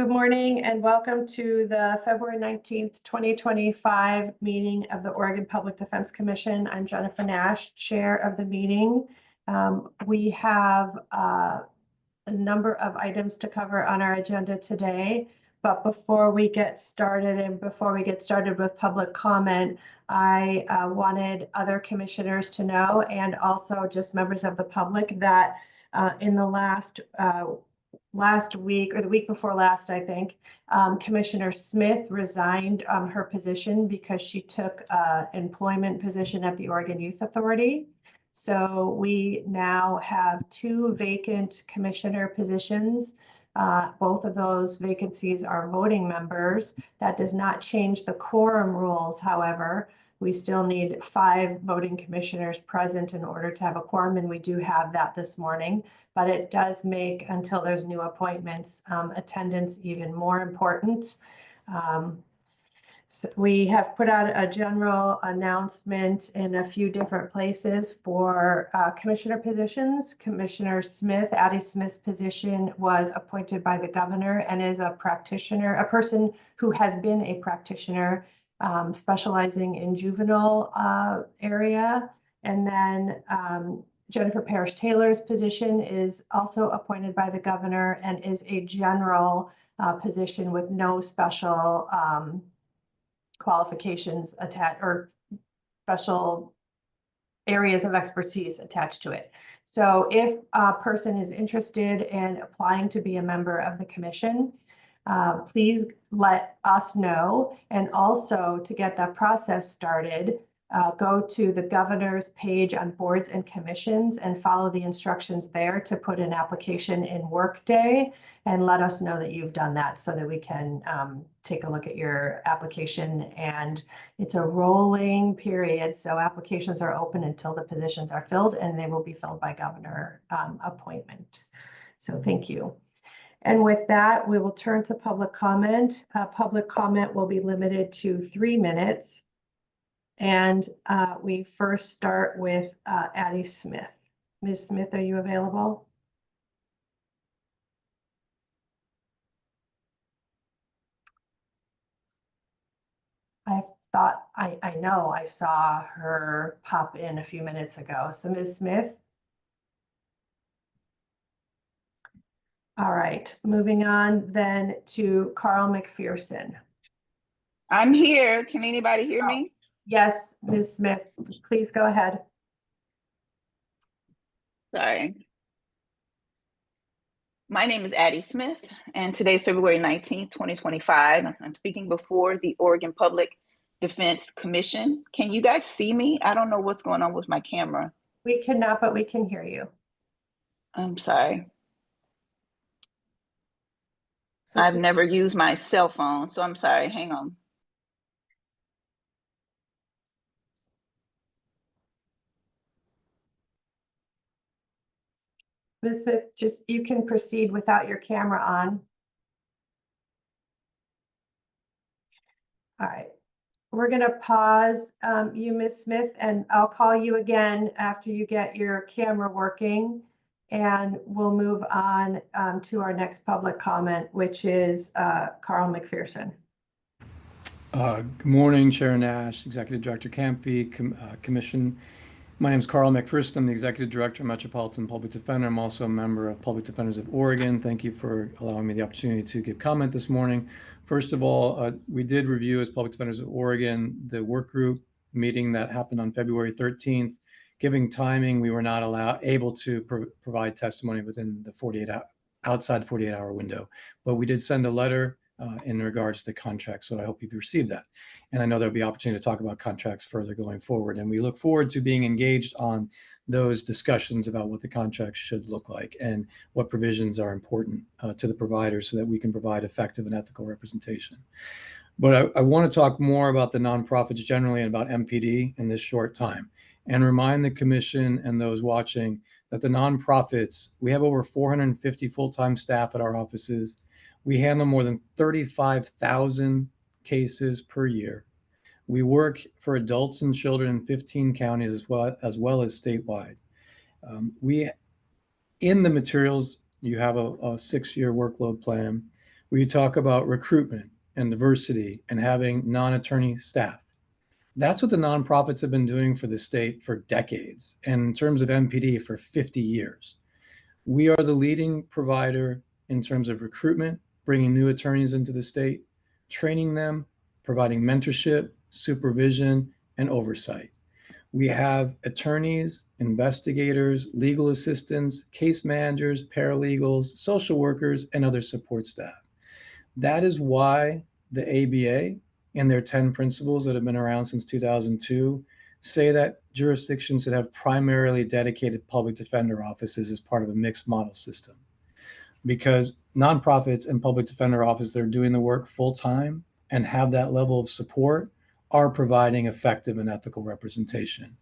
Good morning and welcome to the February 19th, 2025 meeting of the Oregon Public Defense Commission. I'm Jennifer Nash, chair of the meeting. We have a number of items to cover on our agenda today, but before we get started with public comment, I wanted other commissioners to know, and also just members of the public, that in the last week or the week before last, I think, Commissioner Smith resigned her position because she took an employment position at the Oregon Youth Authority. So we now have 2 vacant commissioner positions. Both of those vacancies are voting members. That does not change the quorum rules, however. We still need 5 voting commissioners present in order to have a quorum, and we do have that this morning. But it does make, until there's new appointments, attendance even more important. So we have put out a general announcement in a few different places for commissioner positions. Commissioner Smith, Addie Smith's position was appointed by the governor and is a practitioner, a person who has been a practitioner specializing in juvenile area. And then Jennifer Parrish Taylor's position is also appointed by the governor and is a general position with no special qualifications attached or special areas of expertise attached to it. So if a person is interested in applying to be a member of the commission, please let us know. And also, to get that process started, go to the governor's page on boards and commissions and follow the instructions there to put an application in Workday, and let us know that you've done that so that we can take a look at your application. And it's a rolling period, so applications are open until the positions are filled, and they will be filled by governor appointment. So thank you. And with that, we will turn to public comment. Public comment will be limited to 3 minutes. And we first start with Addie Smith. Ms. Smith, are you available? I know I saw her pop in a few minutes ago. So Ms. Smith. All right, moving on then to Carl McPherson. I'm here. Can anybody hear me? Yes, Ms. Smith, please go ahead. Sorry. My name is Addie Smith, and today's February 19th, 2025. I'm speaking before the Oregon Public Defense Commission. Can you guys see me? I don't know what's going on with my camera. We cannot, but we can hear you. I'm sorry. So I've never used my cell phone, so I'm sorry. Hang on. Ms. Smith, just you can proceed without your camera on. All right, we're going to pause you, Ms. Smith, and I'll call you again after you get your camera working, and we'll move on to our next public comment, which is Carl McPherson. Good morning, Chair Nash, Executive Director Campy, Commission. My name is Carl McPherson. I'm the Executive Director of Metropolitan Public Defender. I'm also a member of Public Defenders of Oregon. Thank you for allowing me the opportunity to give comment this morning. First of all, we did review as Public Defenders of Oregon the work group meeting that happened on February 13th. Giving timing, we were not able to provide testimony within the outside 48-hour window, but we did send a letter in regards to the contract. So I hope you've received that. And I know there'll be opportunity to talk about contracts further going forward. And we look forward to being engaged on those discussions about what the contracts should look like and what provisions are important to the providers so that we can provide effective and ethical representation. But I want to talk more about the nonprofits generally and about MPD in this short time, and remind the commission and those watching that the nonprofits, we have over 450 full-time staff at our offices. We handle more than 35,000 cases per year. We work for adults and children in 15 counties as well as statewide. In the materials, you have a 6-year workload plan. We talk about recruitment and diversity and having non-attorney staff. That's what the nonprofits have been doing for the state for decades, and in terms of MPD for 50 years. We are the leading provider in terms of recruitment, bringing new attorneys into the state, training them, providing mentorship, supervision, and oversight. We have attorneys, investigators, legal assistants, case managers, paralegals, social workers, and other support staff. That is why the ABA and their 10 principles that have been around since 2002 say that jurisdictions should have primarily dedicated public defender offices as part of a mixed model system. Because nonprofits and public defender offices that are doing the work full time and have that level of support are providing effective and ethical representation.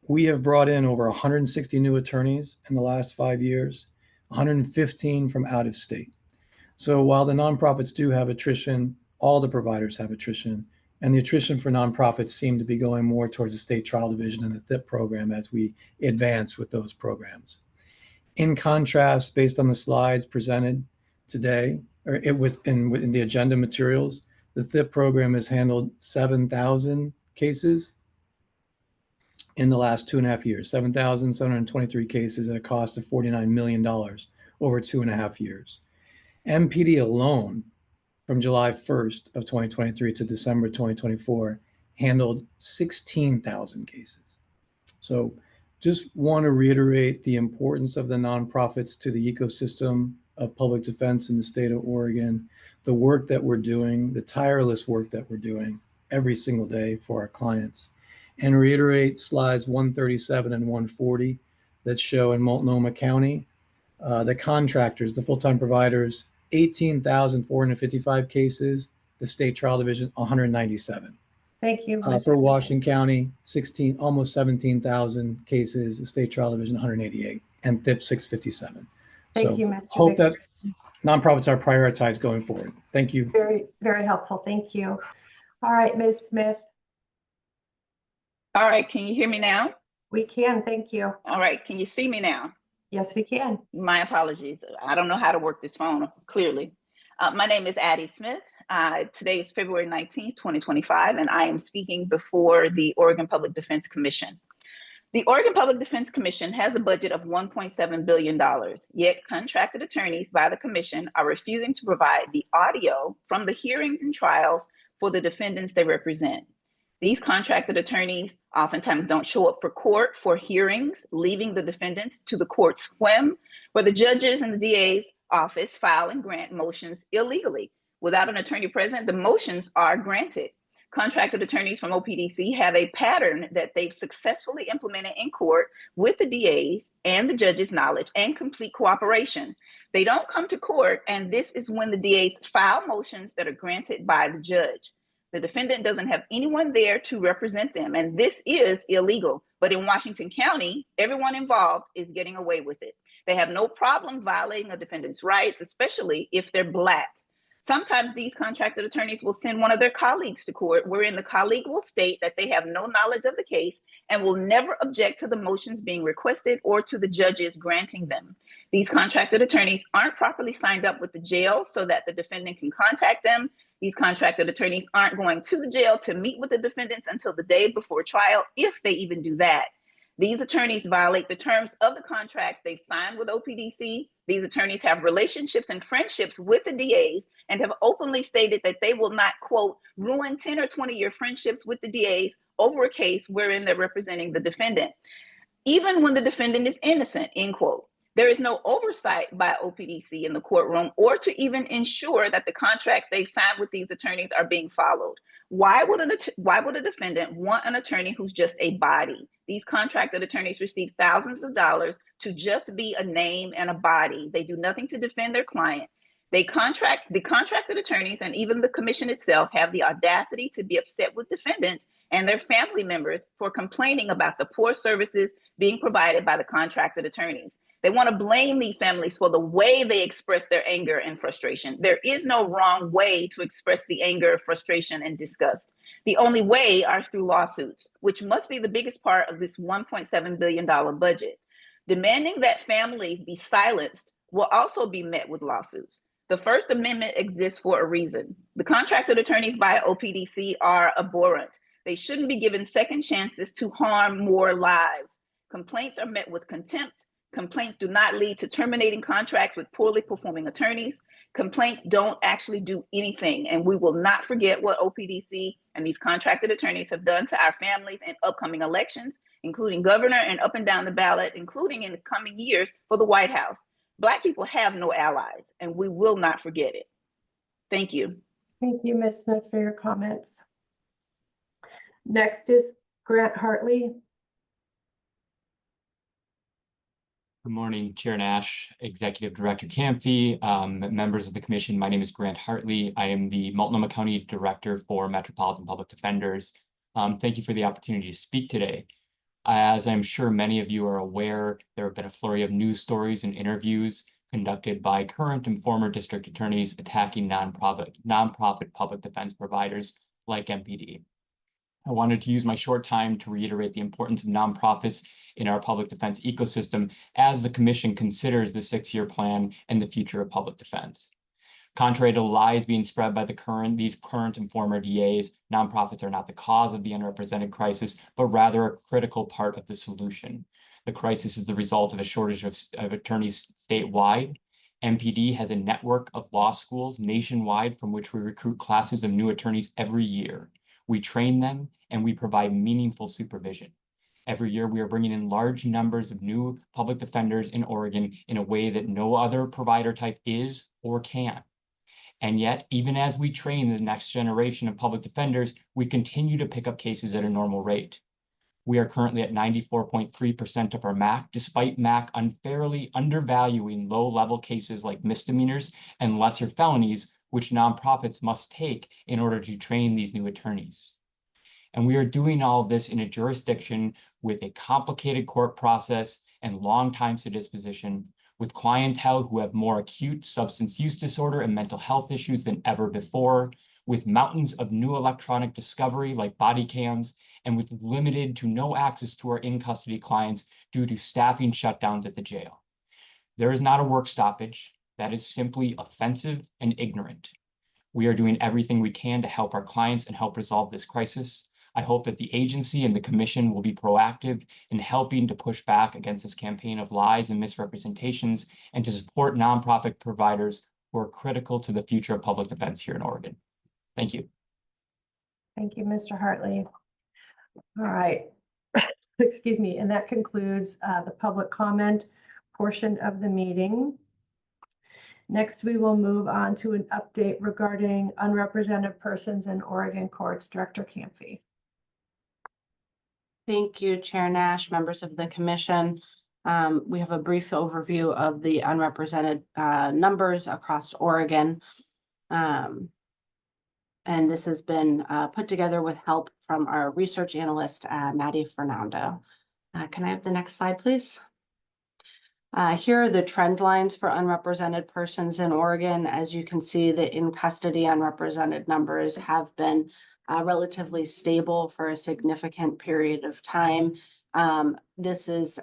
We have brought in over 160 new attorneys in the last 5 years, 115 from out of state. So while the nonprofits do have attrition, all the providers have attrition, and the attrition for nonprofits seem to be going more towards the state trial division and the THIP program as we advance with those programs. In contrast, based on the slides presented today, or in the agenda materials, the THIP program has handled 7,000 cases in the last 2.5 years, 7,723 cases at a cost of $49 million over 2.5 years. MPD alone, from July 1st of 2023 to December 2024, handled 16,000 cases. So just want to reiterate the importance of the nonprofits to the ecosystem of public defense in the state of Oregon, the work that we're doing, the tireless work that we're doing every single day for our clients, and reiterate slides 137 and 140 that show in Multnomah County, the contractors, the full-time providers, 18,455 cases, the state trial division, 197. Thank you. For Washington County, almost 17,000 cases, the state trial division, 188, and THIP 657. Thank you, Mr. Hope Vickers. that nonprofits are prioritized going forward. Thank you. Very, very helpful. Thank you. All right, Ms. Smith, All right, can you hear me now? we can. Thank you. All right, can you see me now? Yes, we can. My apologies. I don't know how to work this phone, clearly. My name is Addie Smith. Today is February 19th, 2025, and I am speaking before the Oregon Public Defense Commission. The Oregon Public Defense Commission has a budget of $1.7 billion, yet contracted attorneys by the commission are refusing to provide the audio from the hearings and trials for the defendants they represent. These contracted attorneys oftentimes don't show up for court for hearings, leaving the defendants to the court's whim, where the judges and the DA's office file and grant motions illegally. Without an attorney present, the motions are granted. Contracted attorneys from OPDC have a pattern that they've successfully implemented in court with the DA's and the judge's knowledge and complete cooperation. They don't come to court, and this is when the DA's file motions that are granted by the judge. The defendant doesn't have anyone there to represent them, and this is illegal. But in Washington County, everyone involved is getting away with it. They have no problem violating a defendant's rights, especially if they're Black. Sometimes these contracted attorneys will send one of their colleagues to court, wherein the colleague will state that they have no knowledge of the case and will never object to the motions being requested or to the judges granting them. These contracted attorneys aren't properly signed up with the jail so that the defendant can contact them. These contracted attorneys aren't going to the jail to meet with the defendants until the day before trial, if they even do that. These attorneys violate the terms of the contracts they've signed with OPDC. These attorneys have relationships and friendships with the DAs and have openly stated that they will not, quote, ruin 10 or 20-year friendships with the DAs over a case wherein they're representing the defendant, even when the defendant is innocent, end quote. There is no oversight by OPDC in the courtroom or to even ensure that the contracts they've signed with these attorneys are being followed. Why would a defendant want an attorney who's just a body? These contracted attorneys receive thousands of dollars to just be a name and a body. They do nothing to defend their client. The contracted attorneys and even the commission itself have the audacity to be upset with defendants and their family members for complaining about the poor services being provided by the contracted attorneys. They want to blame these families for the way they express their anger and frustration. There is no wrong way to express the anger, frustration, and disgust. The only way are through lawsuits, which must be the biggest part of this $1.7 billion budget. Demanding that families be silenced will also be met with lawsuits. The First Amendment exists for a reason. The contracted attorneys by OPDC are abhorrent. They shouldn't be given second chances to harm more lives. Complaints are met with contempt. Complaints do not lead to terminating contracts with poorly performing attorneys. Complaints don't actually do anything, and we will not forget what OPDC and these contracted attorneys have done to our families in upcoming elections, including governor and up and down the ballot, including in the coming years for the White House. Black people have no allies, and we will not forget it. Thank you. Thank you, Ms. Smith, for your comments. Next is Grant Hartley. Good morning, Chair Nash, Executive Director Camphy, members of the commission. My name is Grant Hartley. I am the Multnomah County Director for Metropolitan Public Defenders. Thank you for the opportunity to speak today. As I'm sure many of you are aware, there have been a flurry of news stories and interviews conducted by current and former district attorneys attacking nonprofit public defense providers like MPD. I wanted to use my short time to reiterate the importance of nonprofits in our public defense ecosystem as the commission considers the 6-year plan and the future of public defense. Contrary to lies being spread by these current and former DAs, nonprofits are not the cause of the unrepresented crisis, but rather a critical part of the solution. The crisis is the result of a shortage of attorneys statewide. MPD has a network of law schools nationwide from which we recruit classes of new attorneys every year. We train them and we provide meaningful supervision. Every year, we are bringing in large numbers of new public defenders in Oregon in a way that no other provider type is or can. And yet, even as we train the next generation of public defenders, we continue to pick up cases at a normal rate. We are currently at 94.3% of our MAC, despite MAC unfairly undervaluing low-level cases like misdemeanors and lesser felonies, which nonprofits must take in order to train these new attorneys. And we are doing all of this in a jurisdiction with a complicated court process and long times to disposition, with clientele who have more acute substance use disorder and mental health issues than ever before, with mountains of new electronic discovery like body cams, and with limited to no access to our in-custody clients due to staffing shutdowns at the jail. There is not a work stoppage. That is simply offensive and ignorant. We are doing everything we can to help our clients and help resolve this crisis. I hope that the agency and the commission will be proactive in helping to push back against this campaign of lies and misrepresentations and to support nonprofit providers who are critical to the future of public defense here in Oregon. Thank you. Thank you, Mr. Hartley. All right. Excuse me. And that concludes the public comment portion of the meeting. Next, we will move on to an update regarding unrepresented persons in Oregon courts. Director Camphy. Thank you, Chair Nash, members of the commission. We have a brief overview of the unrepresented numbers across Oregon. And this has been put together with help from our research analyst, Maddie Fernando. Can I have the next slide, please? Here are the trend lines for unrepresented persons in Oregon. As you can see, the in-custody unrepresented numbers have been relatively stable for a significant period of time. This is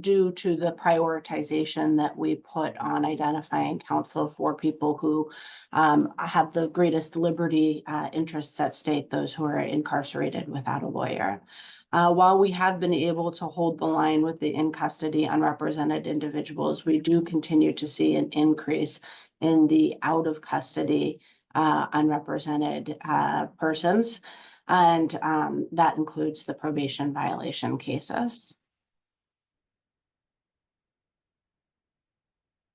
due to the prioritization that we put on identifying counsel for people who have the greatest liberty interests at stake, those who are incarcerated without a lawyer. While we have been able to hold the line with the in-custody unrepresented individuals, we do continue to see an increase in the out-of-custody unrepresented persons, and that includes the probation violation cases.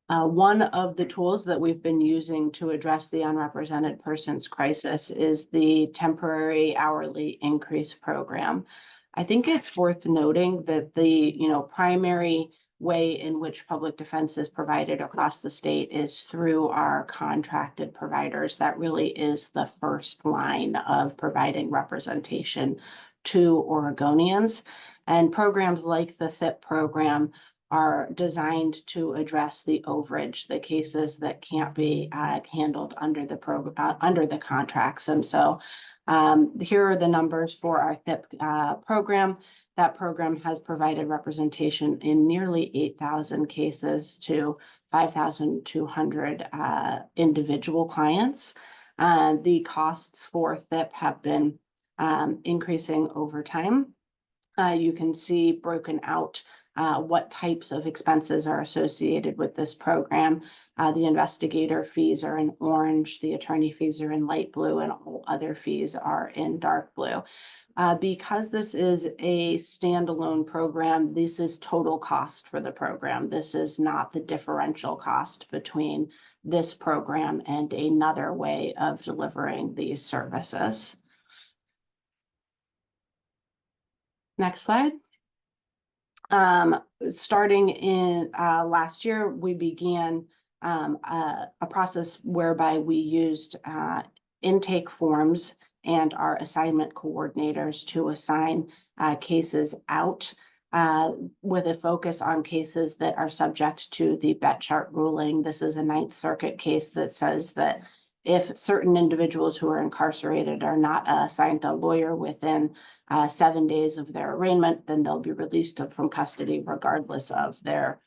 One of the tools that we've been using to address the unrepresented persons crisis is the temporary hourly increase program. I think it's worth noting that the primary way in which public defense is provided across the state is through our contracted providers. That really is the first line of providing representation to Oregonians. And programs like the THIP program are designed to address the overage, the cases that can't be handled under the program, under the contracts. And so here are the numbers for our THIP program. That program has provided representation in nearly 8,000 cases to 5,200 individual clients. The costs for THIP have been increasing over time. You can see broken out what types of expenses are associated with this program. The investigator fees are in orange, the attorney fees are in light blue, and all other fees are in dark blue. Because this is a standalone program, this is total cost for the program. This is not the differential cost between this program and another way of delivering these services. Next slide. Starting in last year, we began a process whereby we used intake forms and our assignment coordinators to assign cases out with a focus on cases that are subject to the Bet Chart ruling. This is a Ninth Circuit case that says that if certain individuals who are incarcerated are not assigned a lawyer within 7 days of their arraignment, then they'll be released from custody regardless of their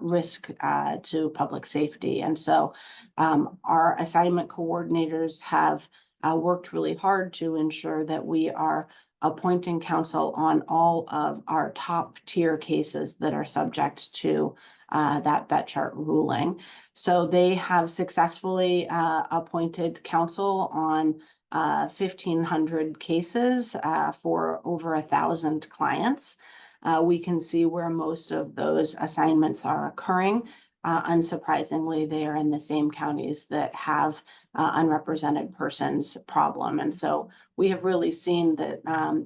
risk to public safety. And so our assignment coordinators have worked really hard to ensure that we are appointing counsel on all of our top tier cases that are subject to that Bet Chart ruling. So they have successfully appointed counsel on 1,500 cases for over 1,000 clients. We can see where most of those assignments are occurring. Unsurprisingly, they are in the same counties that have unrepresented persons problem. And so we have really seen that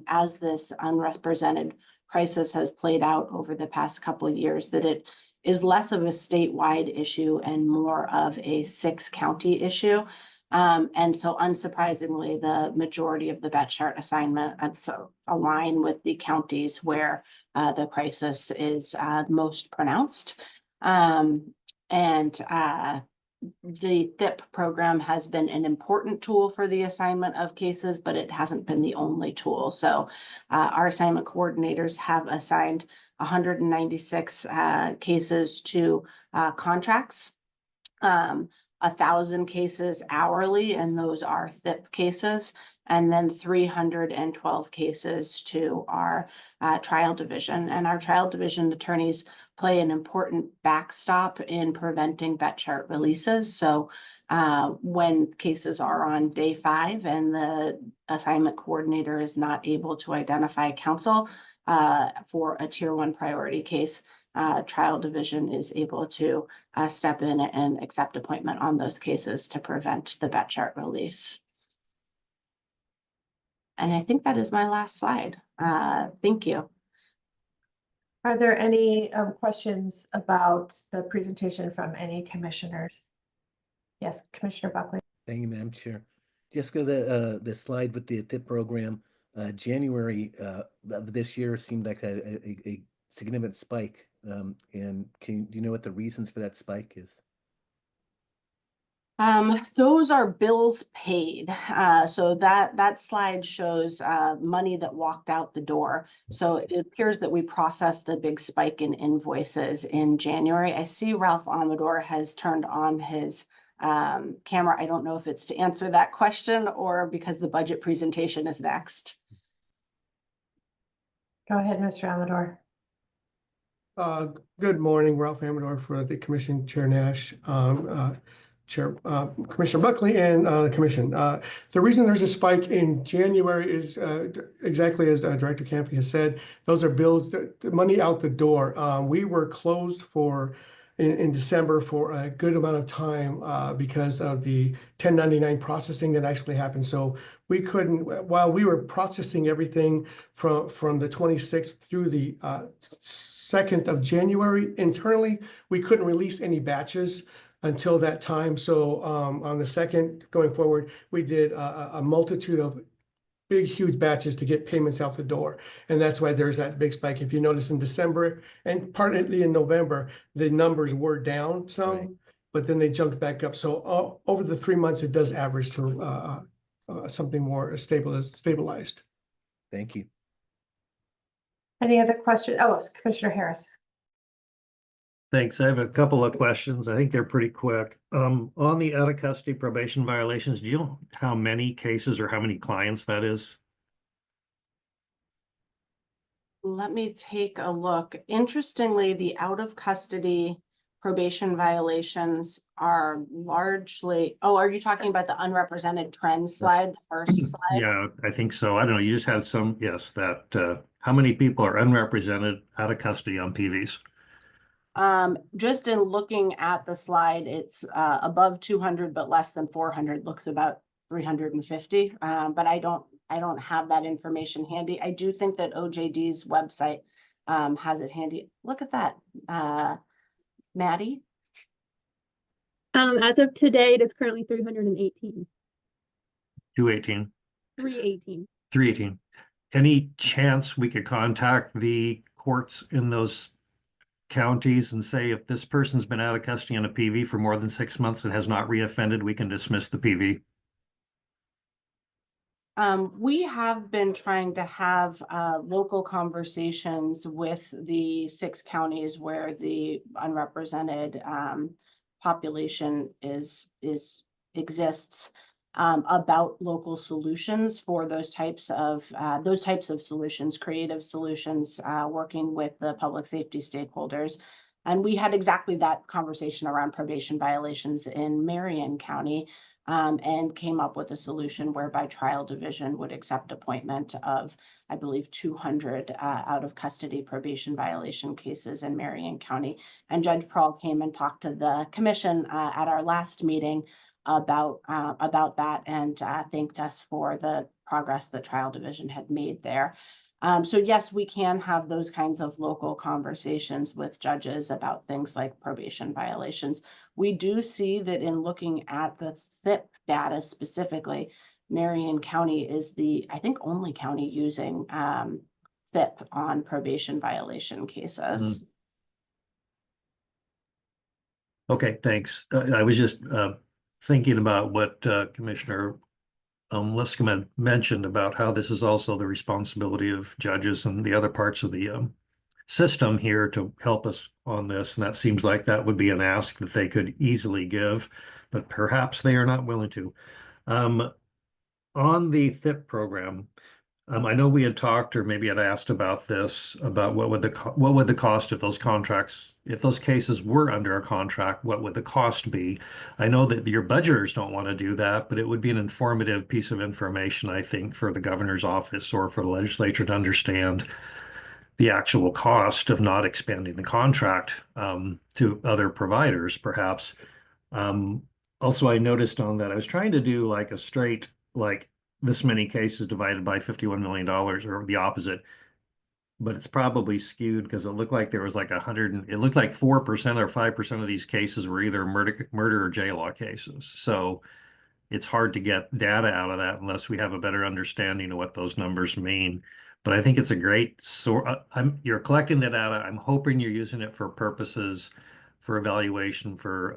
as this unrepresented crisis has played out over the past couple of years, that it is less of a statewide issue and more of a 6-county issue. And so unsurprisingly, the majority of the Bet Chart assignments align with the counties where the crisis is most pronounced. The THIP program has been an important tool for the assignment of cases, but it hasn't been the only tool. So our assignment coordinators have assigned 196 cases to contracts, 1,000 cases hourly, and those are THIP cases, and then 312 cases to our trial division. And our trial division attorneys play an important backstop in preventing Bet Chart releases. So when cases are on day 5 and the assignment coordinator is not able to identify counsel for a tier 1 priority case, trial division is able to step in and accept appointment on those cases to prevent the Bet Chart release. And I think that is my last slide. Thank you. Are there any questions about the presentation from any commissioners? Yes, Commissioner Buckley. Thank you, Madam Chair. Just go to the slide with the TIP program. January of this year seemed like a significant spike. And do you know what the reasons for that spike is? Those are bills paid. So that slide shows money that walked out the door. So it appears that we processed a big spike in invoices in January. I see Ralph Amador has turned on his camera. I don't know if it's to answer that question or because the budget presentation is next. Go ahead, Mr. Amador. Good morning, Ralph Amador for the Commission, Chair Nash, Chair Commissioner Buckley, and the Commission. The reason there's a spike in January is exactly as Director Campy has said. Those are bills, the money out the door. We were closed in December for a good amount of time because of the 1099 processing that actually happened. So we couldn't, while we were processing everything from the 26th through the 2nd of January internally, we couldn't release any batches until that time. So on the 2nd going forward, we did a multitude of big, huge batches to get payments out the door. And that's why there's that big spike. If you notice in December and partly in November, the numbers were down some, Right. but then they jumped back up. So over the 3 months, it does average to something more stabilized. Thank you. Any other questions? Oh, Commissioner Harris. Thanks. I have a couple of questions. I think they're pretty quick. On the out of custody probation violations, do you know how many cases or how many clients that is? Let me take a look. Interestingly, the out of custody probation violations are largely, oh, are you talking about the unrepresented trend slide, the first slide? Yeah, I think so. I don't know. You just had some, yes, that, how many people are unrepresented out of custody on PVs? Just in looking at the slide, it's above 200, but less than 400, looks about 350. But I don't have that information handy. I do think that OJD's website has it handy. Look at that. Maddie? As of today, it is currently 318. 218, 318. 318. Any chance we could contact the courts in those counties and say, if this person's been out of custody on a PV for more than 6 months and has not reoffended, we can dismiss the PV? We have been trying to have local conversations with the 6 counties where the unrepresented population exists about local solutions for those types of solutions, creative solutions, working with the public safety stakeholders. And we had exactly that conversation around probation violations in Marion County. And came up with a solution whereby trial division would accept appointment of, I believe, 200 out of custody probation violation cases in Marion County. And Judge Pearl came and talked to the commission at our last meeting about that and thanked us for the progress the trial division had made there. So yes, we can have those kinds of local conversations with judges about things like probation violations. We do see that in looking at the THIP data specifically, Marion County is the, I think, only county using THIP on probation violation cases. Okay, thanks. I was just thinking about what Commissioner Liscombe had mentioned about how this is also the responsibility of judges and the other parts of the system here to help us on this. And that seems like that would be an ask that they could easily give, but perhaps they are not willing to. On the THIP program, I know we had talked, or maybe had asked about this, about what would the cost of those contracts, if those cases were under a contract, what would the cost be? I know that your budgeters don't want to do that, but it would be an informative piece of information, I think, for the governor's office or for the legislature to understand the actual cost of not expanding the contract to other providers, perhaps. Also, I noticed on that I was trying to do like a straight, like this many cases divided by $51 million or the opposite, but it's probably skewed because it looked like there was like 100, it looked like 4% or 5% of these cases were either murder or jail law cases. So it's hard to get data out of that unless we have a better understanding of what those numbers mean. But I think it's a great source. You're collecting the data. I'm hoping you're using it for purposes for evaluation for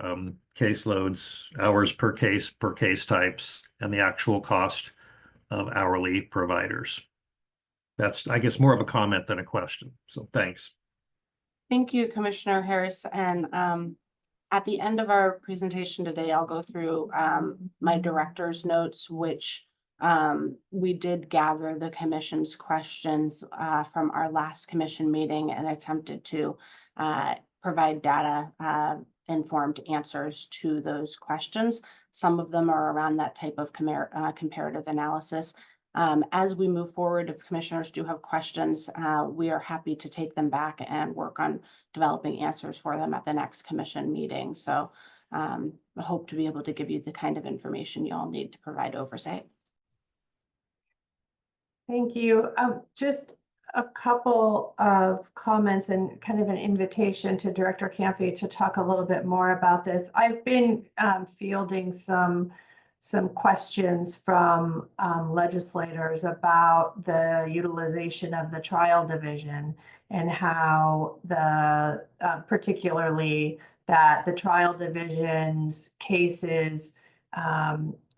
caseloads, hours per case types, and the actual cost of hourly providers. That's, I guess, more of a comment than a question. So thanks. Thank you, Commissioner Harris. And at the end of our presentation today, I'll go through my director's notes, which we did gather the commission's questions from our last commission meeting and attempted to provide data informed answers to those questions. Some of them are around that type of comparative analysis. As we move forward, if commissioners do have questions, we are happy to take them back and work on developing answers for them at the next commission meeting. So I hope to be able to give you the kind of information you all need to provide oversight. Thank you. Just a couple of comments and kind of an invitation to Director Camphy to talk a little bit more about this. I've been fielding some some questions from legislators about the utilization of the trial division and how the particularly that the trial division's cases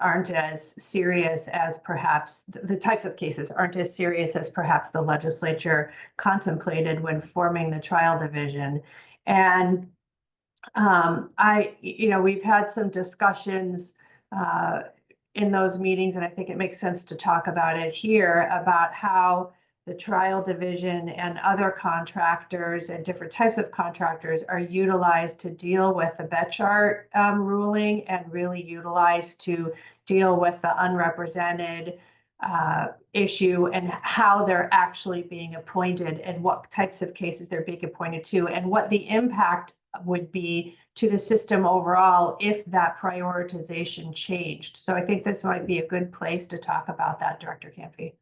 aren't as serious as perhaps the types of cases aren't as serious as perhaps the legislature contemplated when forming the trial division. And we've had some discussions in those meetings, and I think it makes sense to talk about it here about how the trial division and other contractors and different types of contractors are utilized to deal with the Betchart ruling and really utilized to deal with the unrepresented issue and how they're actually being appointed and what types of cases they're being appointed to and what the impact would be to the system overall if that prioritization changed. So I think this might be a good place to talk about that, Director Campy.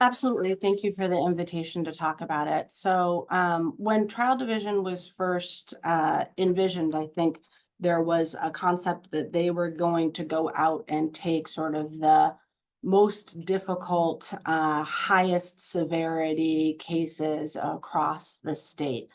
Absolutely. Thank you for the invitation to talk about it. So when trial division was first envisioned, I think there was a concept that they were going to go out and take sort of the most difficult, highest severity cases across the state.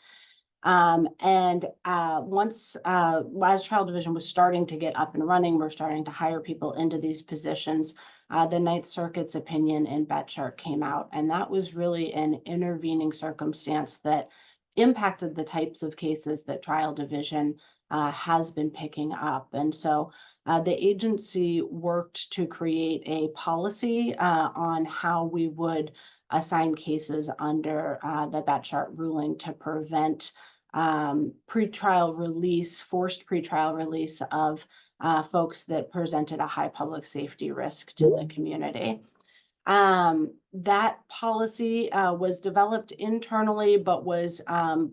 Once as trial division was starting to get up and running, we're starting to hire people into these positions. The Ninth Circuit's opinion in Betchart came out, and that was really an intervening circumstance that impacted the types of cases that trial division has been picking up. And so the agency worked to create a policy on how we would assign cases under the Betchart ruling to prevent pretrial release, forced pretrial release of folks that presented a high public safety risk to the community. That policy was developed internally, but was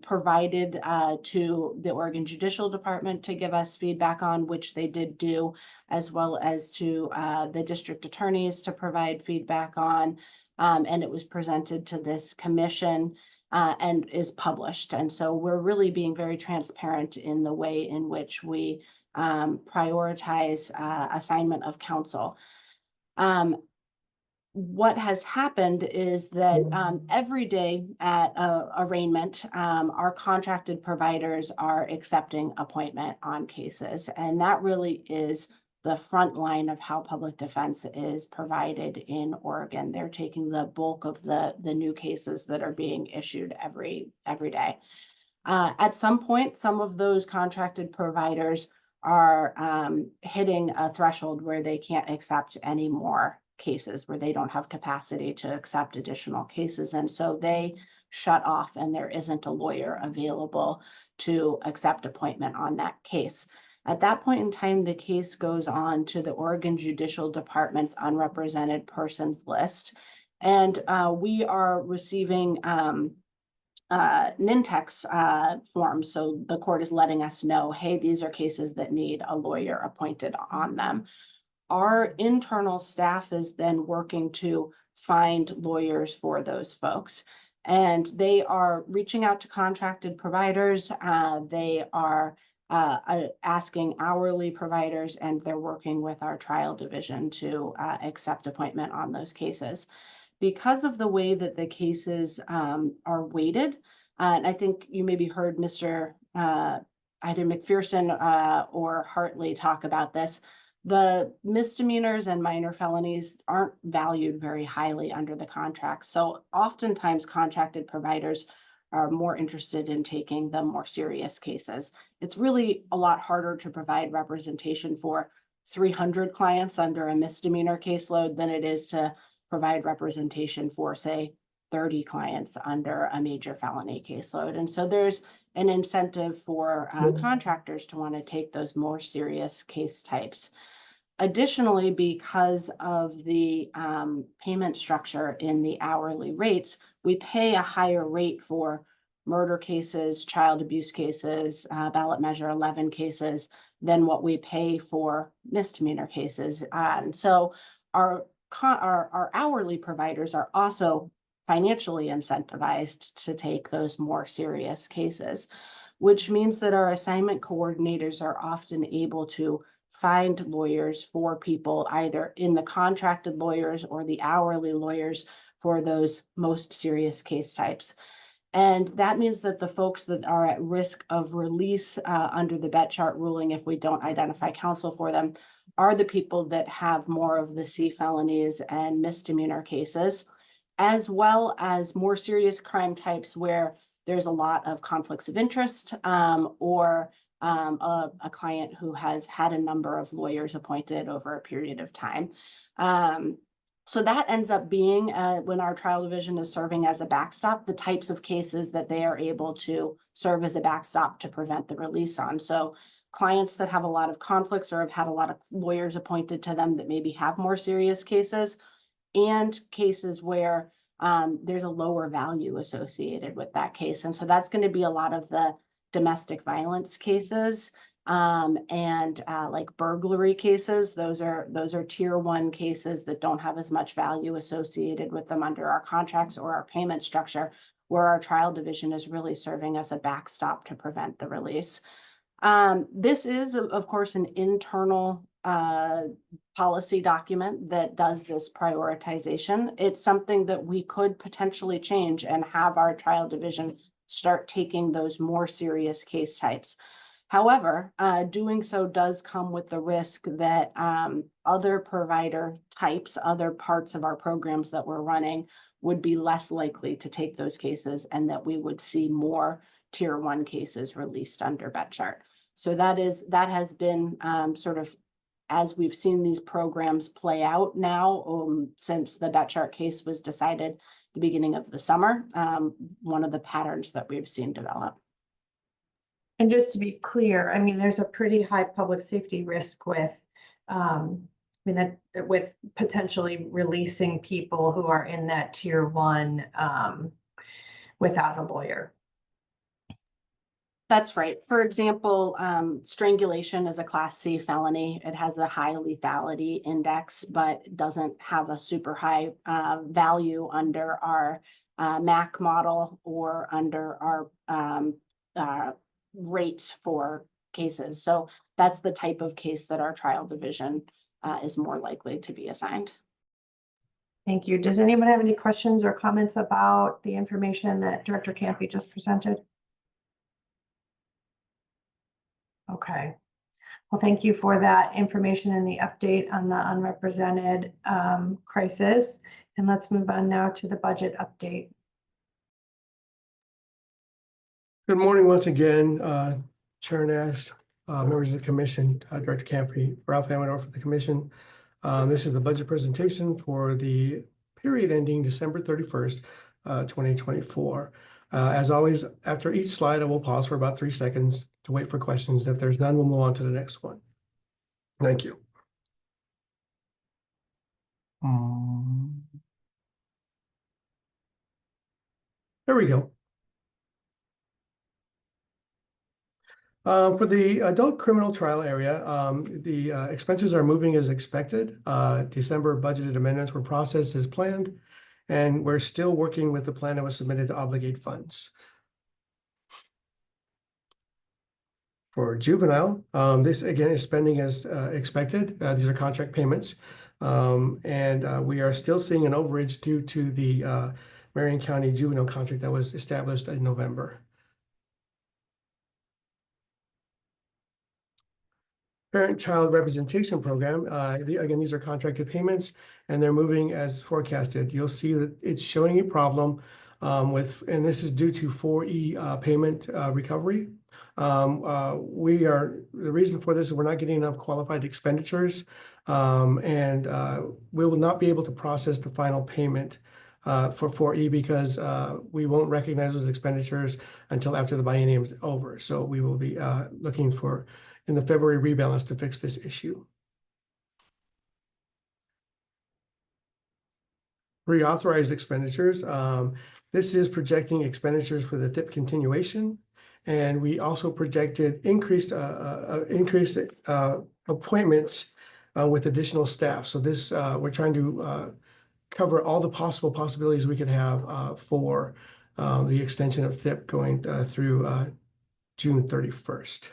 provided to the Oregon Judicial Department to give us feedback on, which they did do, as well as to the district attorneys to provide feedback on. And it was presented to this commission and is published. And so we're really being very transparent in the way in which we prioritize assignment of counsel. What has happened is that every day at arraignment, our contracted providers are accepting appointment on cases. And that really is the front line of how public defense is provided in Oregon. They're taking the bulk of the new cases that are being issued every day. At some point, some of those contracted providers are hitting a threshold where they can't accept any more cases, where they don't have capacity to accept additional cases. And so they shut off and there isn't a lawyer available to accept appointment on that case. At that point in time, the case goes on to the Oregon Judicial Department's unrepresented persons list. And we are receiving Nintex forms. So the court is letting us know, hey, these are cases that need a lawyer appointed on them. Our internal staff is then working to find lawyers for those folks. And they are reaching out to contracted providers. They are asking hourly providers, and they're working with our trial division to accept appointment on those cases. Because of the way that the cases are weighted, and I think you maybe heard Mr. Either McPherson or Hartley talk about this, the misdemeanors and minor felonies aren't valued very highly under the contract. So oftentimes contracted providers are more interested in taking the more serious cases. It's really a lot harder to provide representation for 300 clients under a misdemeanor caseload than it is to provide representation for, say, 30 clients under a major felony caseload. And so there's an incentive for contractors to want to take those more serious case types. Additionally, because of the payment structure in the hourly rates, we pay a higher rate for murder cases, child abuse cases, ballot measure 11 cases than what we pay for misdemeanor cases. And so our hourly providers are also financially incentivized to take those more serious cases. which means that our assignment coordinators are often able to find lawyers for people, either in the contracted lawyers or the hourly lawyers for those most serious case types. And that means that the folks that are at risk of release under the bet chart ruling, if we don't identify counsel for them, are the people that have more of the C felonies and misdemeanor cases, as well as more serious crime types where there's a lot of conflicts of interest or a client who has had a number of lawyers appointed over a period of time. So that ends up being, when our trial division is serving as a backstop, the types of cases that they are able to serve as a backstop to prevent the release on. So clients that have a lot of conflicts or have had a lot of lawyers appointed to them that maybe have more serious cases, and cases where there's a lower value associated with that case. And so that's going to be a lot of the domestic violence cases and like burglary cases. Those are tier 1 cases that don't have as much value associated with them under our contracts or our payment structure, where our trial division is really serving as a backstop to prevent the release. This is, of course, an internal policy document that does this prioritization. It's something that we could potentially change and have our trial division start taking those more serious case types. However, doing so does come with the risk that other provider types, other parts of our programs that we're running would be less likely to take those cases, and that we would see more tier 1 cases released under bet chart. So that has been sort of, as we've seen these programs play out now since the bet chart case was decided the beginning of the summer, one of the patterns that we've seen develop. And just to be clear, I mean, there's a pretty high public safety risk with, with potentially releasing people who are in that tier 1 without a lawyer. That's right. For example, strangulation is a Class C felony. It has a high lethality index, but doesn't have a super high value under our MAC model or under our rates for cases. So that's the type of case that our trial division is more likely to be assigned. Thank you. Does anyone have any questions or comments about the information that Director Campy just presented? Okay. Well, thank you for that information and the update on the unrepresented crisis. And let's move on now to the budget update. Good morning once again, Chair Nash, members of the commission, Director Campy, Ralph Amador for the commission. This is the budget presentation for the period ending December 31st, 2024. As always, after each slide, I will pause for about 3 seconds to wait for questions. If there's none, we'll move on to the next one. Thank you. There we go. For the adult criminal trial area, the expenses are moving as expected. December budgeted amendments were processed as planned, and we're still working with the plan that was submitted to obligate funds. For juvenile, this again is spending as expected. These are contract payments, and we are still seeing an overage due to the Marion County juvenile contract that was established in November. Parent-child representation program, again, these are contracted payments, and they're moving as forecasted. You'll see that it's showing a problem and this is due to 4E payment recovery. The reason for this is we're not getting enough qualified expenditures, and we will not be able to process the final payment for 4E because we won't recognize those expenditures until after the biennium is over. So we will be looking for in the February rebalance to fix this issue. Reauthorized expenditures. This is projecting expenditures for the THIP continuation. And we also projected increased appointments with additional staff. So this, we're trying to cover all the possibilities we could have for the extension of THIP going through June 31st.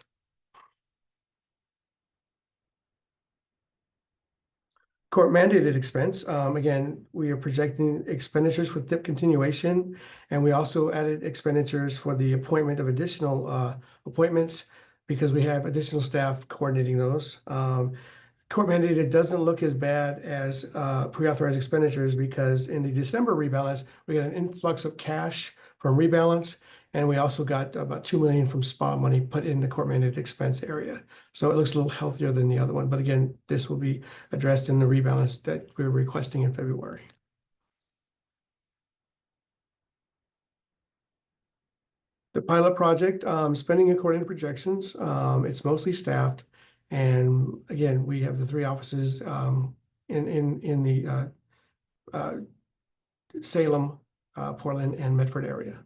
Court mandated expense, again, we are projecting expenditures for TIP continuation, and we also added expenditures for the appointment of additional appointments because we have additional staff coordinating those. Court mandated doesn't look as bad as pre-authorized expenditures because in the December rebalance, we got an influx of cash from rebalance, and we also got about $2 million from SPA money put in the court mandated expense area. So it looks a little healthier than the other one. But again, this will be addressed in the rebalance that we're requesting in February. The pilot project, spending according to projections, it's mostly staffed. And again, we have the 3 offices in the Salem, Portland, and Medford area.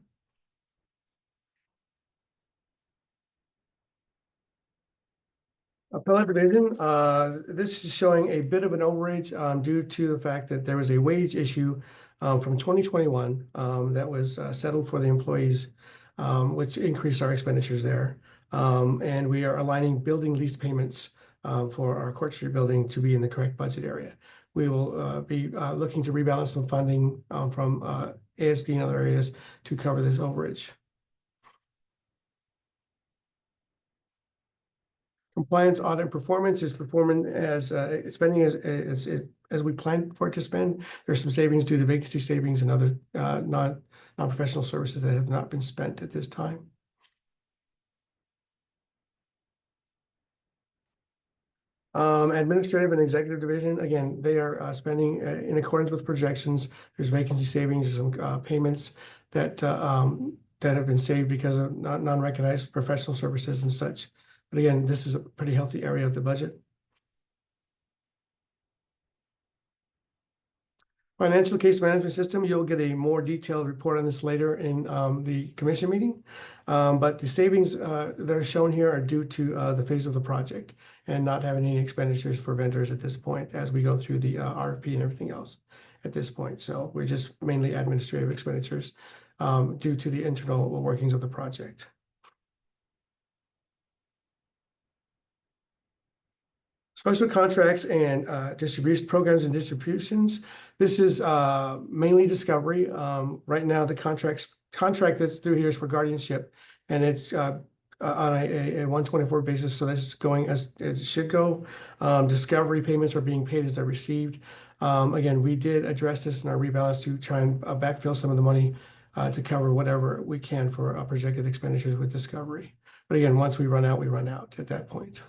Appellate division, this is showing a bit of an overage due to the fact that there was a wage issue from 2021 that was settled for the employees, which increased our expenditures there. And we are aligning building lease payments for our Court Street building to be in the correct budget area. We will be looking to rebalance some funding from ASD and other areas to cover this overage. Compliance, audit, and performance is performing as spending as we plan for it to spend. There's some savings due to vacancy savings and other non-professional services that have not been spent at this time. Administrative and executive division, again, they are spending in accordance with projections. There's vacancy savings, there's some payments that have been saved because of non-recognized professional services and such. But again, this is a pretty healthy area of the budget. Financial case management system, you'll get a more detailed report on this later in the commission meeting. But the savings that are shown here are due to the phase of the project and not having any expenditures for vendors at this point as we go through the RFP and everything else at this point. So we're just mainly administrative expenditures due to the internal workings of the project. Special contracts and distribution programs and distributions. This is mainly discovery. Right now, the contract that's through here is for guardianship, and it's on a 124 basis. So this is going as it should go. Discovery payments are being paid as they're received. Again, we did address this in our rebalance to try and backfill some of the money to cover whatever we can for projected expenditures with discovery. But again, once we run out at that point.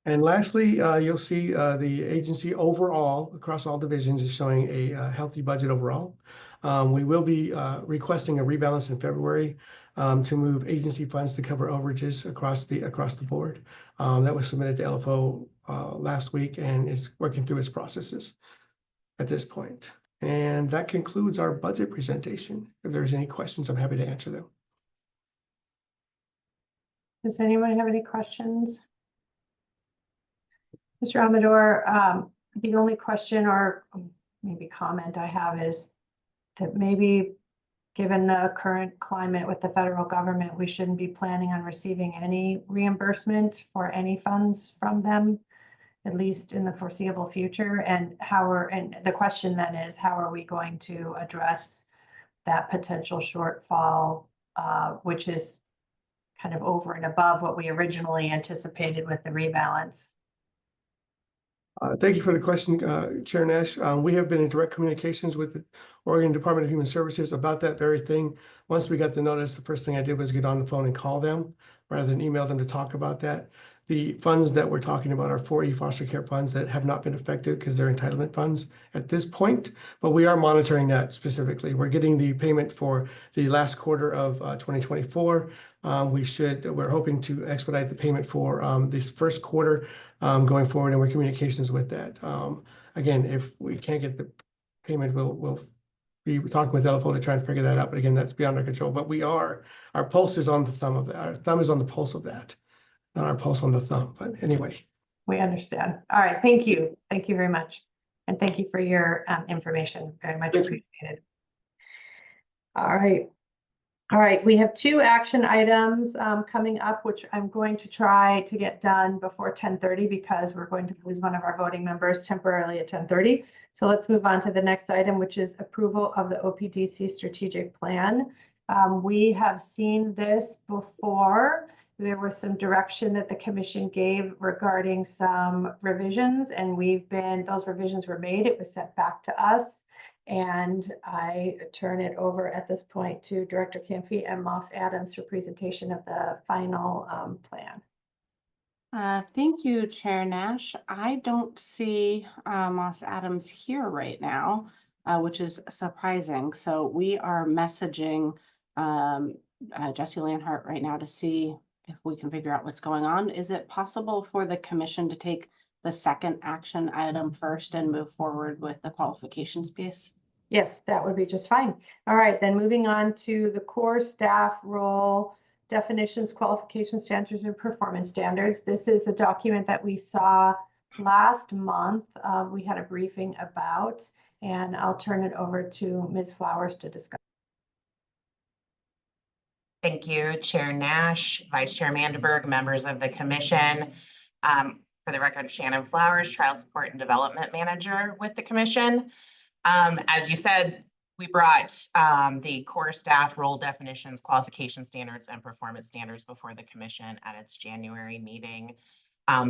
And lastly, you'll see the agency overall across all divisions is showing a healthy budget overall. We will be requesting a rebalance in February to move agency funds to cover overages across the board. That was submitted to LFO last week and is working through its processes at this point. And that concludes our budget presentation. If there's any questions, I'm happy to answer them. Does anyone have any questions? Mr. Amador, the only question or maybe comment I have is that maybe given the current climate with the federal government, we shouldn't be planning on receiving any reimbursement for any funds from them, at least in the foreseeable future. And the question then is, how are we going to address that potential shortfall, which is kind of over and above what we originally anticipated with the rebalance? Thank you for the question, Chair Nash. We have been in direct communications with the Oregon Department of Human Services about that very thing. Once we got the notice, the first thing I did was get on the phone and call them rather than email them to talk about that. The funds that we're talking about are 4E foster care funds that have not been affected because they're entitlement funds at this point, but we are monitoring that specifically. We're getting the payment for the last quarter of 2024. We're hoping to expedite the payment for this first quarter going forward, and we're communications with that. Again, if we can't get the payment, we'll be talking with LFO to try and figure that out. But again, that's beyond our control. But our pulse is on the thumb of that. Our thumb is on the pulse of that. Not our pulse on the thumb, but anyway. We understand. All right, thank you. Thank you very much. And thank you for your information. Very much appreciated. All right, All right, we have two action items coming up, which I'm going to try to get done before 10:30 because we're going to lose one of our voting members temporarily at 10:30. So let's move on to the next item, which is approval of the OPDC strategic plan. We have seen this before. There was some direction that the commission gave regarding some revisions, and those revisions were made. It was sent back to us. And I turn it over at this point to Director Camphy and Moss Adams for presentation of the final plan. Thank you, Chair Nash. I don't see Moss Adams here right now, which is surprising. So we are messaging Jesse Lanhart right now to see if we can figure out what's going on. Is it possible for the commission to take the second action item first and move forward with the qualifications piece? Yes, that would be just fine. All right, then moving on to the core staff role definitions, qualification standards, and performance standards. This is a document that we saw last month. We had a briefing about, and I'll turn it over to Ms. Flowers to discuss. Thank you, Chair Nash, Vice Chair Mandelberg, members of the commission. For the record, Shannon Flowers, Trial Support and Development Manager with the commission. As you said, we brought the core staff role definitions, qualification standards, and performance standards before the commission at its January meeting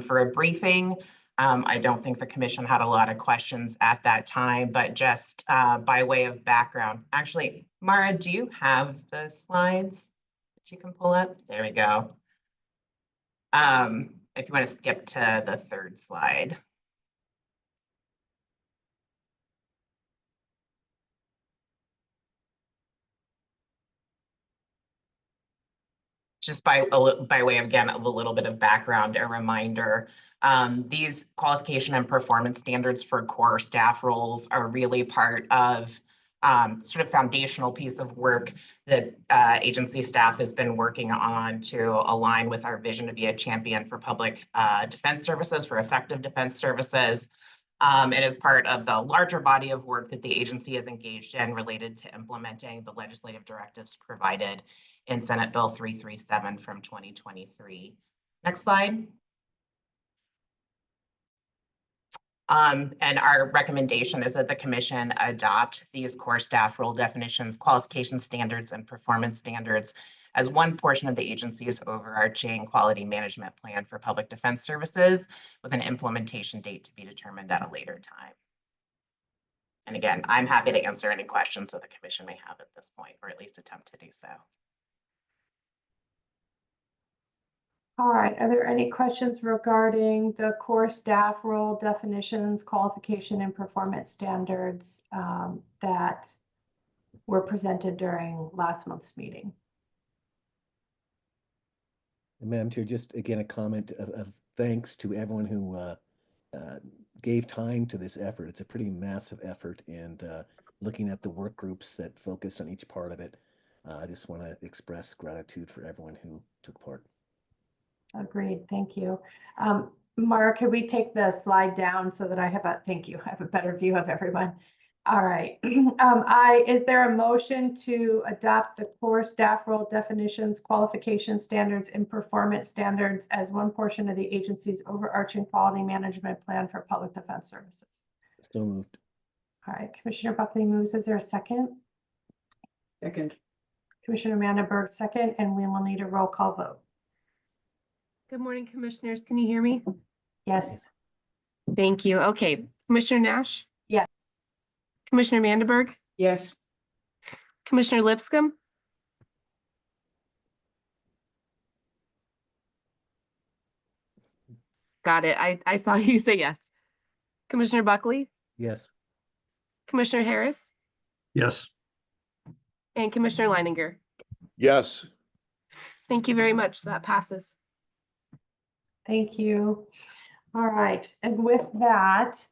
for a briefing. I don't think the commission had a lot of questions at that time, but just by way of background. Actually, Mara, do you have the slides that you can pull up? There we go. If you want to skip to the third slide. Just by way of, again, of a little bit of background, a reminder, these qualification and performance standards for core staff roles are really part of sort of foundational piece of work that agency staff has been working on to align with our vision to be a champion for public defense services, for effective defense services. It is part of the larger body of work that the agency is engaged in related to implementing the legislative directives provided in Senate Bill 337 from 2023. Next slide. And our recommendation is that the commission adopt these core staff role definitions, qualification standards, and performance standards as one portion of the agency's overarching quality management plan for public defense services, with an implementation date to be determined at a later time. And again, I'm happy to answer any questions that the commission may have at this point, or at least attempt to do so. All right, are there any questions regarding the core staff role definitions, qualification, and performance standards that were presented during last month's meeting? Madam Chair, just again, a comment of thanks to everyone who gave time to this effort. It's a pretty massive effort, and looking at the work groups that focused on each part of it, I just want to express gratitude for everyone who took part. Agreed, thank you. Mara, could we take the slide down so that I have a better view of everyone? All right. Is there a motion to adopt the core staff role definitions, qualification standards, and performance standards as one portion of the agency's overarching quality management plan for public defense services? So moved. All right, Commissioner Buckley moves. Is there a second? Second. Commissioner Mandelberg, second, and we will need a roll call vote. Good morning, commissioners. Can you hear me? Yes. Thank you. Okay. Commissioner Nash? Yes. Commissioner Mandelberg? Yes. Commissioner Lipscomb? Got it. I saw you say yes. Commissioner Buckley? Yes. Commissioner Harris? Yes. And Commissioner Leininger? Yes. Thank you very much. That passes. Thank you. All right, and with that,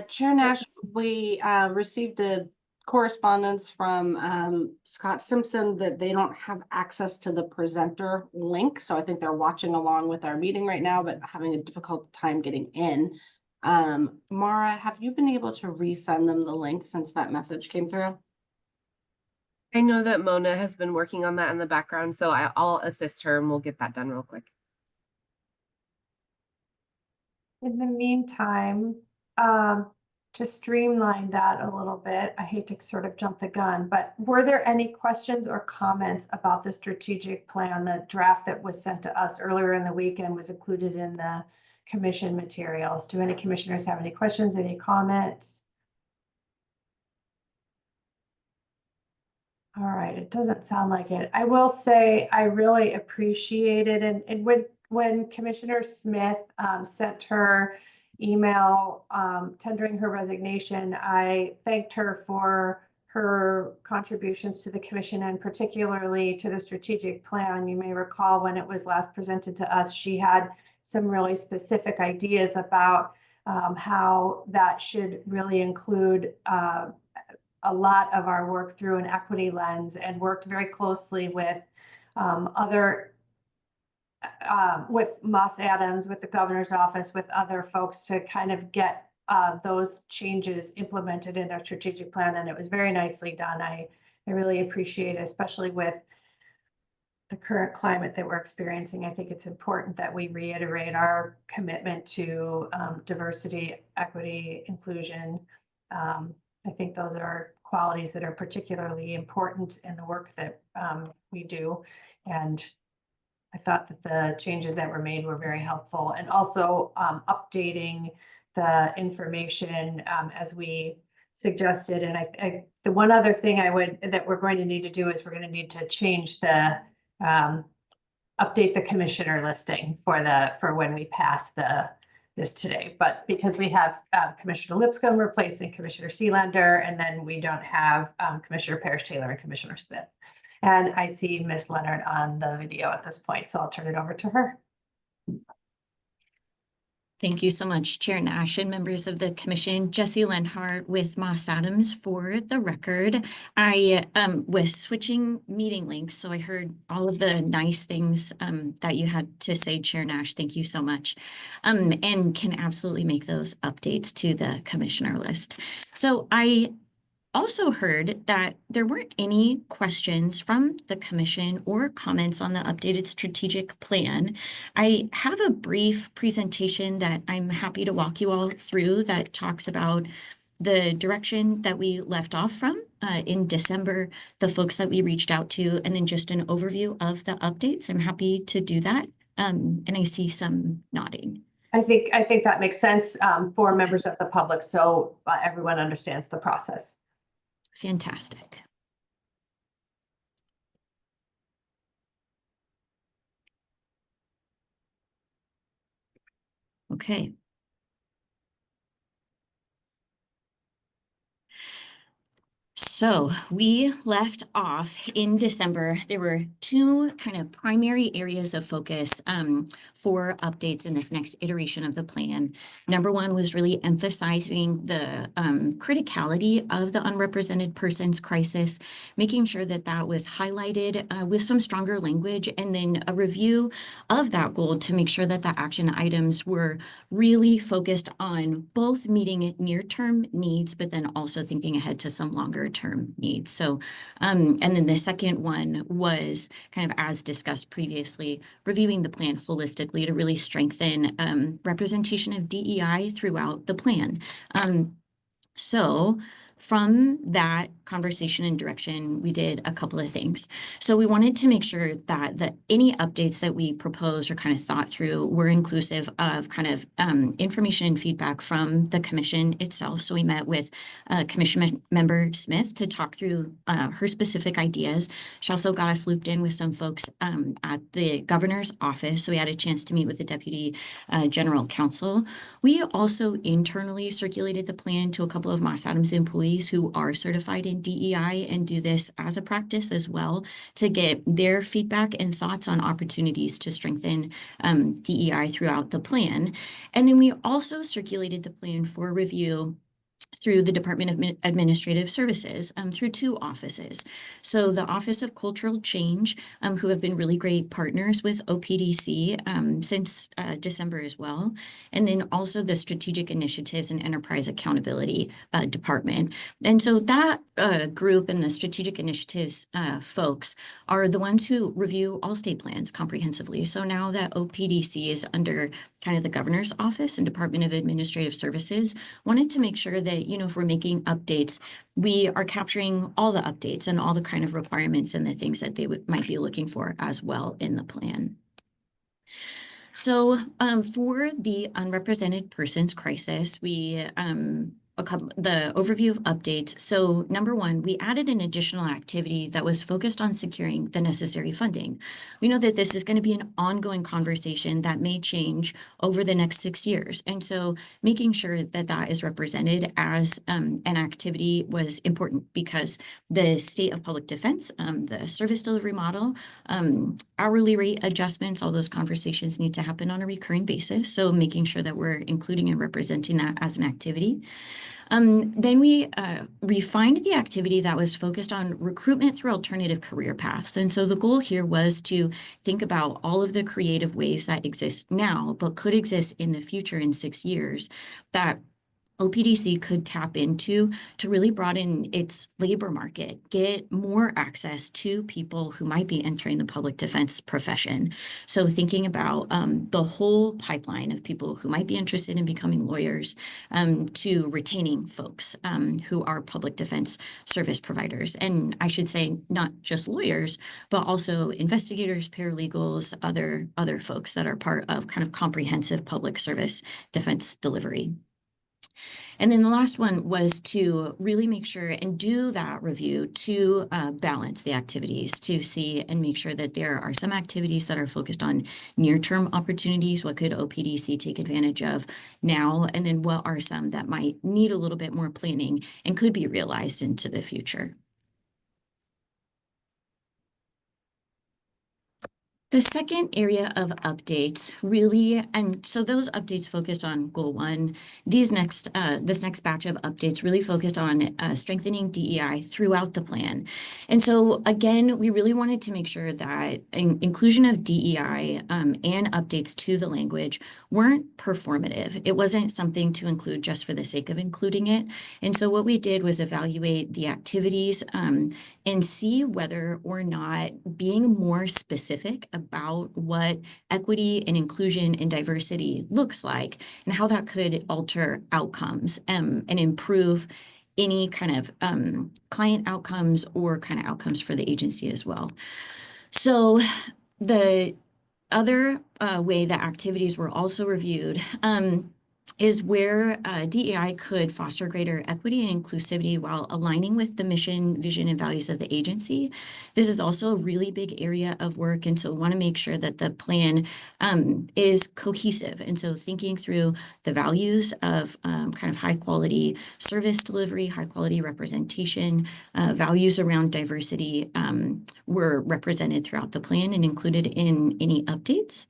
Chair Nash, we received a correspondence from Scott Simpson that they don't have access to the presenter link. So I think they're watching along with our meeting right now, but having a difficult time getting in. Mara, have you been able to resend them the link since that message came through? I know that Mona has been working on that in the background, so I'll assist her and we'll get that done real quick. In the meantime, to streamline that a little bit, I hate to sort of jump the gun, but were there any questions or comments about the strategic plan, the draft that was sent to us earlier in the week and was included in the commission materials? Do any commissioners have any questions, any comments? All right, it doesn't sound like it. I will say I really appreciate it. And when Commissioner Smith sent her email tendering her resignation, I thanked her for her contributions to the commission and particularly to the strategic plan. You may recall when it was last presented to us, she had some really specific ideas about how that should really include a lot of our work through an equity lens, and worked very closely with with Moss Adams, with the governor's office, with other folks to kind of get those changes implemented in our strategic plan. And it was very nicely done. I really appreciate it, especially with the current climate that we're experiencing. I think it's important that we reiterate our commitment to diversity, equity, inclusion. I think those are qualities that are particularly important in the work that we do. And I thought that the changes that were made were very helpful, and also updating the information as we suggested. And the one other thing that we're going to need to do is we're going to need to change the update the commissioner listing for when we pass this today. But because we have Commissioner Lipscomb replacing Commissioner Sealander, and then we don't have Commissioner Parrish Taylor and Commissioner Smith. And I see Miss Leonard on the video at this point, so I'll turn it over to her. Thank you so much, Chair Nash and members of the commission. Jessie Lenhart with Moss Adams for the record. I was switching meeting links, so I heard all of the nice things that you had to say, Chair Nash. Thank you so much. And can absolutely make those updates to the commissioner list. So I also heard that there weren't any questions from the commission or comments on the updated strategic plan. I have a brief presentation that I'm happy to walk you all through that talks about the direction that we left off from in December, the folks that we reached out to, and then just an overview of the updates. I'm happy to do that. And I see some nodding. I think that makes sense for members of the public, so everyone understands the process. Fantastic. Okay. So we left off in December. There were two kind of primary areas of focus for updates in this next iteration of the plan. Number one was really emphasizing the criticality of the unrepresented persons crisis, making sure that that was highlighted with some stronger language, and then a review of that goal to make sure that the action items were really focused on both meeting near-term needs, but then also thinking ahead to some longer-term needs. So, and then the second one was kind of, as discussed previously, reviewing the plan holistically to really strengthen representation of DEI throughout the plan. So from that conversation and direction, we did a couple of things. So we wanted to make sure that any updates that we proposed or kind of thought through were inclusive of kind of information and feedback from the commission itself. So we met with Commission Member Smith to talk through her specific ideas. She also got us looped in with some folks at the governor's office. So we had a chance to meet with the Deputy General Counsel. We also internally circulated the plan to a couple of Moss Adams employees who are certified in DEI and do this as a practice as well, to get their feedback and thoughts on opportunities to strengthen DEI throughout the plan. And then we also circulated the plan for review through the Department of Administrative Services, through 2 offices. So the Office of Cultural Change, who have been really great partners with OPDC since December as well. And then also the Strategic Initiatives and Enterprise Accountability Department. And so that group and the Strategic Initiatives folks are the ones who review all state plans comprehensively. So now that OPDC is under kind of the Governor's Office and Department of Administrative Services, wanted to make sure that, if we're making updates, we are capturing all the updates and all the kind of requirements and the things that they might be looking for as well in the plan. So for the unrepresented persons crisis, we the overview of updates. So number 1, we added an additional activity that was focused on securing the necessary funding. We know that this is going to be an ongoing conversation that may change over the next 6 years. And so making sure that that is represented as an activity was important because the state of public defense, the service delivery model, hourly rate adjustments, all those conversations need to happen on a recurring basis. So making sure that we're including and representing that as an activity. Then we refined the activity that was focused on recruitment through alternative career paths. And so the goal here was to think about all of the creative ways that exist now, but could exist in the future in 6 years that OPDC could tap into to really broaden its labor market, get more access to people who might be entering the public defense profession. So thinking about the whole pipeline of people who might be interested in becoming lawyers to retaining folks who are public defense service providers. And I should say not just lawyers, but also investigators, paralegals, other folks that are part of kind of comprehensive public service defense delivery. And then the last one was to really make sure and do that review to balance the activities, to see and make sure that there are some activities that are focused on near-term opportunities. What could OPDC take advantage of now? And then what are some that might need a little bit more planning and could be realized into the future? The second area of updates really, and so those updates focused on goal 1. This next batch of updates really focused on strengthening DEI throughout the plan. And so again, we really wanted to make sure that inclusion of DEI and updates to the language weren't performative. It wasn't something to include just for the sake of including it. And so what we did was evaluate the activities and see whether or not being more specific about what equity and inclusion and diversity looks like and how that could alter outcomes and improve any kind of client outcomes or kind of outcomes for the agency as well. So the other way that activities were also reviewed is where DEI could foster greater equity and inclusivity while aligning with the mission, vision, and values of the agency. This is also a really big area of work, and so want to make sure that the plan is cohesive. And so thinking through the values of kind of high quality service delivery, high quality representation, values around diversity were represented throughout the plan and included in any updates.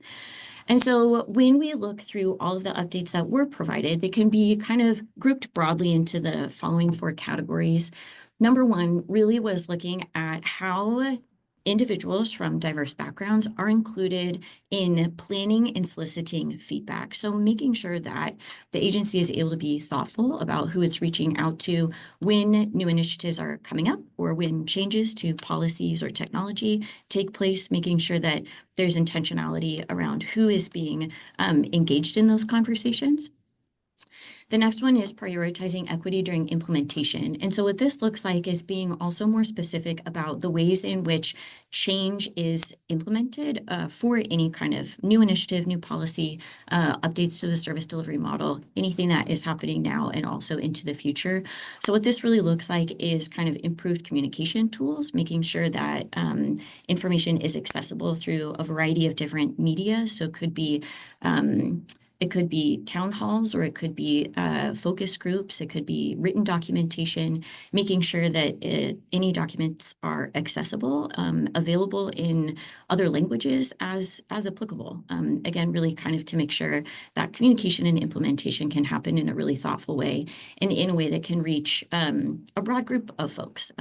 And so when we look through all of the updates that were provided, they can be kind of grouped broadly into the following 4 categories. Number 1 really was looking at how individuals from diverse backgrounds are included in planning and soliciting feedback. So making sure that the agency is able to be thoughtful about who it's reaching out to when new initiatives are coming up or when changes to policies or technology take place, making sure that there's intentionality around who is being engaged in those conversations. The next one is prioritizing equity during implementation. And so what this looks like is being also more specific about the ways in which change is implemented for any kind of new initiative, new policy, updates to the service delivery model, anything that is happening now and also into the future. So what this really looks like is kind of improved communication tools, making sure that information is accessible through a variety of different media. So it could be It could be town halls, or it could be focus groups. It could be written documentation, making sure that any documents are accessible, available in other languages as applicable. Again, really kind of to make sure that communication and implementation can happen in a really thoughtful way and in a way that can reach a broad group of folks.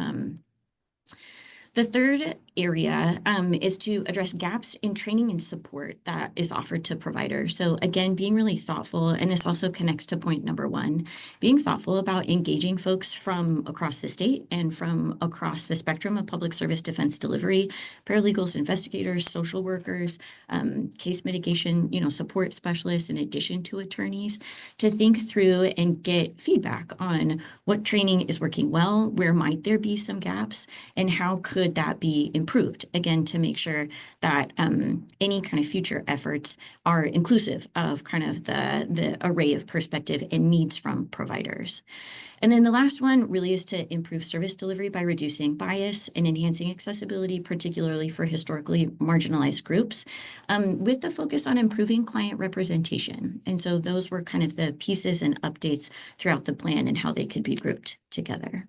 The third area is to address gaps in training and support that is offered to providers. So again, being really thoughtful, and this also connects to point number one, being thoughtful about engaging folks from across the state and from across the spectrum of public service defense delivery, paralegals, investigators, social workers, case mitigation, support specialists, in addition to attorneys, to think through and get feedback on what training is working well, where might there be some gaps, and how could that be improved, again, to make sure that any kind of future efforts are inclusive of kind of the array of perspective and needs from providers. And then the last one really is to improve service delivery by reducing bias and enhancing accessibility, particularly for historically marginalized groups, with the focus on improving client representation. And so those were kind of the pieces and updates throughout the plan and how they could be grouped together.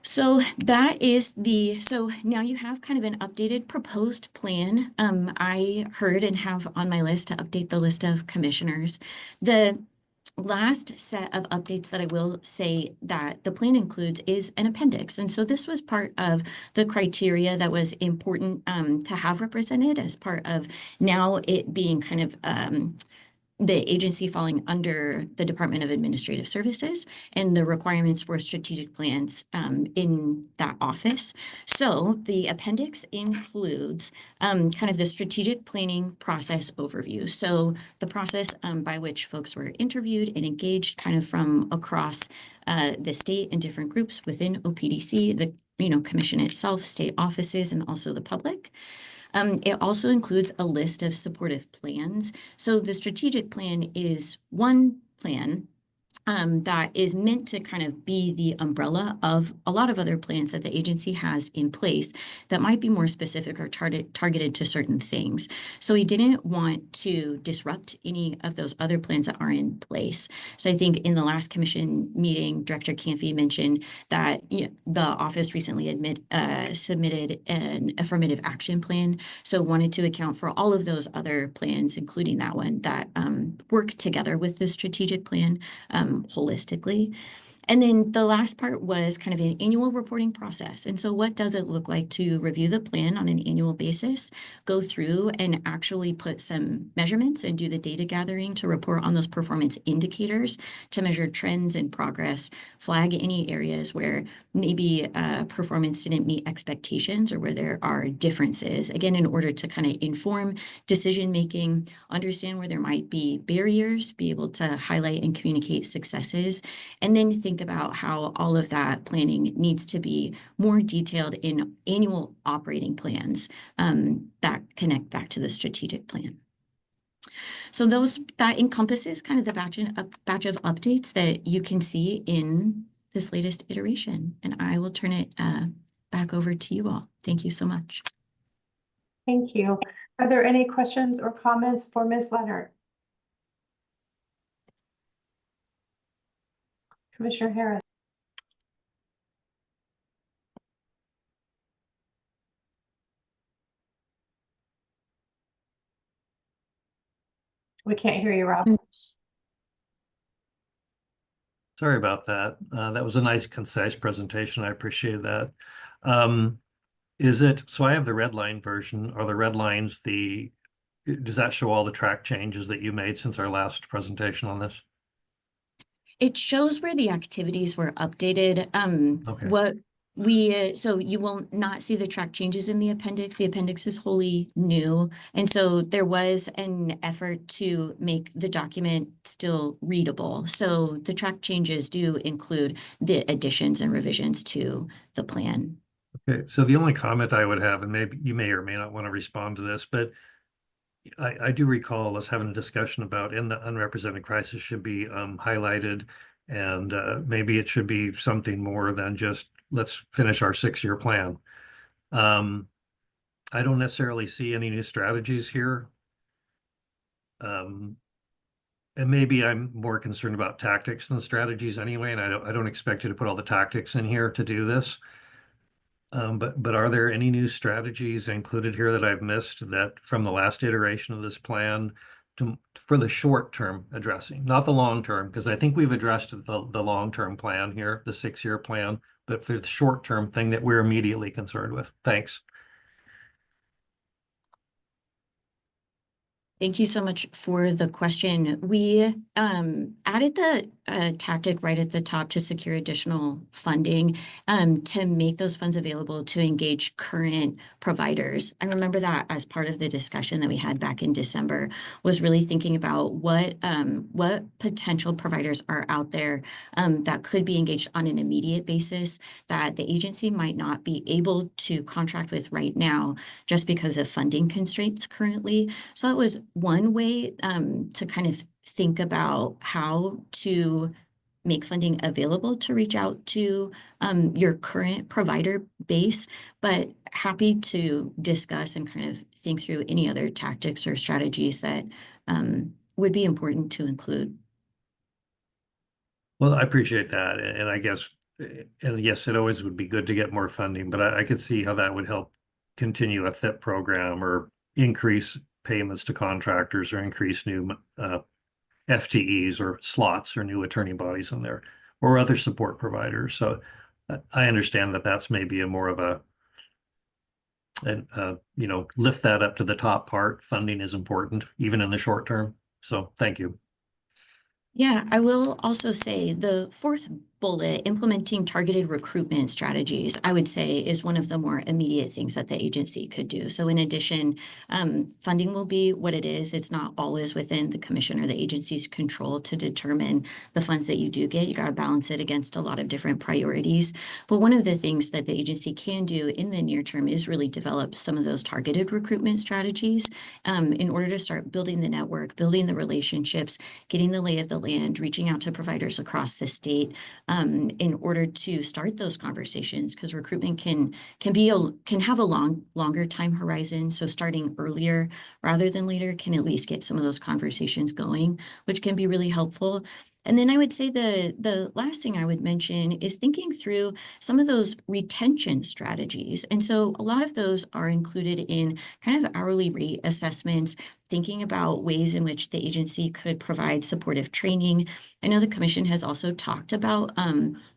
So that is so now you have kind of an updated proposed plan. I heard and have on my list to update the list of commissioners. The last set of updates that I will say that the plan includes is an appendix. And so this was part of the criteria that was important to have represented as part of now it being kind of the agency falling under the Department of Administrative Services and the requirements for strategic plans in that office. So the appendix includes kind of the strategic planning process overview. So the process by which folks were interviewed and engaged kind of from across the state and different groups within OPDC, the commission itself, state offices, and also the public. It also includes a list of supportive plans. So the strategic plan is one plan that is meant to kind of be the umbrella of a lot of other plans that the agency has in place that might be more specific or targeted to certain things. So we didn't want to disrupt any of those other plans that are in place. So I think in the last commission meeting, Director Canfy mentioned that the office recently submitted an affirmative action plan. So wanted to account for all of those other plans, including that one, that work together with the strategic plan holistically. And then the last part was kind of an annual reporting process. And so what does it look like to review the plan on an annual basis, go through and actually put some measurements and do the data gathering to report on those performance indicators to measure trends and progress, flag any areas where maybe performance didn't meet expectations or where there are differences, again, in order to kind of inform decision-making, understand where there might be barriers, be able to highlight and communicate successes, and then think about how all of that planning needs to be more detailed in annual operating plans that connect back to the strategic plan. So that encompasses kind of the batch of updates that you can see in this latest iteration. And I will turn it back over to you all. Thank you so much. Thank you. Are there any questions or comments for Ms. Leonard? Commissioner Harris. We can't hear you, Rob. Oops. Sorry about that. That was a nice, concise presentation. I appreciate that. So I have the red line version. Are the red lines does that show all the track changes that you made since our last presentation on this? It shows where the activities were updated. Okay. So you will not see the track changes in the appendix. The appendix is wholly new. And so there was an effort to make the document still readable. So the track changes do include the additions and revisions to the plan. Okay, so the only comment I would have, and maybe you may or may not want to respond to this, but I do recall us having a discussion about in the unrepresented crisis should be highlighted, and maybe it should be something more than just let's finish our 6-year plan. I don't necessarily see any new strategies here. And maybe I'm more concerned about tactics than strategies anyway, and I don't expect you to put all the tactics in here to do this. But are there any new strategies included here that I've missed that from the last iteration of this plan for the short term addressing, not the long term, because I think we've addressed the long term plan here, the 6-year plan, but for the short term thing that we're immediately concerned with. Thanks. Thank you so much for the question. We added the tactic right at the top to secure additional funding to make those funds available to engage current providers. I remember that as part of the discussion that we had back in December was really thinking about what potential providers are out there that could be engaged on an immediate basis that the agency might not be able to contract with right now just because of funding constraints currently. So that was one way to kind of think about how to make funding available to reach out to your current provider base, but happy to discuss and kind of think through any other tactics or strategies that would be important to include. Well, I appreciate that. And I guess, and yes, it always would be good to get more funding, but I could see how that would help continue a THIP program or increase payments to contractors or increase new FTEs or slots or new attorney bodies in there or other support providers. So I understand that that's maybe a more of a, you know, lift that up to the top part. Funding is important, even in the short term. So thank you. Yeah, I will also say the fourth bullet, implementing targeted recruitment strategies, I would say is one of the more immediate things that the agency could do. So in addition, funding will be what it is. It's not always within the commission or the agency's control to determine the funds that you do get. You got to balance it against a lot of different priorities. But one of the things that the agency can do in the near term is really develop some of those targeted recruitment strategies in order to start building the network, building the relationships, getting the lay of the land, reaching out to providers across the state in order to start those conversations, because recruitment can have a longer time horizon. So starting earlier rather than later can at least get some of those conversations going, which can be really helpful. And then I would say the last thing I would mention is thinking through some of those retention strategies. And so a lot of those are included in kind of hourly rate assessments, thinking about ways in which the agency could provide supportive training. I know the commission has also talked about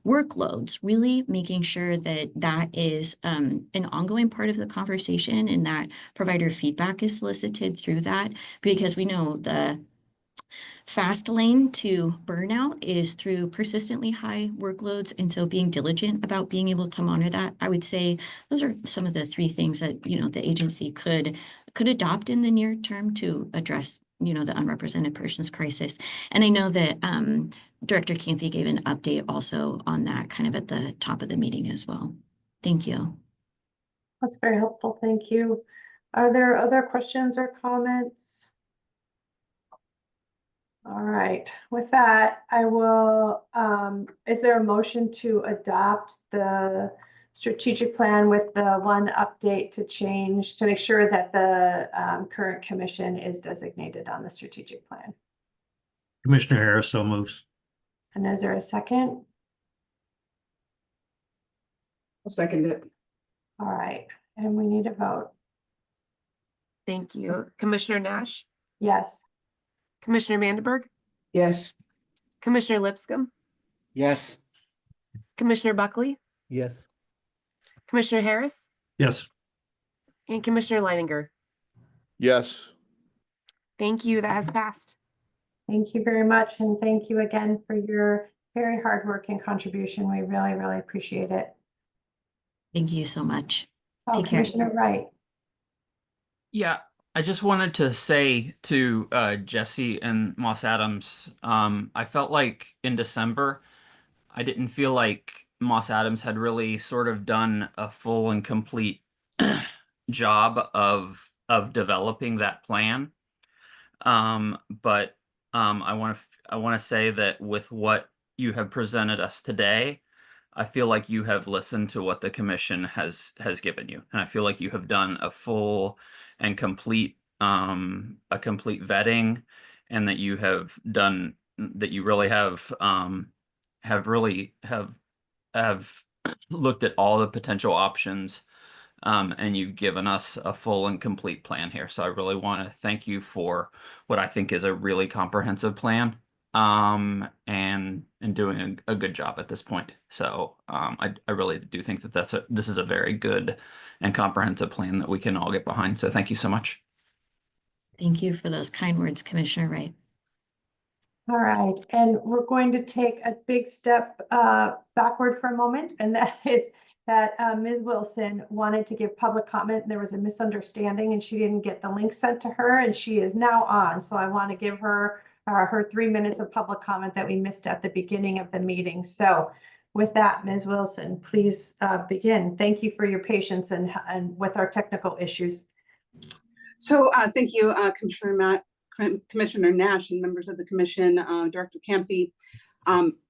workloads, really making sure that that is an ongoing part of the conversation and that provider feedback is solicited through that, because we know the fast lane to burnout is through persistently high workloads. And so being diligent about being able to monitor that, I would say those are some of the 3 things that, you know, the agency could adopt in the near term to address, you know, the unrepresented persons crisis. And I know that Director Canfy gave an update also on that kind of at the top of the meeting as well. Thank you. That's very helpful. Thank you. Are there other questions or comments? All right, with that, I will, is there a motion to adopt the strategic plan with the one update to change to make sure that the current commission is designated on the strategic plan? Commissioner Harris so moves. And is there a second? I'll second it. All right, and we need a vote. Thank you. Commissioner Nash, Yes. Commissioner Vandenberg, Yes. Commissioner Lipscomb, Yes. Commissioner Buckley, Yes. Commissioner Harris, Yes. and Commissioner Leininger. Yes. Thank you. That has passed. Thank you very much, and thank you again for your very hard work and contribution. We really, really appreciate it. Thank you so much. Oh, Take care. Commissioner Wright. Yeah, I just wanted to say to Jesse and Moss Adams, I felt like in December, I didn't feel like Moss Adams had really sort of done a full and complete job of developing that plan. But I want to say that with what you have presented us today, I feel like you have listened to what the commission has given you, and I feel like you have done a full and complete a complete vetting, and that you have done, that you really have looked at all the potential options, and you've given us a full and complete plan here. So I really want to thank you for what I think is a really comprehensive plan, and doing a good job at this point. So I really do think that this is a very good and comprehensive plan that we can all get behind. So thank you so much. Thank you for those kind words, Commissioner Wright. All right, and we're going to take a big step backward for a moment, and that is that Ms. Wilson wanted to give public comment. There was a misunderstanding and she didn't get the link sent to her, and she is now on. So I want to give her her 3 minutes of public comment that we missed at the beginning of the meeting. So with that, Ms. Wilson, please begin. Thank you for your patience and with our technical issues. So thank you, Commissioner Nash, and members of the commission, Director Campy.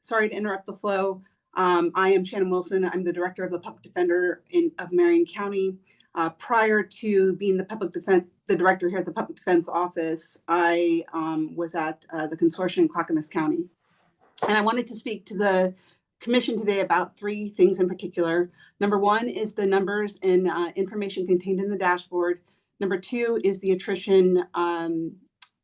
Sorry to interrupt the flow. I am Shannon Wilson. I'm the director of the Public Defender of Marion County. Prior to being the director here at the Public Defense Office, I was at the consortium in Klamath County. And I wanted to speak to the commission today about 3 things in particular. Number 1 is the numbers and information contained in the dashboard. Number 2 is the attrition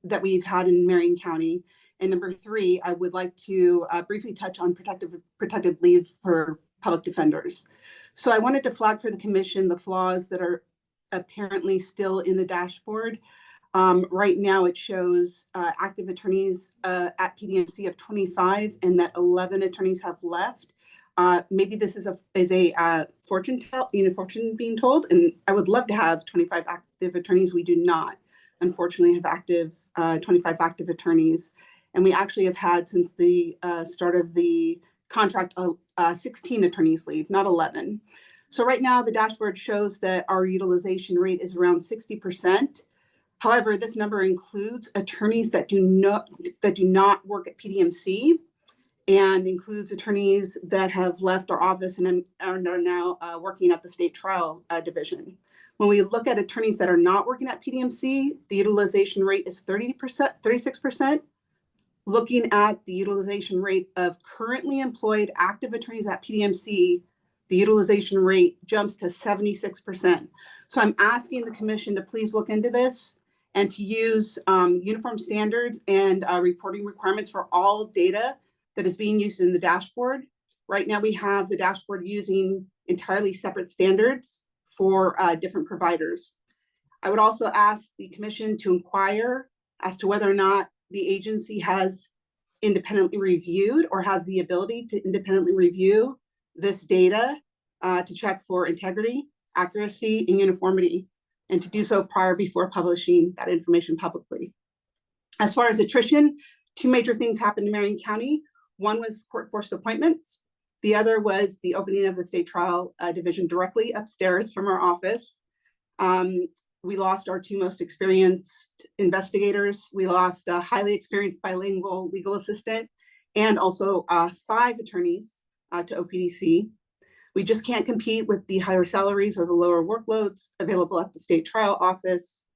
that we've had in Marion County. And number 3, I would like to briefly touch on protected leave for public defenders. So I wanted to flag for the commission the flaws that are apparently still in the dashboard. Right now it shows active attorneys at PDMC of 25 and that 11 attorneys have left. Maybe this is a fortune being told, and I would love to have 25 active attorneys. We do not, unfortunately, have 25 active attorneys. And we actually have had, since the start of the contract, 16 attorneys leave, not 11. So right now the dashboard shows that our utilization rate is around 60%. However, this number includes attorneys that do not work at PDMC, and includes attorneys that have left our office and are now working at the state trial division. When we look at attorneys that are not working at PDMC, the utilization rate is 36%. Looking at the utilization rate of currently employed active attorneys at PDMC, the utilization rate jumps to 76%. So I'm asking the commission to please look into this and to use uniform standards and reporting requirements for all data that is being used in the dashboard. Right now we have the dashboard using entirely separate standards for different providers. I would also ask the commission to inquire as to whether or not the agency has independently reviewed or has the ability to independently review this data to check for integrity, accuracy, and uniformity, and to do so before publishing that information publicly. As far as attrition, 2 major things happened in Marion County. One was court-forced appointments. The other was the opening of the state trial division directly upstairs from our office. We lost our 2 most experienced investigators. We lost a highly experienced bilingual legal assistant and also 5 attorneys to OPDC. We just can't compete with the higher salaries or the lower workloads available at the state trial office.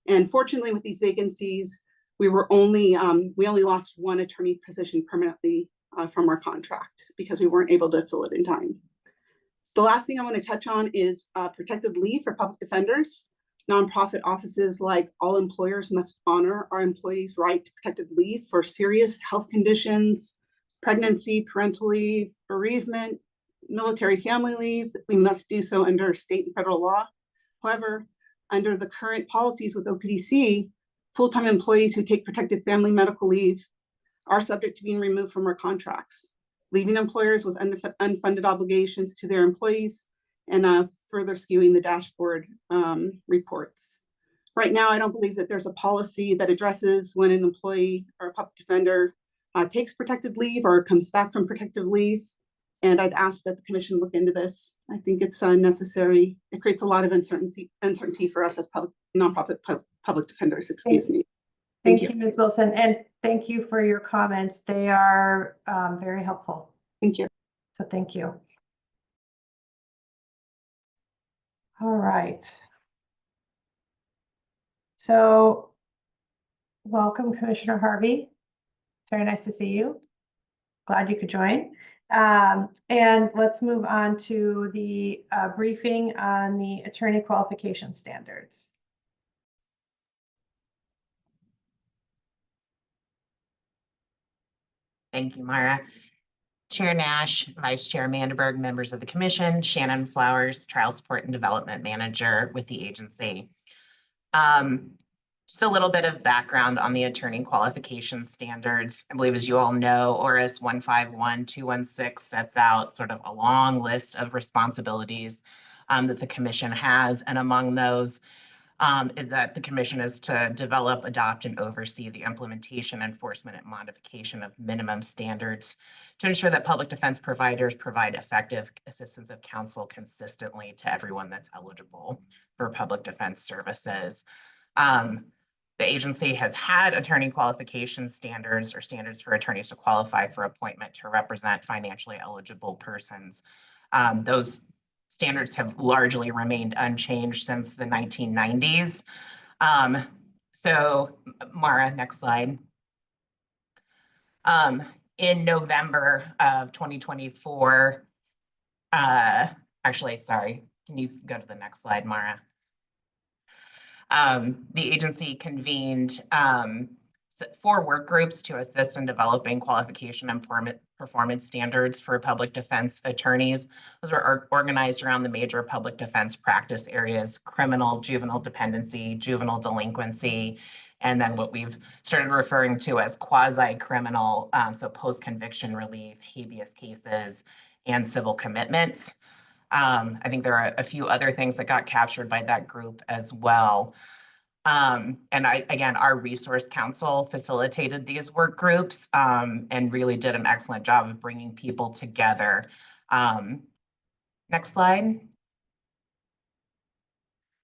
And fortunately, with these vacancies, we only lost 1 attorney position permanently from our contract because we weren't able to fill it in time. The last thing I want to touch on is protected leave for public defenders. Nonprofit offices, like all employers, must honor our employees' right to protected leave for serious health conditions, pregnancy, parental leave, bereavement, military family leave. We must do so under state and federal law. However, under the current policies with OPDC, full-time employees who take protected family medical leave are subject to being removed from our contracts, leaving employers with unfunded obligations to their employees and further skewing the dashboard reports. Right now, I don't believe that there's a policy that addresses when an employee or a public defender takes protected leave or comes back from protective leave. And I'd ask that the commission look into this. I think it's necessary. It creates a lot of uncertainty for us as nonprofit public defenders, excuse me. Thank you, Ms. Wilson, and thank you for your comments. They are very helpful. Thank you. So thank you. All right. So welcome, Commissioner Harvey. Very nice to see you. Glad you could join. And let's move on to the briefing on the attorney qualification standards. Thank you, Mara. Chair Nash, Vice Chair Manderberg, members of the commission, Shannon Flowers, Trial Support and Development Manager with the agency. Just a little bit of background on the attorney qualification standards. I believe, as you all know, ORS 151216 sets out sort of a long list of responsibilities that the commission has. And among those is that the commission is to develop, adopt, and oversee the implementation, enforcement, and modification of minimum standards to ensure that public defense providers provide effective assistance of counsel consistently to everyone that's eligible for public defense services. The agency has had attorney qualification standards or standards for attorneys to qualify for appointment to represent financially eligible persons. Those standards have largely remained unchanged since the 1990s. So Mara, next slide. In November of 2024, actually, sorry, can you go to the next slide, Mara? The agency convened 4 work groups to assist in developing qualification and performance standards for public defense attorneys. Those were organized around the major public defense practice areas: criminal, juvenile dependency, juvenile delinquency, and then what we've started referring to as quasi-criminal, so post-conviction relief, habeas cases, and civil commitments. I think there are a few other things that got captured by that group as well. And again, our resource council facilitated these work groups and really did an excellent job of bringing people together. Next slide.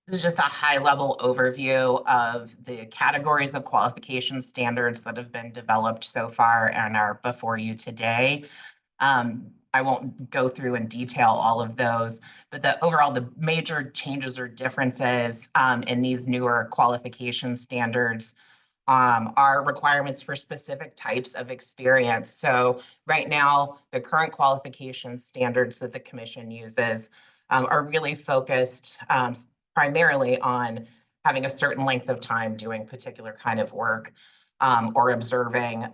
This is just a high-level overview of the categories of qualification standards that have been developed so far and are before you today. I won't go through and detail all of those, but the major changes or differences in these newer qualification standards are requirements for specific types of experience. So right now, the current qualification standards that the commission uses are really focused primarily on having a certain length of time doing particular kind of work or observing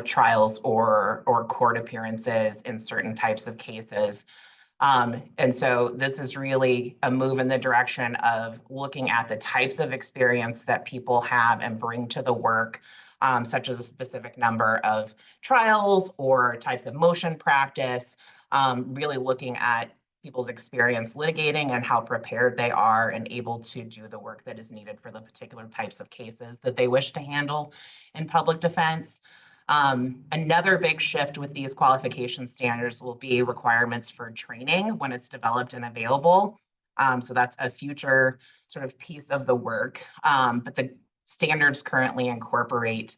trials or court appearances in certain types of cases. And so this is really a move in the direction of looking at the types of experience that people have and bring to the work, such as a specific number of trials or types of motion practice, really looking at people's experience litigating and how prepared they are and able to do the work that is needed for the particular types of cases that they wish to handle in public defense. Another big shift with these qualification standards will be requirements for training when it's developed and available. So that's a future sort of piece of the work. But the standards currently incorporate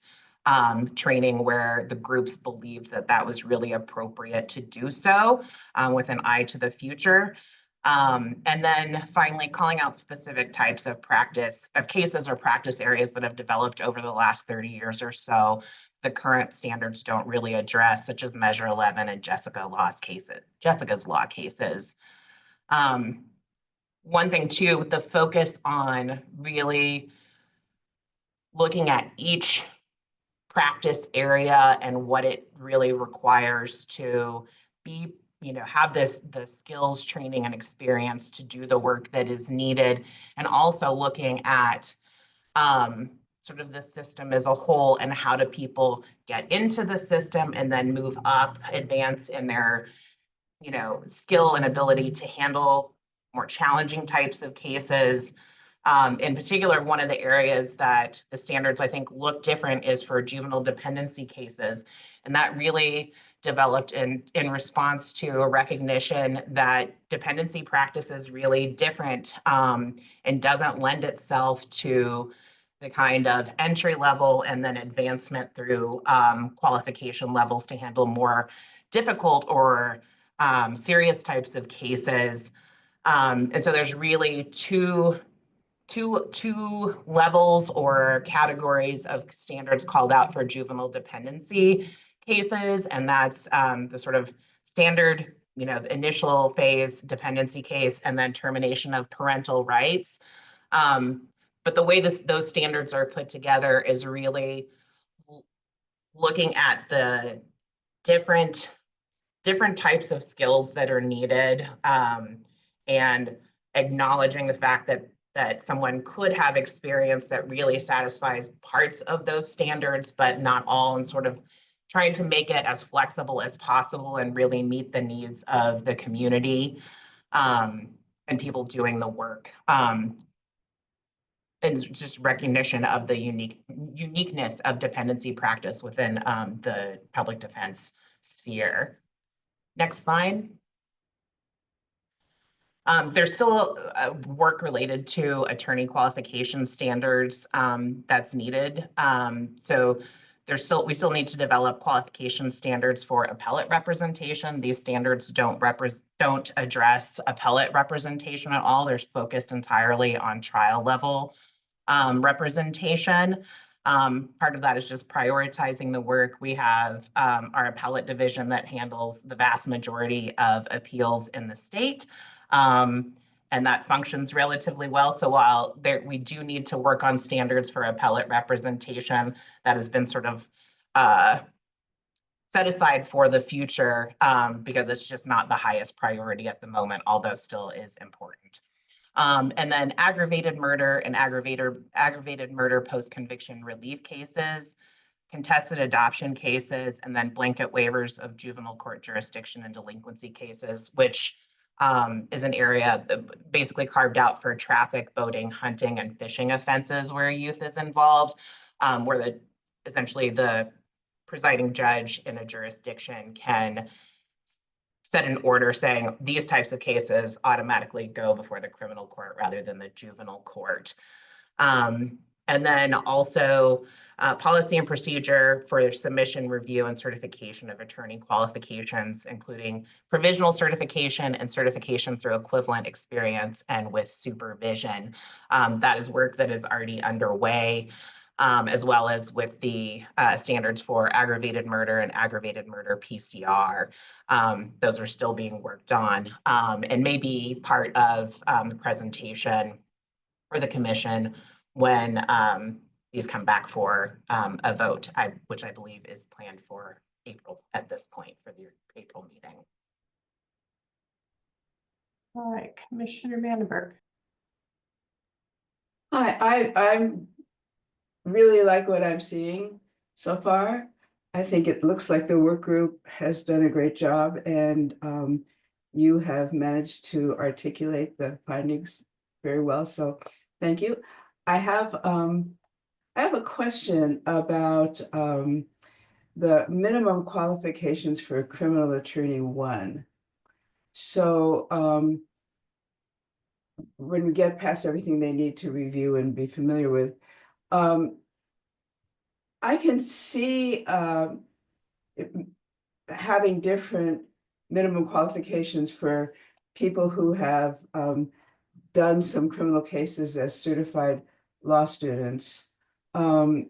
training where the groups believed that that was really appropriate to do so with an eye to the future. And then finally, calling out specific types of cases or practice areas that have developed over the last 30 years or so the current standards don't really address, such as Measure 11 and Jessica's law cases. One thing too, the focus on really looking at each practice area and what it really requires to be, have the skills, training, and experience to do the work that is needed, and also looking at sort of the system as a whole and how do people get into the system and then move up, advance in their, skill and ability to handle more challenging types of cases. In particular, one of the areas that the standards, I think, look different is for juvenile dependency cases. And that really developed in response to a recognition that dependency practice is really different and doesn't lend itself to the kind of entry level and then advancement through qualification levels to handle more difficult or serious types of cases. And so there's really two two levels or categories of standards called out for juvenile dependency cases, and that's the sort of standard, initial phase dependency case, and then termination of parental rights. But the way those standards are put together is really looking at the different types of skills that are needed, and acknowledging the fact that someone could have experience that really satisfies parts of those standards, but not all, and sort of trying to make it as flexible as possible and really meet the needs of the community, and people doing the work. And just recognition of the uniqueness of dependency practice within the public defense sphere. Next slide. There's still work related to attorney qualification standards that's needed. So we still need to develop qualification standards for appellate representation. These standards don't address appellate representation at all. They're focused entirely on trial level representation. Part of that is just prioritizing the work. We have our appellate division that handles the vast majority of appeals in the state. And that functions relatively well. So while we do need to work on standards for appellate representation, that has been sort of set aside for the future, because it's just not the highest priority at the moment, although still is important. And then aggravated murder and aggravated murder post-conviction relief cases, contested adoption cases, and then blanket waivers of juvenile court jurisdiction and delinquency cases, which is an area basically carved out for traffic, boating, hunting, and fishing offenses where youth is involved, where essentially the presiding judge in a jurisdiction can set an order saying these types of cases automatically go before the criminal court rather than the juvenile court. And then also policy and procedure for submission, review, and certification of attorney qualifications, including provisional certification and certification through equivalent experience and with supervision. That is work that is already underway, as well as with the standards for aggravated murder and aggravated murder PCR. Those are still being worked on, and may be part of the presentation for the commission when these come back for a vote, which I believe is planned for April at this point, for the April meeting. All right, Commissioner Vandenberg. I'm really like what I'm seeing so far. I think it looks like the work group has done a great job, and you have managed to articulate the findings very well. So thank you. I have a question about the minimum qualifications for criminal attorney 1. So when we get past everything they need to review and be familiar with, I can see having different minimum qualifications for people who have done some criminal cases as certified law students. And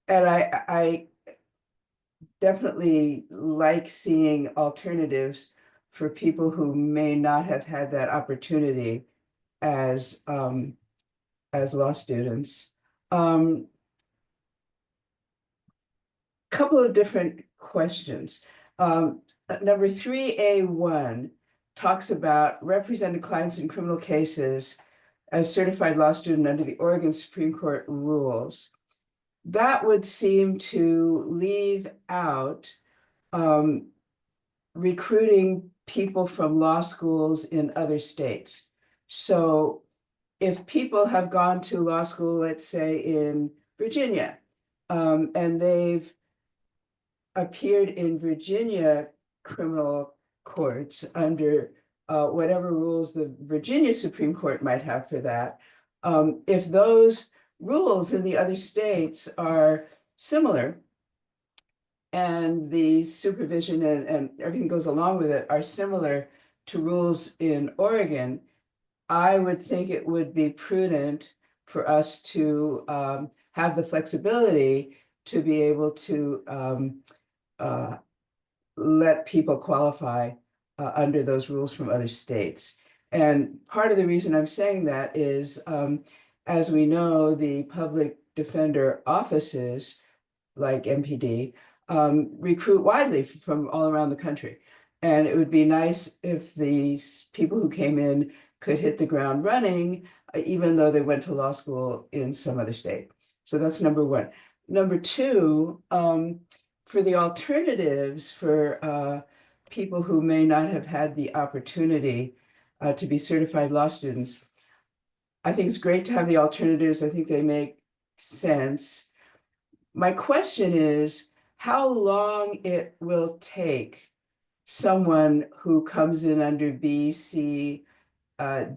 I definitely like seeing alternatives for people who may not have had that opportunity as law students. Couple of different questions. Number 3A1 talks about represented clients in criminal cases as certified law student under the Oregon Supreme Court rules. That would seem to leave out recruiting people from law schools in other states. So if people have gone to law school, let's say in Virginia, and they've appeared in Virginia criminal courts under whatever rules the Virginia Supreme Court might have for that, if those rules in the other states are similar and the supervision and everything goes along with it are similar to rules in Oregon, I would think it would be prudent for us to have the flexibility to be able to let people qualify under those rules from other states. And part of the reason I'm saying that is, as we know, the public defender offices like MPD recruit widely from all around the country. And it would be nice if these people who came in could hit the ground running, even though they went to law school in some other state. So that's number one. Number two, for the alternatives for people who may not have had the opportunity to be certified law students, I think it's great to have the alternatives. I think they make sense. My question is how long it will take someone who comes in under B, C,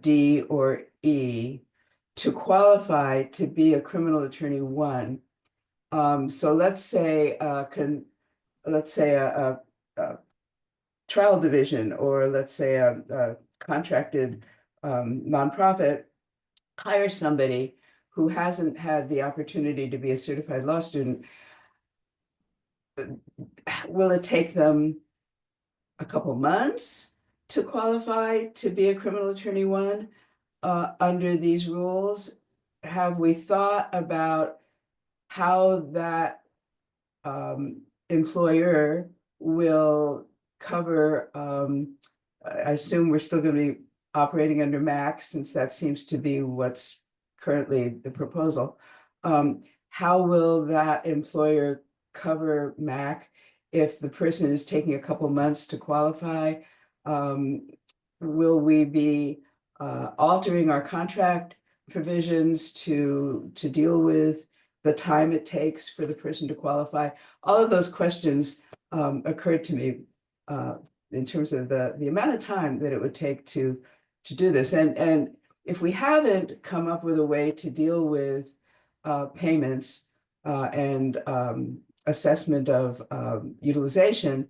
D, or E to qualify to be a criminal attorney one. So let's say a trial division, or let's say a contracted nonprofit hires somebody who hasn't had the opportunity to be a certified law student. Will it take them a couple months to qualify to be a criminal attorney one under these rules? Have we thought about how that employer will cover, I assume we're still going to be operating under MAC, since that seems to be what's currently the proposal. How will that employer cover MAC if the person is taking a couple months to qualify? Will we be altering our contract provisions to deal with the time it takes for the person to qualify? All of those questions occurred to me in terms of the amount of time that it would take to do this. And if we haven't come up with a way to deal with payments and assessment of utilization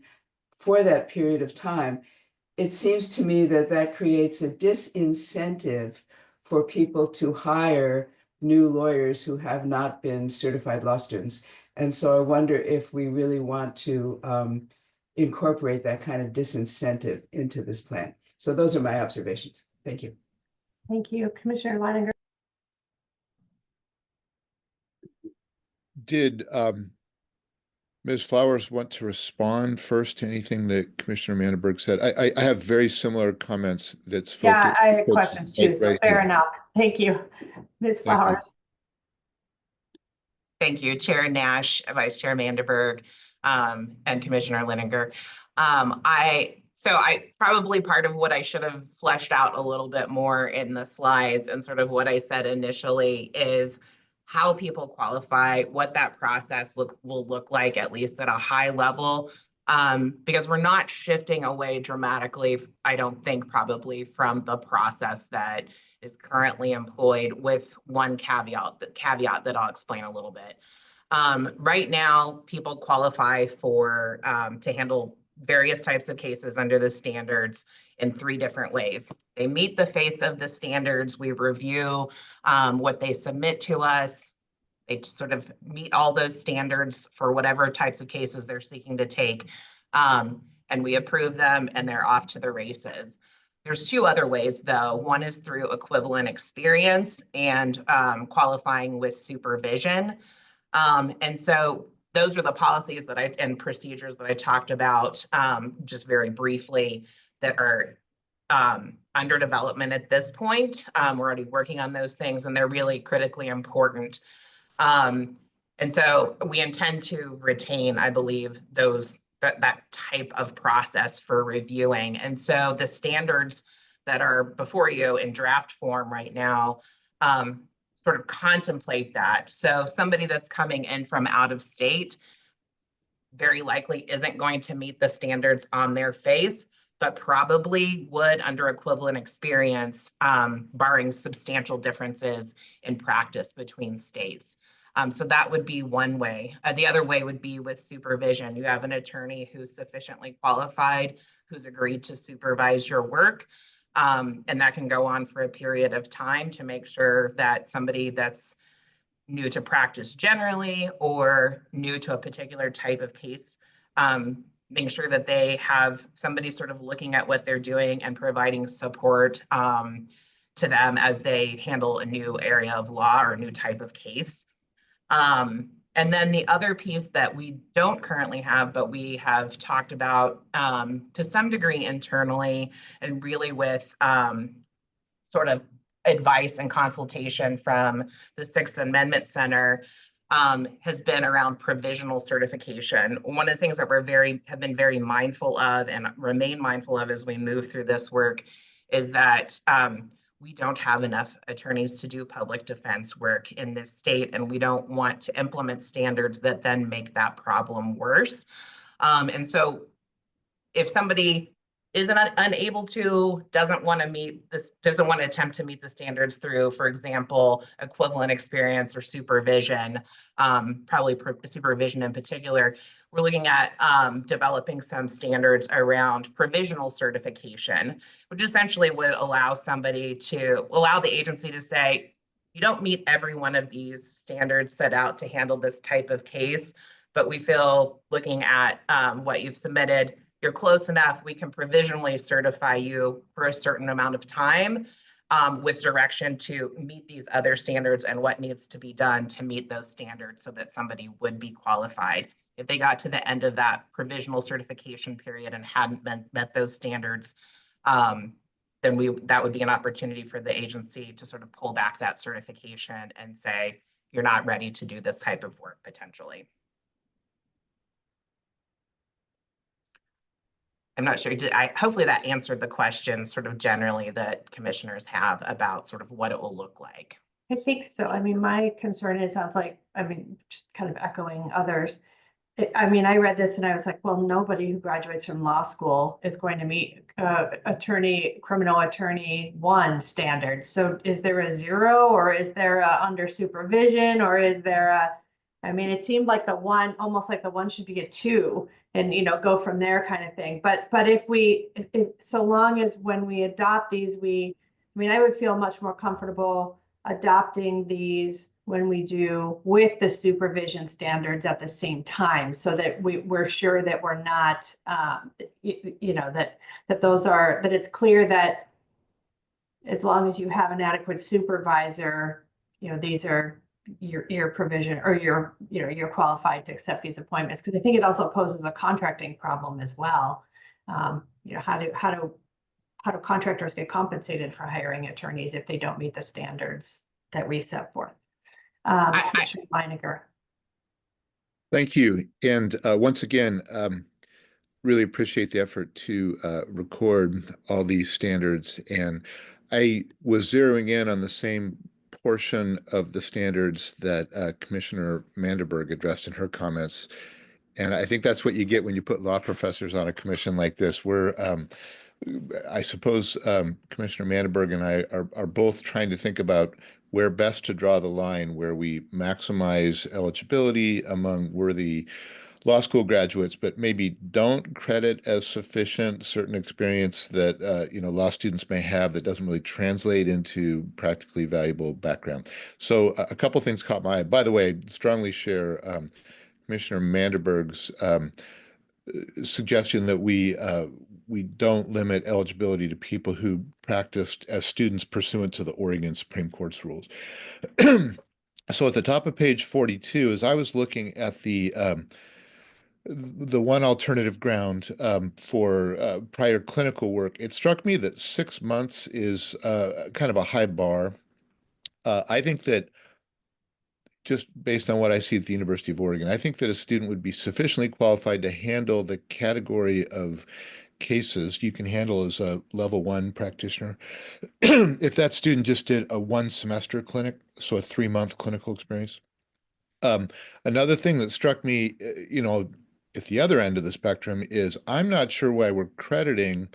for that period of time, it seems to me that that creates a disincentive for people to hire new lawyers who have not been certified law students. And so I wonder if we really want to incorporate that kind of disincentive into this plan. So those are my observations. Thank you. Thank you, Commissioner Leininger. Did Ms. Flowers want to respond first to anything that Commissioner Mandelberg said? I have very similar comments that's focused. Yeah, I have questions too, so right fair here. enough. Thank you, Ms. Thank you. Flowers. Thank you, Chair Nash, Vice Chair Mandelberg, and Commissioner Leininger. I probably part of what I should have fleshed out a little bit more in the slides and sort of what I said initially is how people qualify, what that process will look like, at least at a high level, because we're not shifting away dramatically, I don't think, probably from the process that is currently employed, with one caveat that I'll explain a little bit. Right now, people qualify for to handle various types of cases under the standards in 3 different ways. They meet the face of the standards. We review what they submit to us. They sort of meet all those standards for whatever types of cases they're seeking to take. And we approve them and they're off to the races. There's 2 other ways though. One is through equivalent experience and qualifying with supervision. And so those are the policies that and procedures that I talked about just very briefly that are under development at this point. We're already working on those things and they're really critically important. And so we intend to retain, I believe, that type of process for reviewing. And so the standards that are before you in draft form right now sort of contemplate that. So somebody that's coming in from out of state very likely isn't going to meet the standards on their face, but probably would under equivalent experience, barring substantial differences in practice between states. So that would be one way. The other way would be with supervision. You have an attorney who's sufficiently qualified, who's agreed to supervise your work. And that can go on for a period of time to make sure that somebody that's new to practice generally or new to a particular type of case, making sure that they have somebody sort of looking at what they're doing and providing support to them as they handle a new area of law or a new type of case. And then the other piece that we don't currently have, but we have talked about to some degree internally and really with sort of advice and consultation from the Sixth Amendment Center, has been around provisional certification. One of the things that have been very mindful of and remain mindful of as we move through this work is that we don't have enough attorneys to do public defense work in this state, and we don't want to implement standards that then make that problem worse. And so if somebody is unable to, doesn't want to attempt to meet the standards through, for example, equivalent experience or supervision, probably supervision in particular, we're looking at developing some standards around provisional certification, which essentially would allow the agency to say, you don't meet every one of these standards set out to handle this type of case, but we feel looking at what you've submitted, you're close enough, we can provisionally certify you for a certain amount of time with direction to meet these other standards and what needs to be done to meet those standards so that somebody would be qualified. If they got to the end of that provisional certification period and hadn't met those standards, then that would be an opportunity for the agency to sort of pull back that certification and say, you're not ready to do this type of work potentially. I'm not sure, hopefully that answered the question sort of generally that commissioners have about sort of what it will look like. I think so. I mean, my concern, it sounds like, I mean, just kind of echoing others. I mean, I read this and I was like, well, nobody who graduates from law school is going to meet criminal attorney 1 standards. So is there a 0 or is there a under supervision or is there I mean, it seemed like almost like the 1 should be a 2 and, go from there kind of thing. But if so long as when we adopt these, I would feel much more comfortable adopting these when we do with the supervision standards at the same time, so that we're sure that we're not, that it's clear that as long as you have an adequate supervisor, these are your provision or you're qualified to accept these appointments. Because I think it also poses a contracting problem as well. How do contractors get compensated for hiring attorneys if they don't meet the standards that we set forth? Commissioner Meininger. Thank you. And once again, really appreciate the effort to record all these standards. And I was zeroing in on the same portion of the standards that Commissioner Mandelberg addressed in her comments. And I think that's what you get when you put law professors on a commission like this. I suppose Commissioner Mandelberg and I are both trying to think about where best to draw the line, where we maximize eligibility among worthy law school graduates, but maybe don't credit as sufficient certain experience that law students may have that doesn't really translate into practically valuable background. So a couple things caught my eye. By the way, strongly share Commissioner Mandelberg's suggestion that we don't limit eligibility to people who practiced as students pursuant to the Oregon Supreme Court's rules. So at the top of page 42, as I was looking at the one alternative ground for prior clinical work, it struck me that 6 months is kind of a high bar. I think that just based on what I see at the University of Oregon, I think that a student would be sufficiently qualified to handle the category of cases you can handle as a level 1 practitioner. If that student just did a 1-semester clinic, so a 3-month clinical experience. Another thing that struck me, at the other end of the spectrum is I'm not sure why we're crediting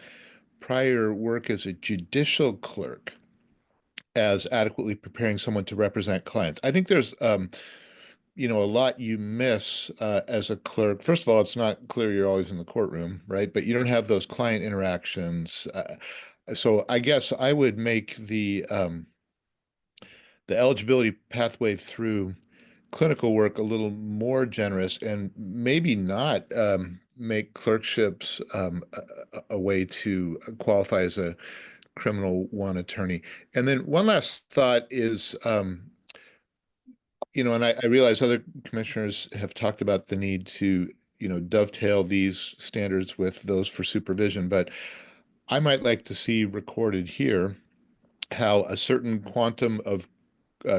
prior work as a judicial clerk as adequately preparing someone to represent clients. I think there's a lot you miss as a clerk. First of all, it's not clear you're always in the courtroom, right? But you don't have those client interactions. So I guess I would make the eligibility pathway through clinical work a little more generous, and maybe not make clerkships a way to qualify as a criminal one attorney. And then one last thought is, and I realize other commissioners have talked about the need to, dovetail these standards with those for supervision, but I might like to see recorded here how a certain quantum of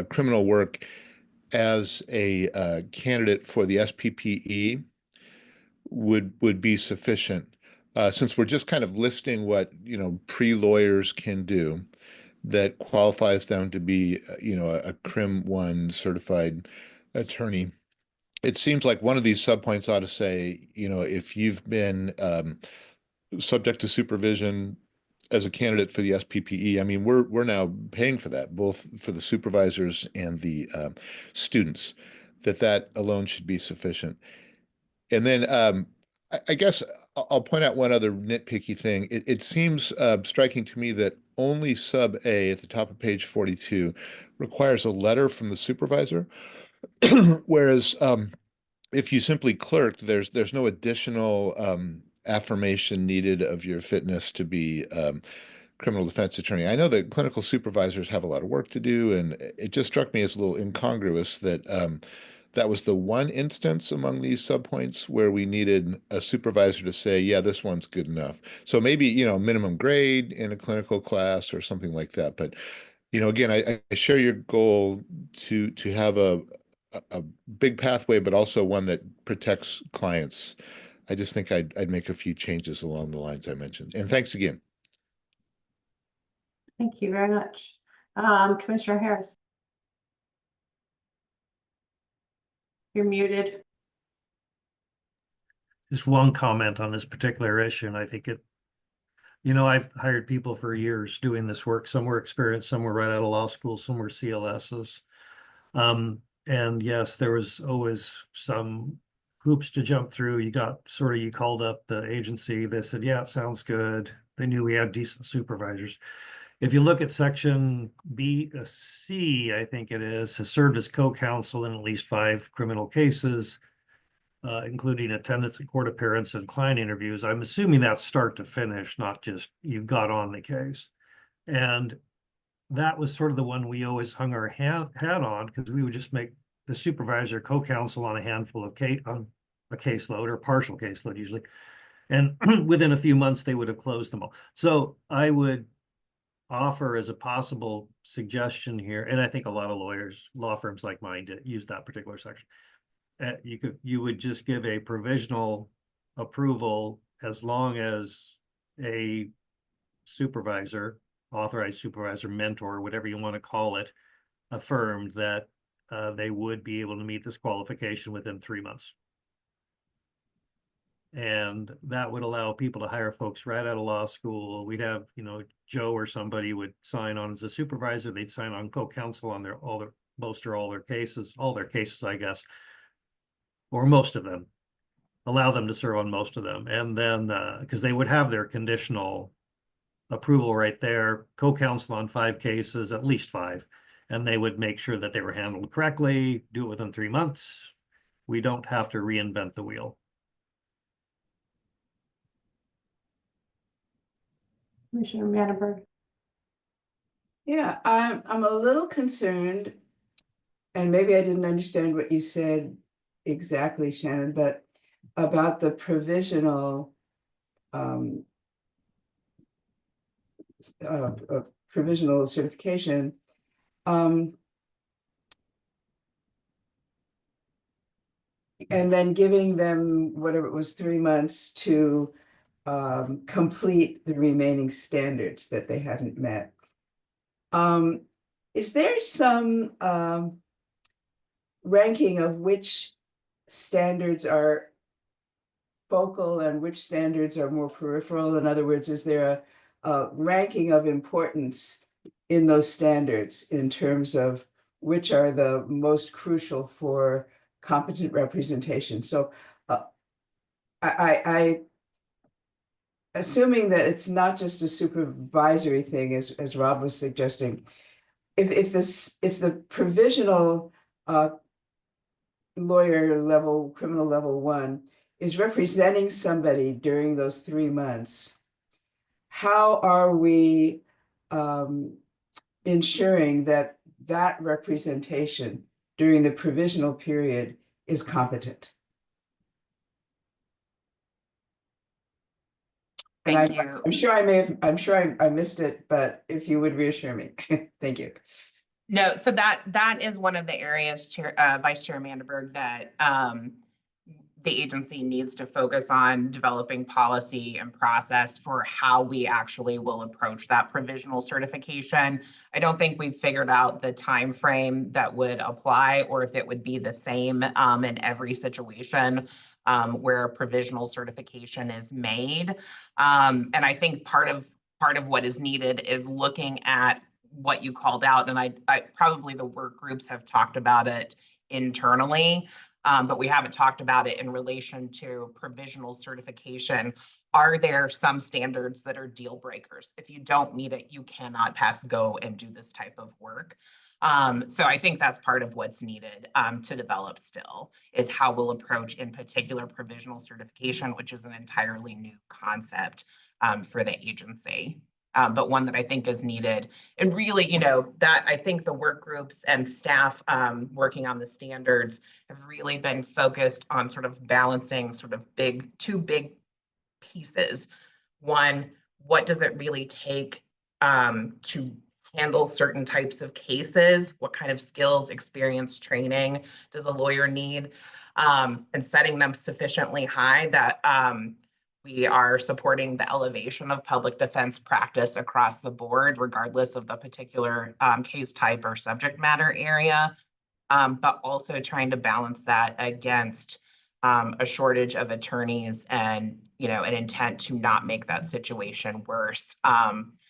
criminal work as a candidate for the SPPE would be sufficient. Since we're just kind of listing what, pre-lawyers can do that qualifies them to be, a Crim 1 certified attorney. It seems like one of these subpoints ought to say, if you've been subject to supervision as a candidate for the SPPE, I mean, we're now paying for that, both for the supervisors and the students, that alone should be sufficient. And then I guess I'll point out one other nitpicky thing. It seems striking to me that only sub A at the top of page 42 requires a letter from the supervisor, whereas if you simply clerked, there's no additional affirmation needed of your fitness to be criminal defense attorney. I know that clinical supervisors have a lot of work to do, and it just struck me as a little incongruous that that was the one instance among these subpoints where we needed a supervisor to say, yeah, this one's good enough. So maybe, minimum grade in a clinical class or something like that. But, again, I share your goal to have a big pathway, but also one that protects clients. I just think I'd make a few changes along the lines I mentioned. And thanks again. Thank you very much. Commissioner Harris. You're muted. Just one comment on this particular issue, and I think I've hired people for years doing this work. Some were experienced, some were right out of law school, some were CLSs. And yes, there was always some hoops to jump through. You called up the agency. They said, yeah, it sounds good. They knew we had decent supervisors. If you look at section C, I think it is, has served as co-counsel in at least 5 criminal cases, including attendance at court appearance and client interviews. I'm assuming that's start to finish, not just you got on the case. And that was sort of the one we always hung our hat on, because we would just make the supervisor co-counsel on a handful of on a caseload or partial caseload usually. And within a few months, they would have closed them all. So I would offer as a possible suggestion here, and I think a lot of law firms like mine use that particular section. You would just give a provisional approval as long as a supervisor, authorized supervisor, mentor, whatever you want to call it, affirmed that they would be able to meet this qualification within 3 months. And that would allow people to hire folks right out of law school. We'd have, Joe or somebody would sign on as a supervisor. They'd sign on co-counsel on most or all their cases, I guess, or most of them. Allow them to serve on most of them. And then, because they would have their conditional approval right there, co-counsel on 5 cases, at least 5, and they would make sure that they were handled correctly, do it within 3 months. We don't have to reinvent the wheel. Commissioner Manenberg. Yeah, I'm a little concerned, and maybe I didn't understand what you said exactly, Shannon, but about the provisional provisional certification. And then giving them whatever it was, 3 months to complete the remaining standards that they hadn't met. Is there some ranking of which standards are focal and which standards are more peripheral? In other words, is there a ranking of importance in those standards in terms of which are the most crucial for competent representation. So I assuming that it's not just a supervisory thing, as Rob was suggesting, if the provisional lawyer level, criminal level 1 is representing somebody during those 3 months, how are we ensuring that that representation during the provisional period is competent? And Thank you. I'm sure I missed it, but if you would reassure me. Thank you. No, so that is one of the areas, Vice Chair Mandelberg, that the agency needs to focus on developing policy and process for how we actually will approach that provisional certification. I don't think we've figured out the time frame that would apply, or if it would be the same in every situation where a provisional certification is made. And I think part of what is needed is looking at what you called out, and I probably the work groups have talked about it internally, but we haven't talked about it in relation to provisional certification. Are there some standards that are deal breakers? If you don't meet it, you cannot pass go and do this type of work. So I think that's part of what's needed to develop still, is how we'll approach in particular provisional certification, which is an entirely new concept for the agency. But one that I think is needed. And really, that I think the work groups and staff working on the standards have really been focused on sort of balancing sort of two big pieces. One, what does it really take to handle certain types of cases? What kind of skills, experience, training does a lawyer need? And setting them sufficiently high that we are supporting the elevation of public defense practice across the board, regardless of the particular case type or subject matter area, but also trying to balance that against a shortage of attorneys and an intent to not make that situation worse.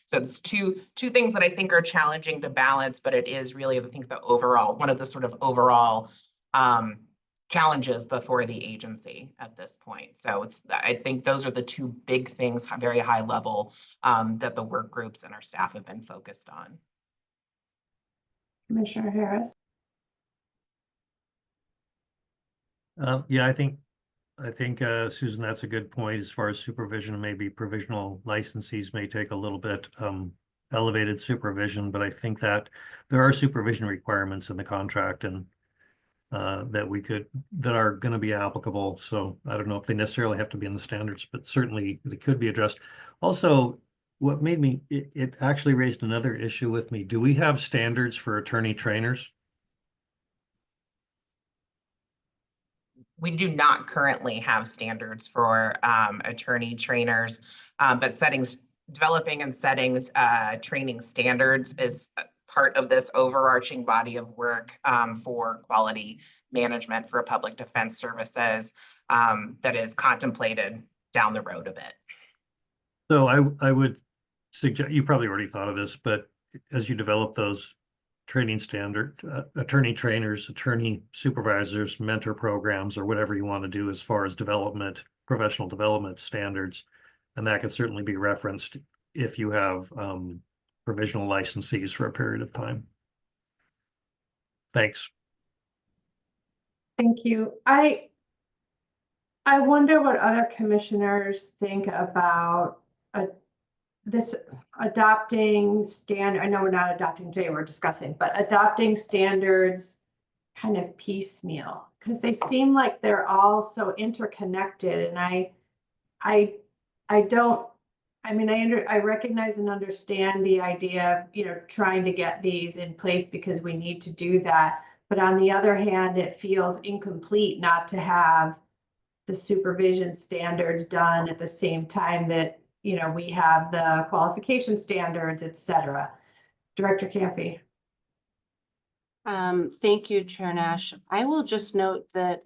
So it's two things that I think are challenging to balance, but it is really, I think, one of the sort of overall challenges before the agency at this point. So I think those are the two big things, very high level, that the work groups and our staff have been focused on. Commissioner Harris. Yeah, I think Susan, that's a good point as far as supervision. Maybe provisional licensees may take a little bit elevated supervision, but I think that there are supervision requirements in the contract and that are going to be applicable. So I don't know if they necessarily have to be in the standards, but certainly they could be addressed. Also, what made me, it actually raised another issue with me. Do we have standards for attorney trainers? We do not currently have standards for attorney trainers, but developing and setting training standards is part of this overarching body of work for quality management for public defense services that is contemplated down the road a bit. So I would suggest, you probably already thought of this, but as you develop those training standard, attorney trainers, attorney supervisors, mentor programs, or whatever you want to do as far as development, professional development standards, and that could certainly be referenced if you have provisional licensees for a period of time. Thanks. Thank you. I wonder what other commissioners think about this adopting standard. I know we're not adopting today, we're discussing, but adopting standards kind of piecemeal, because they seem like they're all so interconnected. And I recognize and understand the idea of, trying to get these in place because we need to do that. But on the other hand, it feels incomplete not to have the supervision standards done at the same time that, we have the qualification standards, et cetera. Director Campy. Thank you, Chair Nash. I will just note that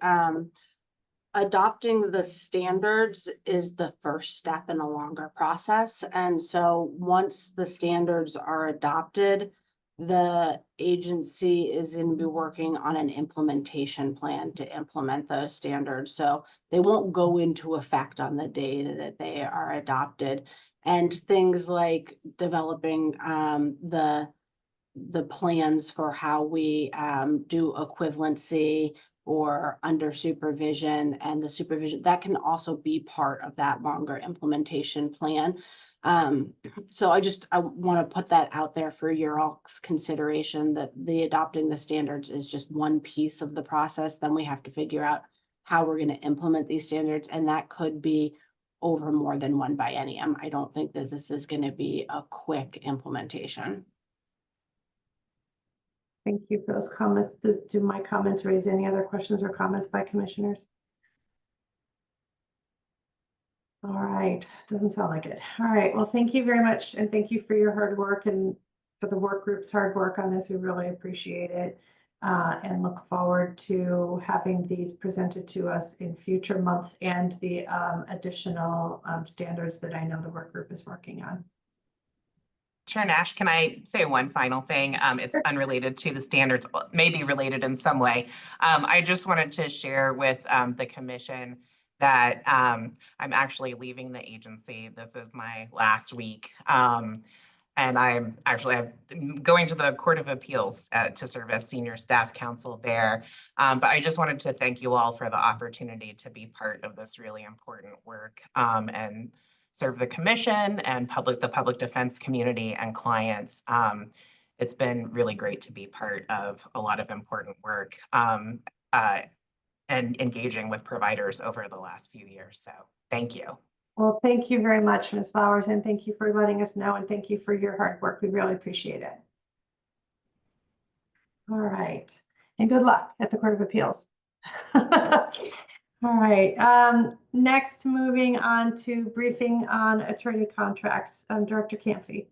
adopting the standards is the first step in a longer process. And so once the standards are adopted, the agency is going to be working on an implementation plan to implement those standards. So they won't go into effect on the day that they are adopted. And things like developing the plans for how we do equivalency or under supervision, and the supervision that can also be part of that longer implementation plan. So I want to put that out there for your all's consideration, that the adopting the standards is just one piece of the process. Then we have to figure out how we're going to implement these standards, and that could be over more than one biennium. I don't think that this is going to be a quick implementation. Thank you for those comments. Do my comments raise any other questions or comments by commissioners? All right, doesn't sound like it. All right, well, thank you very much, and thank you for your hard work and for the work group's hard work on this. We really appreciate it, and look forward to having these presented to us in future months, and the additional standards that I know the work group is working on. Chair Nash, can I say one final thing? It's unrelated to the standards, maybe related in some way. I just wanted to share with the commission that I'm actually leaving the agency. This is my last week. And I'm going to the Court of Appeals to serve as senior staff counsel there. But I just wanted to thank you all for the opportunity to be part of this really important work, and serve the commission and the public defense community and clients. It's been really great to be part of a lot of important work and engaging with providers over the last few years. So thank you. Well, thank you very much, Ms. Flowers, and thank you for letting us know, and thank you for your hard work. We really appreciate it. All right, and good luck at the Court of Appeals. All right, next, moving on to briefing on attorney contracts. Director Camphy.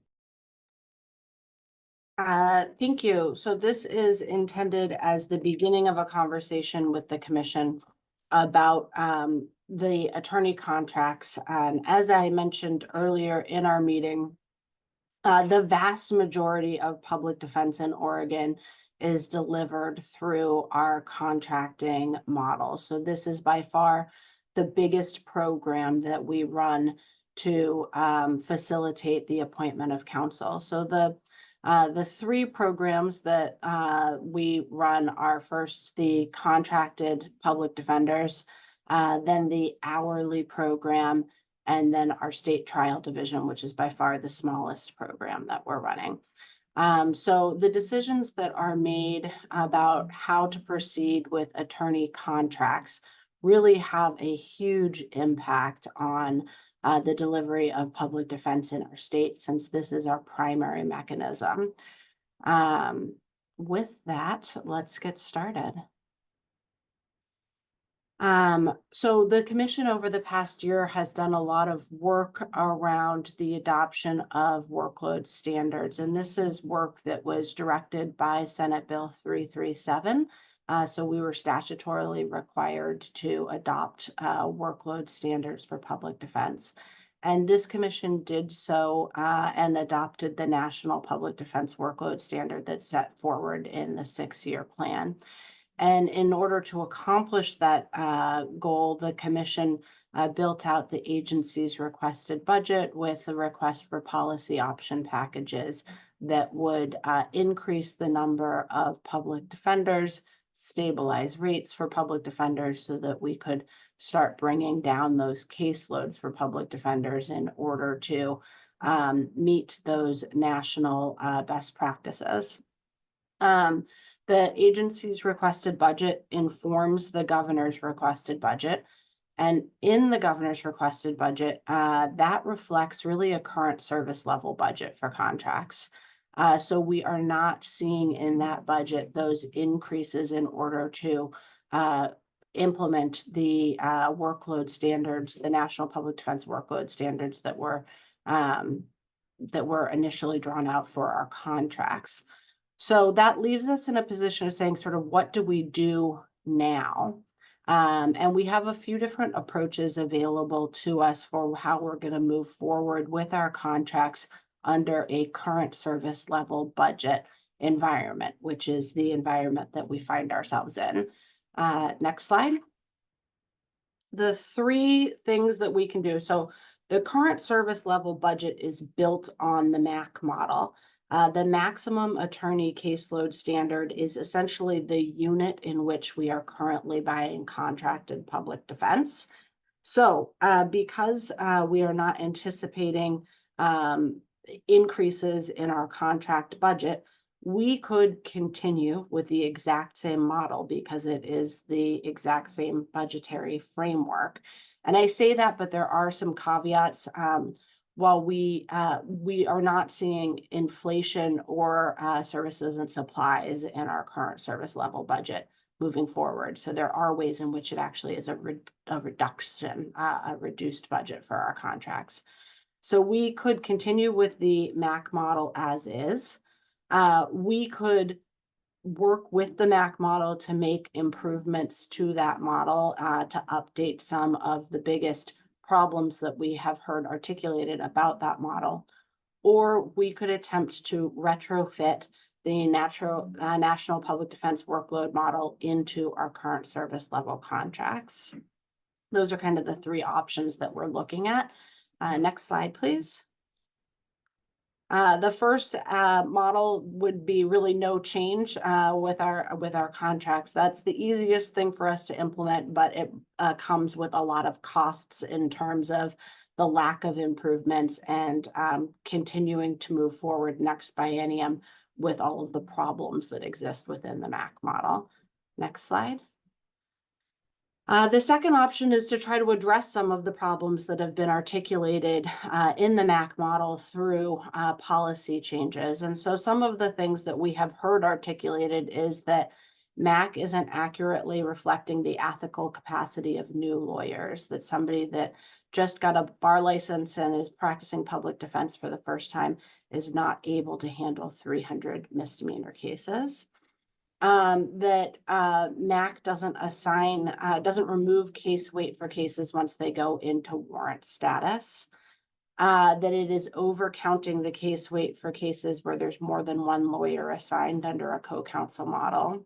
Thank you. So this is intended as the beginning of a conversation with the commission about the attorney contracts. And as I mentioned earlier in our meeting, the vast majority of public defense in Oregon is delivered through our contracting model. So this is by far the biggest program that we run to facilitate the appointment of counsel. So the three programs that we run are first the contracted public defenders, then the hourly program, and then our state trial division, which is by far the smallest program that we're running. So the decisions that are made about how to proceed with attorney contracts really have a huge impact on the delivery of public defense in our state, since this is our primary mechanism. With that, let's get started. So the commission over the past year has done a lot of work around the adoption of workload standards, and this is work that was directed by Senate Bill 337. So we were statutorily required to adopt workload standards for public defense. And this commission did so and adopted the National Public Defense Workload Standard that's set forward in the 6-year plan. And in order to accomplish that goal, the commission built out the agency's requested budget with a request for policy option packages that would increase the number of public defenders, stabilize rates for public defenders so that we could start bringing down those caseloads for public defenders in order to meet those national best practices. The agency's requested budget informs the governor's requested budget. And in the governor's requested budget, that reflects really a current service level budget for contracts. So we are not seeing in that budget those increases in order to implement the workload standards, the National Public Defense workload standards that were initially drawn out for our contracts. So that leaves us in a position of saying sort of, what do we do now? And we have a few different approaches available to us for how we're going to move forward with our contracts under a current service level budget environment, which is the environment that we find ourselves in. Next slide. The three things that we can do. So the current service level budget is built on the MAC model. The maximum attorney caseload standard is essentially the unit in which we are currently buying contracted public defense. So because we are not anticipating increases in our contract budget, we could continue with the exact same model because it is the exact same budgetary framework. And I say that, but there are some caveats. While we are not seeing inflation or services and supplies in our current service level budget moving forward. So there are ways in which it actually is a reduction, a reduced budget for our contracts. So we could continue with the MAC model as is. We could work with the MAC model to make improvements to that model, to update some of the biggest problems that we have heard articulated about that model. Or we could attempt to retrofit the National Public Defense workload model into our current service level contracts. Those are kind of the three options that we're looking at. Next slide, please. The first model would be really no change with our contracts. That's the easiest thing for us to implement, but it comes with a lot of costs in terms of the lack of improvements and continuing to move forward next biennium with all of the problems that exist within the MAC model. Next slide. The second option is to try to address some of the problems that have been articulated in the MAC model through policy changes. And so some of the things that we have heard articulated is that MAC isn't accurately reflecting the ethical capacity of new lawyers, that somebody that just got a bar license and is practicing public defense for the first time is not able to handle 300 misdemeanor cases. That MAC doesn't assign, doesn't remove case weight for cases once they go into warrant status. That it is overcounting the case weight for cases where there's more than one lawyer assigned under a co-counsel model.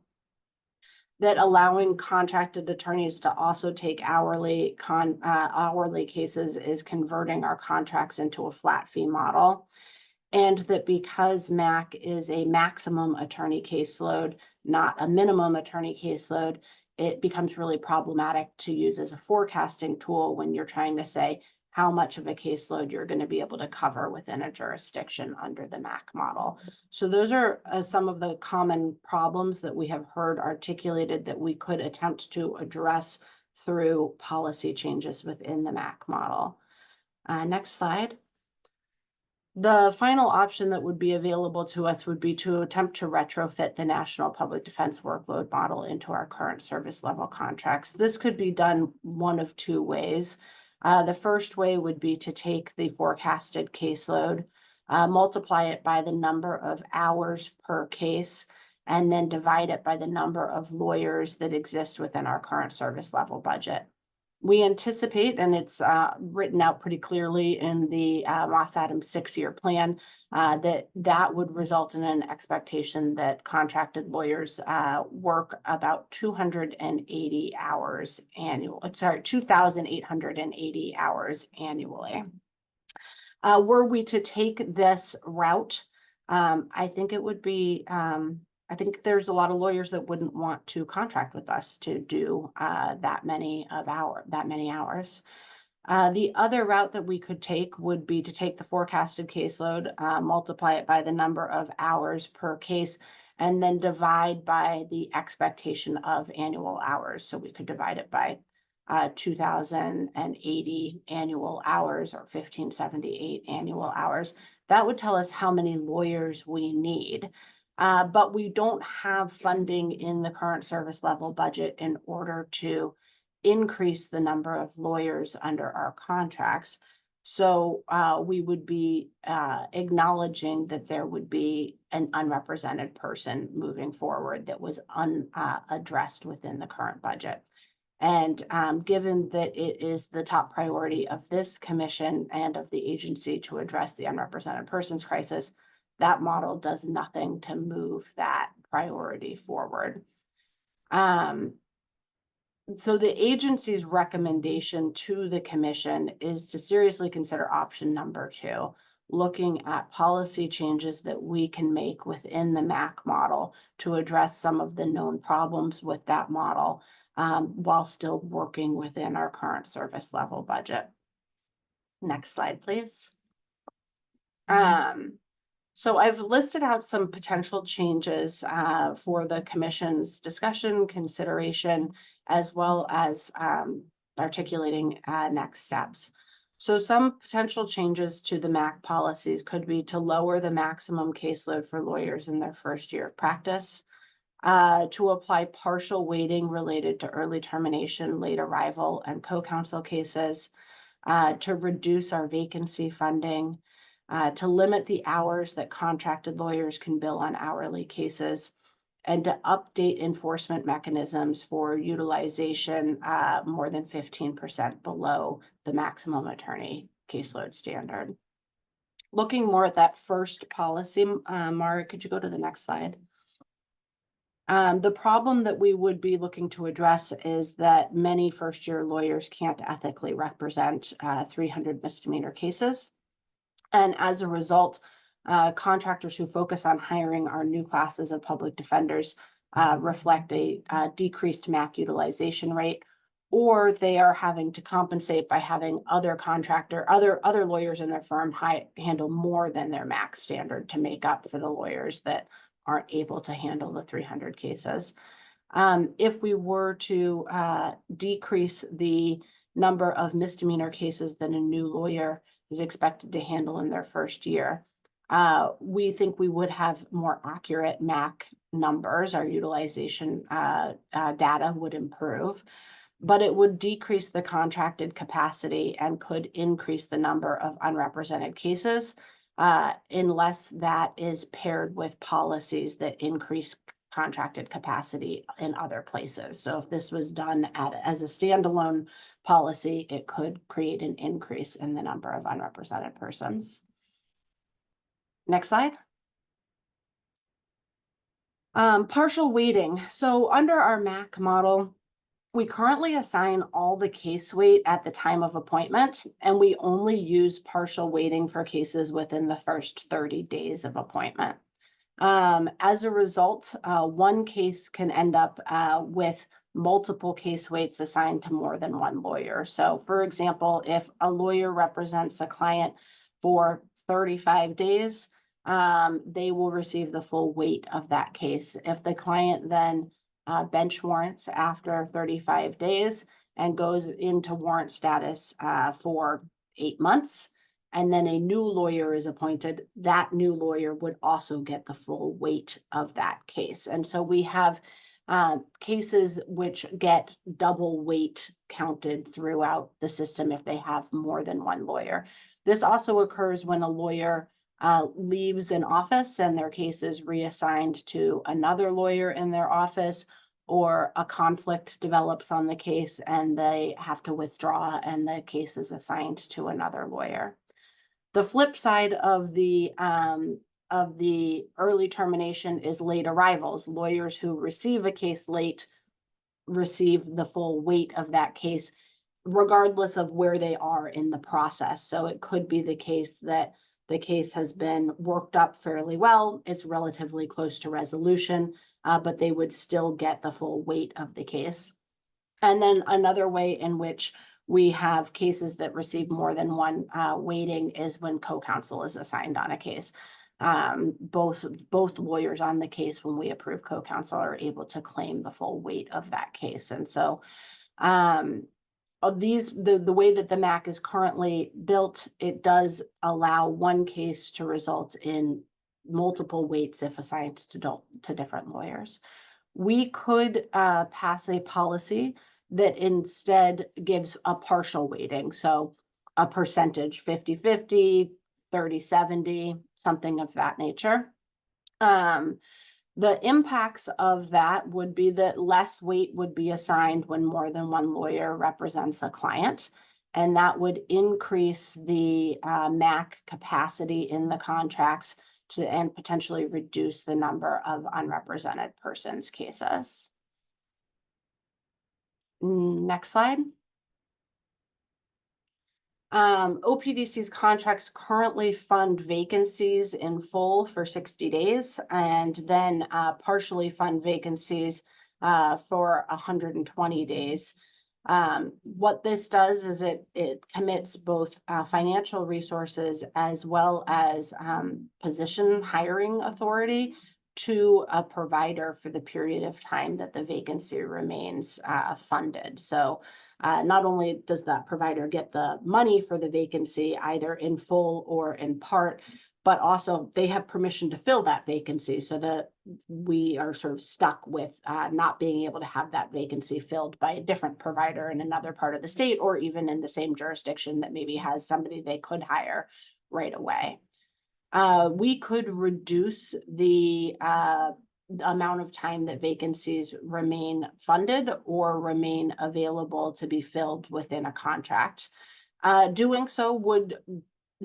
That allowing contracted attorneys to also take hourly cases is converting our contracts into a flat fee model. And that because MAC is a maximum attorney caseload, not a minimum attorney caseload, it becomes really problematic to use as a forecasting tool when you're trying to say how much of a caseload you're going to be able to cover within a jurisdiction under the MAC model. So those are some of the common problems that we have heard articulated that we could attempt to address through policy changes within the MAC model. Next slide. The final option that would be available to us would be to attempt to retrofit the National Public Defense workload model into our current service level contracts. This could be done one of two ways. The first way would be to take the forecasted caseload, multiply it by the number of hours per case, and then divide it by the number of lawyers that exist within our current service level budget. We anticipate, and it's written out pretty clearly in the Moss Adams 6-year plan, that would result in an expectation that contracted lawyers work about 280 hours annual. Sorry, 2,880 hours annually. Were we to take this route, I think it would be. I think there's a lot of lawyers that wouldn't want to contract with us to do that many hours. The other route that we could take would be to take the forecasted caseload, multiply it by the number of hours per case, and then divide by the expectation of annual hours. So we could divide it by 2,080 annual hours or 1,578 annual hours. That would tell us how many lawyers we need. But we don't have funding in the current service level budget in order to increase the number of lawyers under our contracts. So we would be acknowledging that there would be an unrepresented person moving forward that was unaddressed within the current budget. And given that it is the top priority of this commission and of the agency to address the unrepresented persons crisis, that model does nothing to move that priority forward. So the agency's recommendation to the commission is to seriously consider option number 2, looking at policy changes that we can make within the MAC model to address some of the known problems with that model, while still working within our current service level budget. Next slide, please. So I've listed out some potential changes for the commission's discussion, consideration, as well as articulating next steps. So some potential changes to the MAC policies could be to lower the maximum caseload for lawyers in their first year of practice, to apply partial weighting related to early termination, late arrival, and co-counsel cases, to reduce our vacancy funding, to limit the hours that contracted lawyers can bill on hourly cases, and to update enforcement mechanisms for utilization more than 15% below the maximum attorney caseload standard. Looking more at that first policy, Mara, could you go to the next slide? The problem that we would be looking to address is that many first-year lawyers can't ethically represent 300 misdemeanor cases. And as a result, contractors who focus on hiring our new classes of public defenders reflect a decreased MAC utilization rate, or they are having to compensate by having other lawyers in their firm handle more than their MAC standard to make up for the lawyers that aren't able to handle the 300 cases. If we were to decrease the number of misdemeanor cases that a new lawyer is expected to handle in their first year, we think we would have more accurate MAC numbers. Our utilization data would improve, but it would decrease the contracted capacity and could increase the number of unrepresented cases, unless that is paired with policies that increase contracted capacity in other places. So if this was done as a standalone policy, it could create an increase in the number of unrepresented persons. Next slide. Partial weighting. So under our MAC model, we currently assign all the case weight at the time of appointment, and we only use partial weighting for cases within the first 30 days of appointment. As a result, one case can end up with multiple case weights assigned to more than one lawyer. So for example, if a lawyer represents a client for 35 days, they will receive the full weight of that case. If the client then bench warrants after 35 days and goes into warrant status for 8 months, and then a new lawyer is appointed, that new lawyer would also get the full weight of that case. And so we have cases which get double weight counted throughout the system if they have more than one lawyer. This also occurs when a lawyer leaves an office and their case is reassigned to another lawyer in their office, or a conflict develops on the case and they have to withdraw and the case is assigned to another lawyer. The flip side of the early termination is late arrivals. Lawyers who receive a case late receive the full weight of that case, regardless of where they are in the process. So it could be the case that the case has been worked up fairly well, it's relatively close to resolution, but they would still get the full weight of the case. And then another way in which we have cases that receive more than one weighting is when co-counsel is assigned on a case. Both lawyers on the case, when we approve co-counsel, are able to claim the full weight of that case. And so the way that the MAC is currently built, it does allow one case to result in multiple weights if assigned to different lawyers. We could pass a policy that instead gives a partial weighting. So a percentage, 50-50, 30-70, something of that nature. The impacts of that would be that less weight would be assigned when more than one lawyer represents a client, and that would increase the MAC capacity in the contracts and potentially reduce the number of unrepresented persons cases. Next slide. OPDC's contracts currently fund vacancies in full for 60 days and then partially fund vacancies for 120 days. What this does is it commits both financial resources as well as position hiring authority to a provider for the period of time that the vacancy remains funded. So not only does that provider get the money for the vacancy, either in full or in part, but also they have permission to fill that vacancy so that we are sort of stuck with not being able to have that vacancy filled by a different provider in another part of the state or even in the same jurisdiction that maybe has somebody they could hire right away. We could reduce the amount of time that vacancies remain funded or remain available to be filled within a contract. Doing so would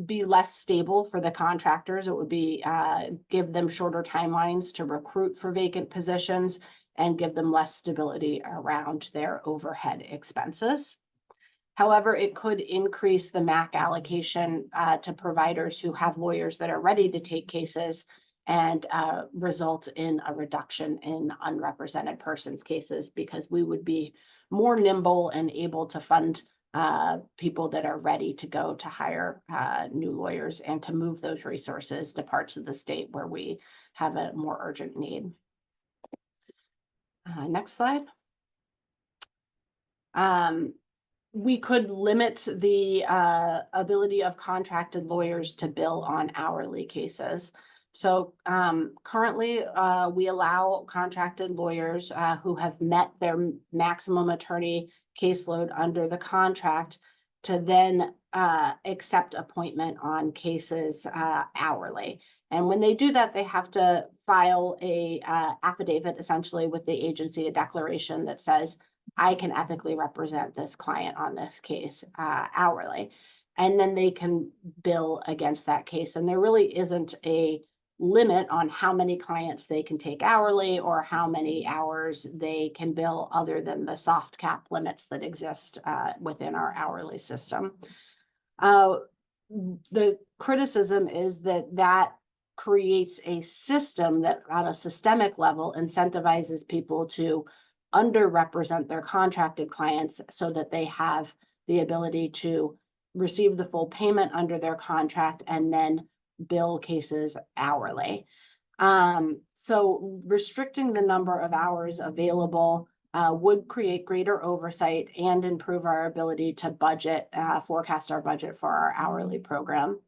be less stable for the contractors. It would be give them shorter timelines to recruit for vacant positions and give them less stability around their overhead expenses. However, it could increase the MAC allocation to providers who have lawyers that are ready to take cases and result in a reduction in unrepresented persons cases because we would be more nimble and able to fund people that are ready to go to hire new lawyers and to move those resources to parts of the state where we have a more urgent need. Next slide. We could limit the ability of contracted lawyers to bill on hourly cases. So currently, we allow contracted lawyers who have met their maximum attorney caseload under the contract to then accept appointment on cases hourly. And when they do that, they have to file a affidavit essentially with the agency, a declaration that says, I can ethically represent this client on this case hourly. And then they can bill against that case. And there really isn't a limit on how many clients they can take hourly or how many hours they can bill other than the soft cap limits that exist within our hourly system. The criticism is that creates a system that on a systemic level incentivizes people to underrepresent their contracted clients so that they have the ability to receive the full payment under their contract and then bill cases hourly. So restricting the number of hours available would create greater oversight and improve our ability to budget, forecast our budget for our hourly program.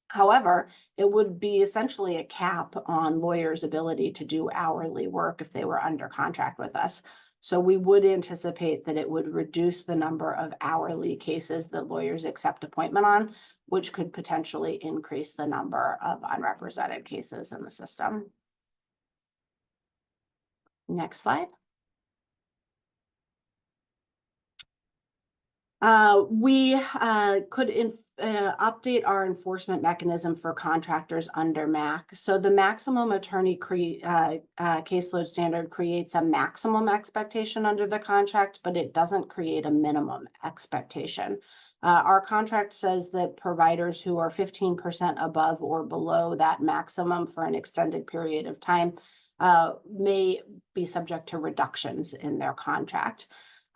However, it would be essentially a cap on lawyers' ability to do hourly work if they were under contract with us. So we would anticipate that it would reduce the number of hourly cases that lawyers accept appointment on, which could potentially increase the number of unrepresented cases in the system. Next slide. We could update our enforcement mechanism for contractors under MAC. So the maximum attorney caseload standard creates a maximum expectation under the contract, but it doesn't create a minimum expectation. Our contract says that providers who are 15% above or below that maximum for an extended period of time may be subject to reductions in their contract.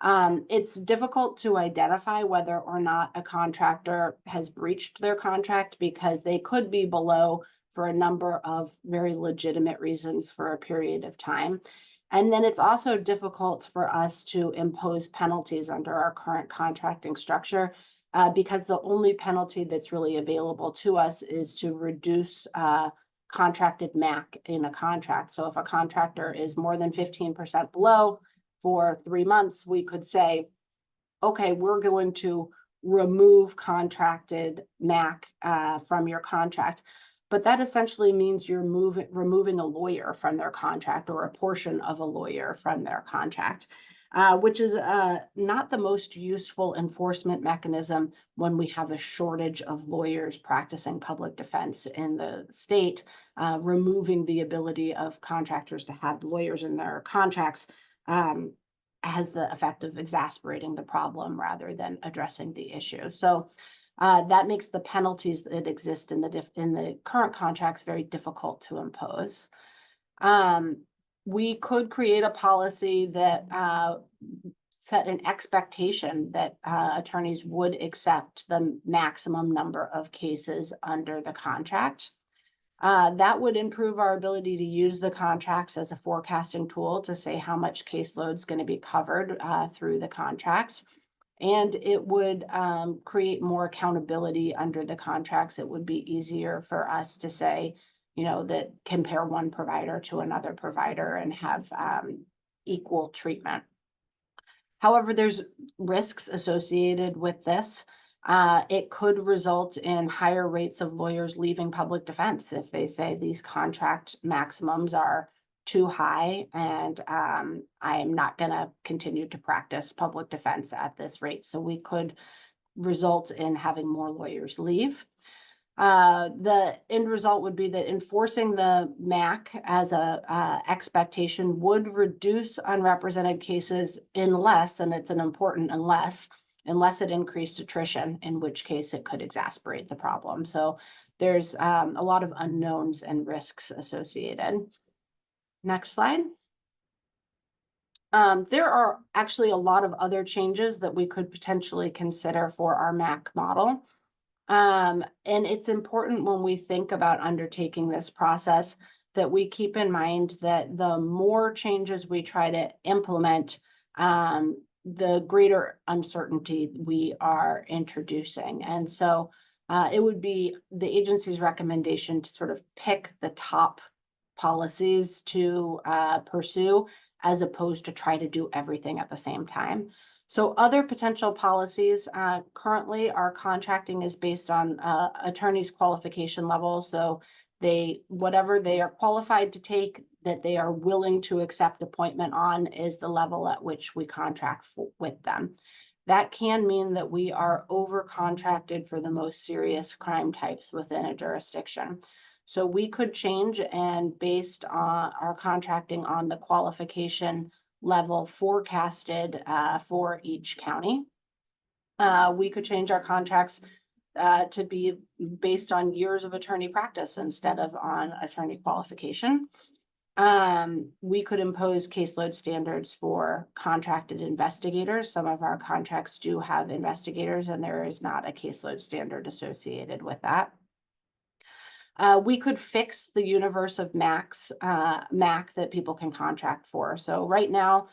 It's difficult to identify whether or not a contractor has breached their contract because they could be below for a number of very legitimate reasons for a period of time. And then it's also difficult for us to impose penalties under our current contracting structure because the only penalty that's really available to us is to reduce contracted MAC in a contract. So if a contractor is more than 15% below for 3 months, we could say, okay, we're going to remove contracted MAC from your contract. But that essentially means you're removing a lawyer from their contract or a portion of a lawyer from their contract. which is not the most useful enforcement mechanism when we have a shortage of lawyers practicing public defense in the state. Removing the ability of contractors to have lawyers in their contracts has the effect of exasperating the problem rather than addressing the issue. So that makes the penalties that exist in the current contracts very difficult to impose. We could create a policy that set an expectation that attorneys would accept the maximum number of cases under the contract. That would improve our ability to use the contracts as a forecasting tool to say how much caseload is going to be covered through the contracts. And it would create more accountability under the contracts. It would be easier for us to say, you know, that compare one provider to another provider and have equal treatment. However, there's risks associated with this. It could result in higher rates of lawyers leaving public defense if they say these contract maximums are too high and I am not going to continue to practice public defense at this rate. So we could result in having more lawyers leave. The end result would be that enforcing the MAC as a expectation would reduce unrepresented cases unless, and it's an important unless it increased attrition, in which case it could exacerbate the problem. So there's a lot of unknowns and risks associated. Next slide. There are actually a lot of other changes that we could potentially consider for our MAC model. And it's important when we think about undertaking this process that we keep in mind that the more changes we try to implement, the greater uncertainty we are introducing. And so it would be the agency's recommendation to sort of pick the top policies to pursue as opposed to try to do everything at the same time. So other potential policies, currently our contracting is based on attorneys' qualification level. So whatever they are qualified to take, that they are willing to accept appointment on is the level at which we contract with them. That can mean that we are over contracted for the most serious crime types within a jurisdiction. So we could change and based on our contracting on the qualification level forecasted for each county. We could change our contracts to be based on years of attorney practice instead of on attorney qualification. We could impose caseload standards for contracted investigators. Some of our contracts do have investigators and there is not a caseload standard associated with that. We could fix the universe of MAC that people can contract for. So right now,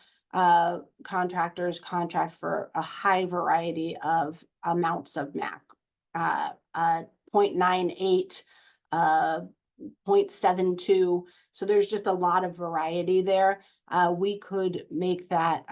contractors contract for a high variety of amounts of MAC, 0.98, 0.72. So there's just a lot of variety there. We could make that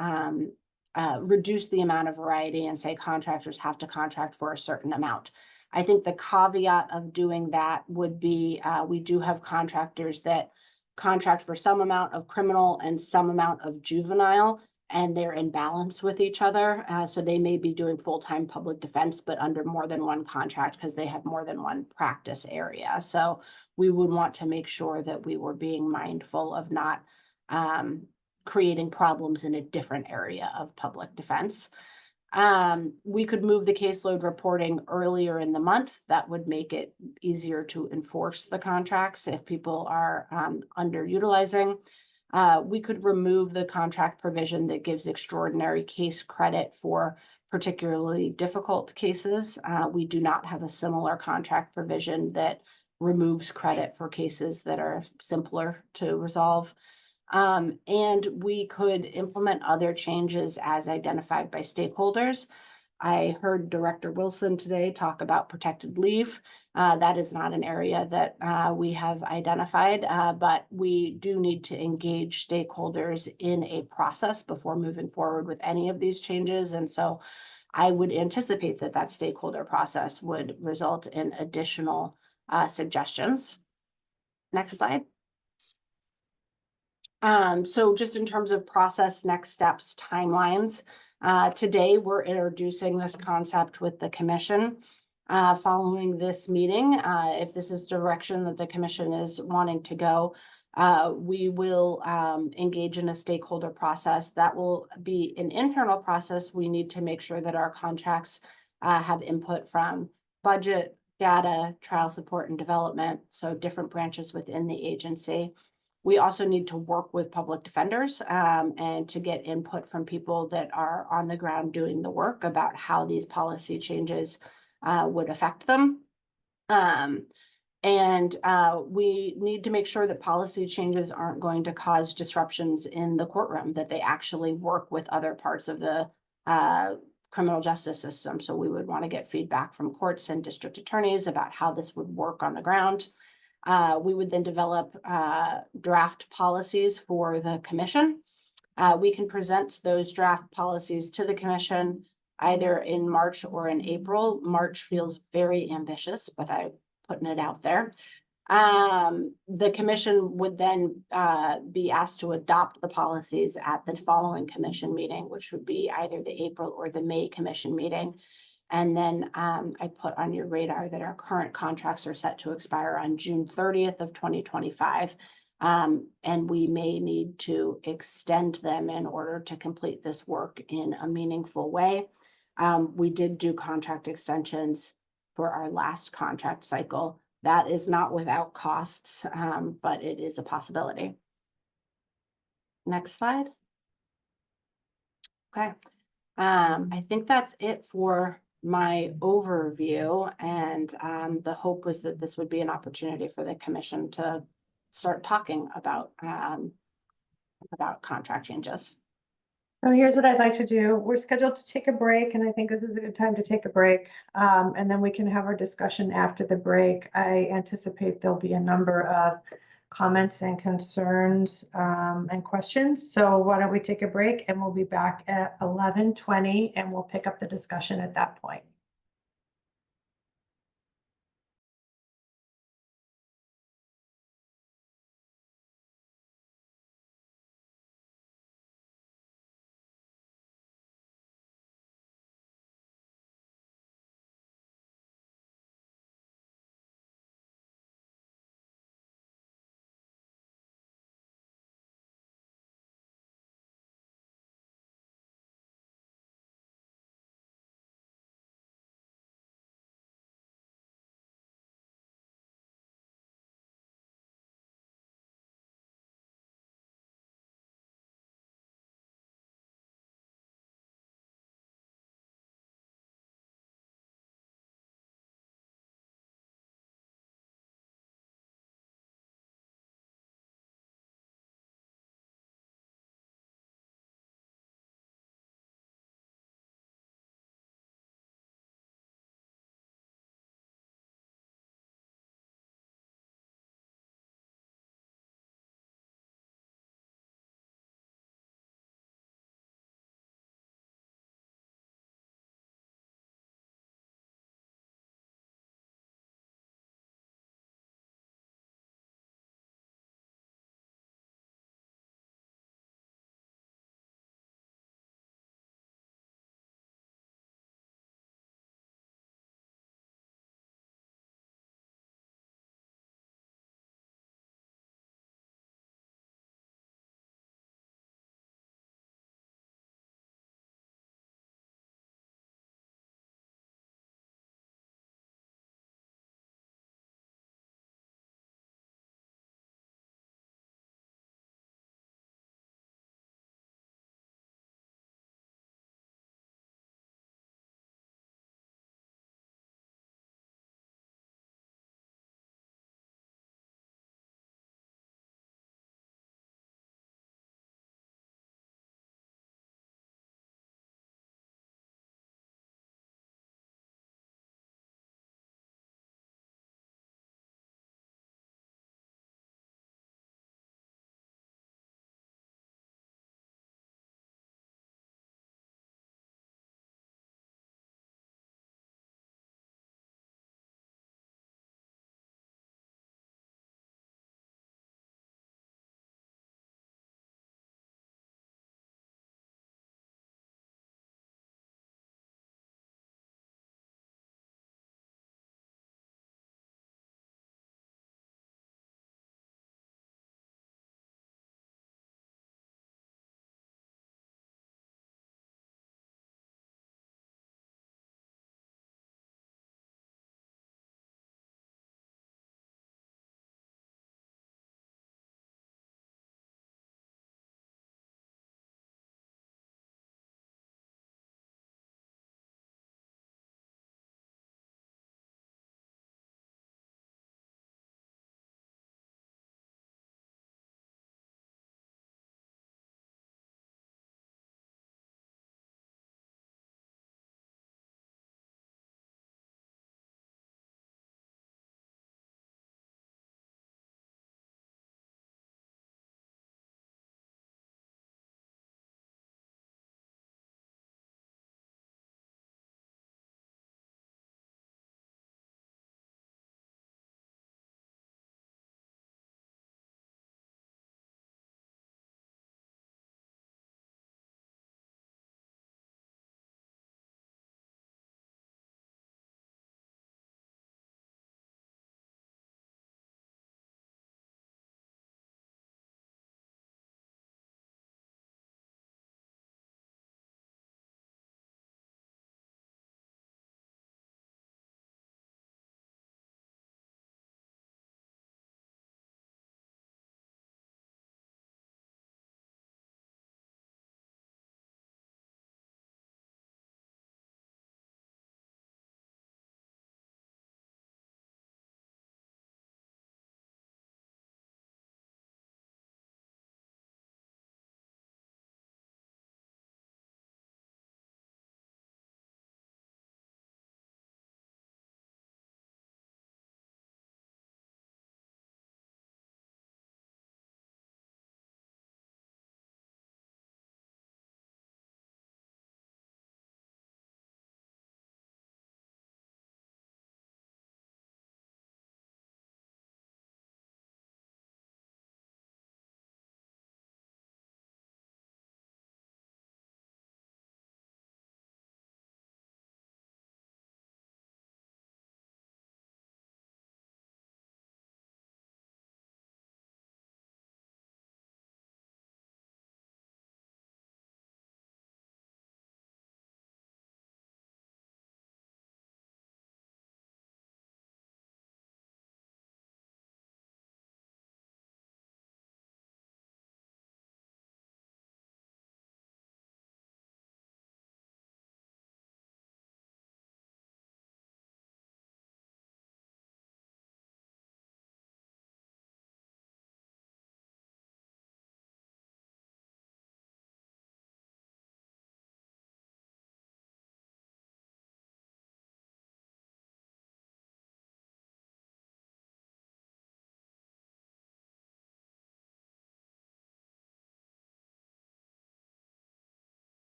reduce the amount of variety and say contractors have to contract for a certain amount. I think the caveat of doing that would be we do have contractors that contract for some amount of criminal and some amount of juvenile, and they're in balance with each other. So they may be doing full-time public defense, but under more than one contract because they have more than one practice area. So we would want to make sure that we were being mindful of not creating problems in a different area of public defense. We could move the caseload reporting earlier in the month. That would make it easier to enforce the contracts if people are underutilizing. We could remove the contract provision that gives extraordinary case credit for particularly difficult cases. We do not have a similar contract provision that removes credit for cases that are simpler to resolve. And we could implement other changes as identified by stakeholders. I heard Director Wilson today talk about protected leave. That is not an area that we have identified, but we do need to engage stakeholders in a process before moving forward with any of these changes. And so I would anticipate that that stakeholder process would result in additional suggestions. Next slide. So just in terms of process, next steps, timelines, today we're introducing this concept with the commission. Following this meeting, if this is direction that the commission is wanting to go, we will engage in a stakeholder process. That will be an internal process. We need to make sure that our contracts have input from budget, data, trial support and development, so different branches within the agency. We also need to work with public defenders and to get input from people that are on the ground doing the work about how these policy changes would affect them. We need to make sure that policy changes aren't going to cause disruptions in the courtroom, that they actually work with other parts of the criminal justice system. So we would want to get feedback from courts and district attorneys about how this would work on the ground. We would then develop draft policies for the commission. We can present those draft policies to the commission either in March or in April. March feels very ambitious, but I'm putting it out there. The commission would then be asked to adopt the policies at the following commission meeting, which would be either the April or the May commission meeting. And then I put on your radar that our current contracts are set to expire on June 30th of 2025. And we may need to extend them in order to complete this work in a meaningful way. We did do contract extensions for our last contract cycle. That is not without costs, but it is a possibility. Next slide. Okay. I think that's it for my overview, and the hope was that this would be an opportunity for the commission to start talking about contract changes. So here's what I'd like to do. We're scheduled to take a break, and I think this is a good time to take a break. And then we can have our discussion after the break. I anticipate there'll be a number of comments and concerns and questions. So why don't we take a break, and we'll be back at 11:20, and we'll pick up the discussion at that point.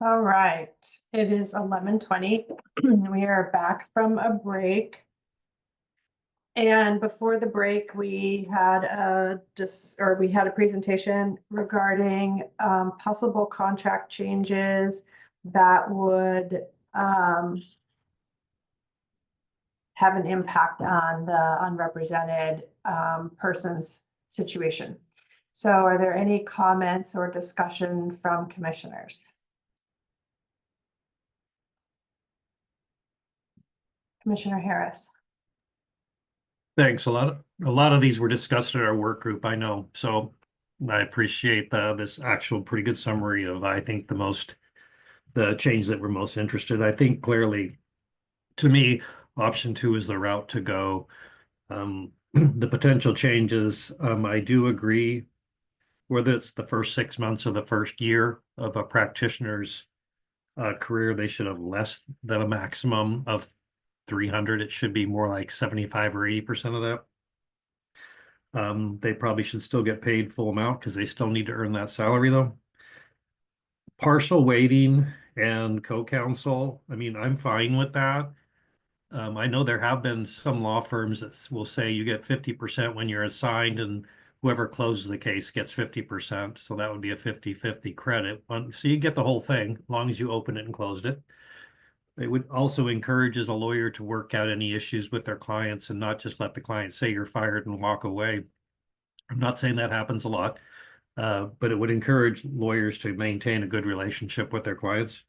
All right, it is 11:20. We are back from a break. And before the break, we had a presentation regarding possible contract changes that would have an impact on the unrepresented person's situation. So are there any comments or discussion from commissioners? Commissioner Harris. Thanks. A lot of these were discussed at our work group, I know. So I appreciate this actual pretty good summary of, I think, the change that we're most interested. I think clearly, to me, option 2 is the route to go. The potential changes, I do agree, whether it's the first 6 months or the first year of a practitioner's career, they should have less than a maximum of 300. It should be more like 75 or 80% of that. They probably should still get paid full amount because they still need to earn that salary though. Partial weighting and co-counsel, I mean, I'm fine with that. I know there have been some law firms that will say you get 50% when you're assigned and whoever closes the case gets 50%. So that would be a 50-50 credit. So you get the whole thing as long as you open it and closed it. It would also encourage as a lawyer to work out any issues with their clients and not just let the client say you're fired and walk away. I'm not saying that happens a lot, but it would encourage lawyers to maintain a good relationship with their clients.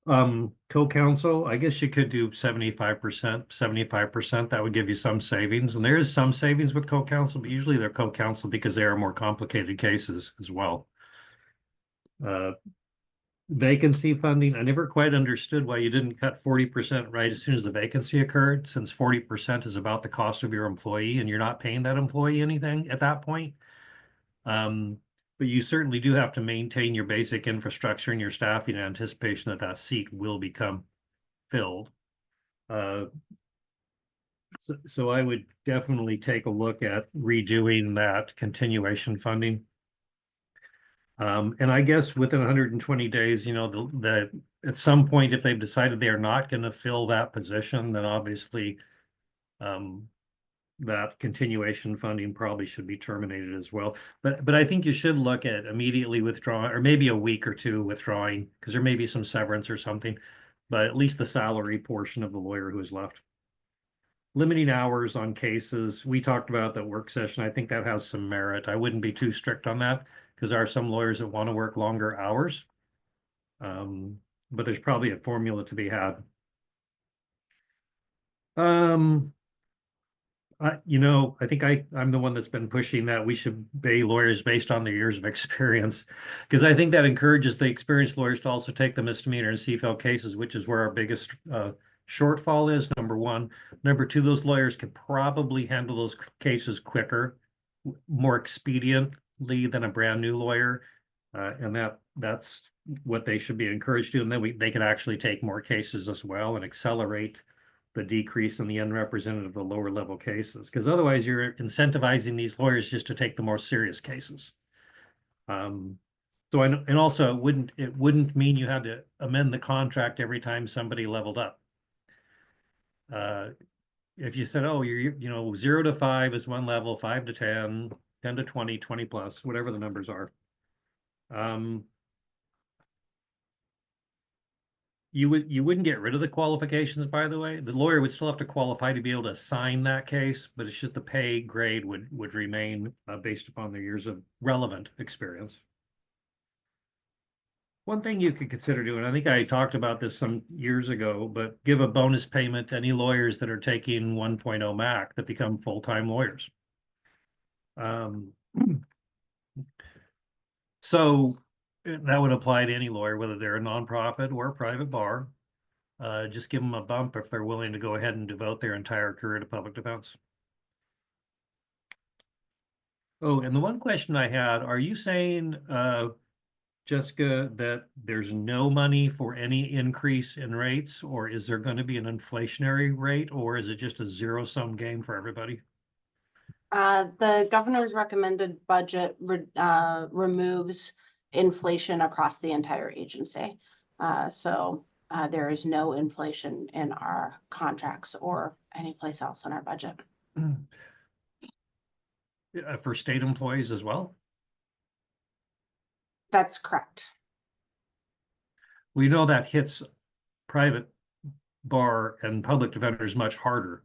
Co-counsel, I guess you could do 75%. That would give you some savings. And there is some savings with co-counsel, but usually they're co-counsel because they are more complicated cases as well. Vacancy funding, I never quite understood why you didn't cut 40% right as soon as the vacancy occurred, since 40% is about the cost of your employee and you're not paying that employee anything at that point. But you certainly do have to maintain your basic infrastructure and your staffing in anticipation that that seat will become filled. So I would definitely take a look at redoing that continuation funding. And I guess within 120 days, you know, at some point, if they've decided they are not going to fill that position, then obviously that continuation funding probably should be terminated as well. But I think you should look at immediately withdrawing, or maybe a week or two withdrawing, because there may be some severance or something, but at least the salary portion of the lawyer who is left. Limiting hours on cases, we talked about that work session. I think that has some merit. I wouldn't be too strict on that because there are some lawyers that want to work longer hours. But there's probably a formula to be had. You know, I think I'm the one that's been pushing that we should pay lawyers based on their years of experience, because I think that encourages the experienced lawyers to also take the misdemeanor and CFL cases, which is where our biggest shortfall is, number one. Number two, those lawyers can probably handle those cases quicker, more expediently than a brand new lawyer. And that's what they should be encouraged to. And then they can actually take more cases as well and accelerate the decrease in the unrepresented of the lower level cases. Because otherwise you're incentivizing these lawyers just to take the more serious cases. So and also it wouldn't mean you had to amend the contract every time somebody leveled up. If you said, oh, you know, 0 to 5 is one level, 5 to 10, 10 to 20, 20 plus, whatever the numbers are. You wouldn't get rid of the qualifications, by the way. The lawyer would still have to qualify to be able to assign that case, but it's just the pay grade would remain based upon their years of relevant experience. One thing you could consider doing, I think I talked about this some years ago, but give a bonus payment to any lawyers that are taking 1.0 MAC that become full-time lawyers. So that would apply to any lawyer, whether they're a nonprofit or a private bar. Just give them a bump if they're willing to go ahead and devote their entire career to public defense. Oh, and the one question I had, are you saying, Jessica, that there's no money for any increase in rates, or is there going to be an inflationary rate, or is it just a zero-sum game for everybody? The governor's recommended budget removes inflation across the entire agency. So there is no inflation in our contracts or anyplace else in our budget. For state employees as well? That's correct. We know that hits private bar and public defenders much harder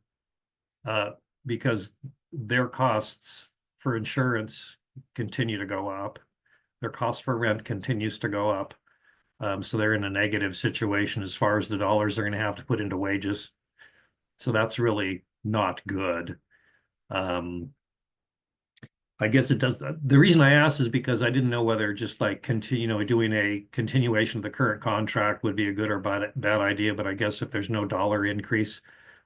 because their costs for insurance continue to go up. Their cost for rent continues to go up. So they're in a negative situation as far as the dollars they're going to have to put into wages. So that's really not good. I guess it does. The reason I asked is because I didn't know whether just like doing a continuation of the current contract would be a good or bad idea. But I guess if there's no dollar increase,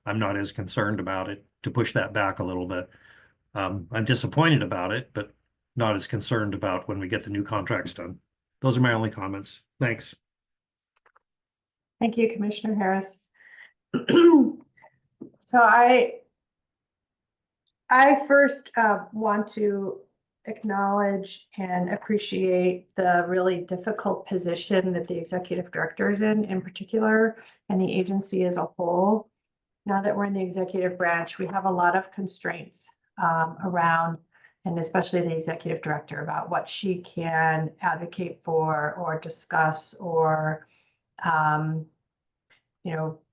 I'm not as concerned about it to push that back a little bit. I'm disappointed about it, but not as concerned about when we get the new contracts done. Those are my only comments. Thanks. Thank you, Commissioner Harris. So I first want to acknowledge and appreciate the really difficult position that the executive director is in particular, and the agency as a whole. Now that we're in the executive branch, we have a lot of constraints around, and especially the executive director, about what she can advocate for or discuss, or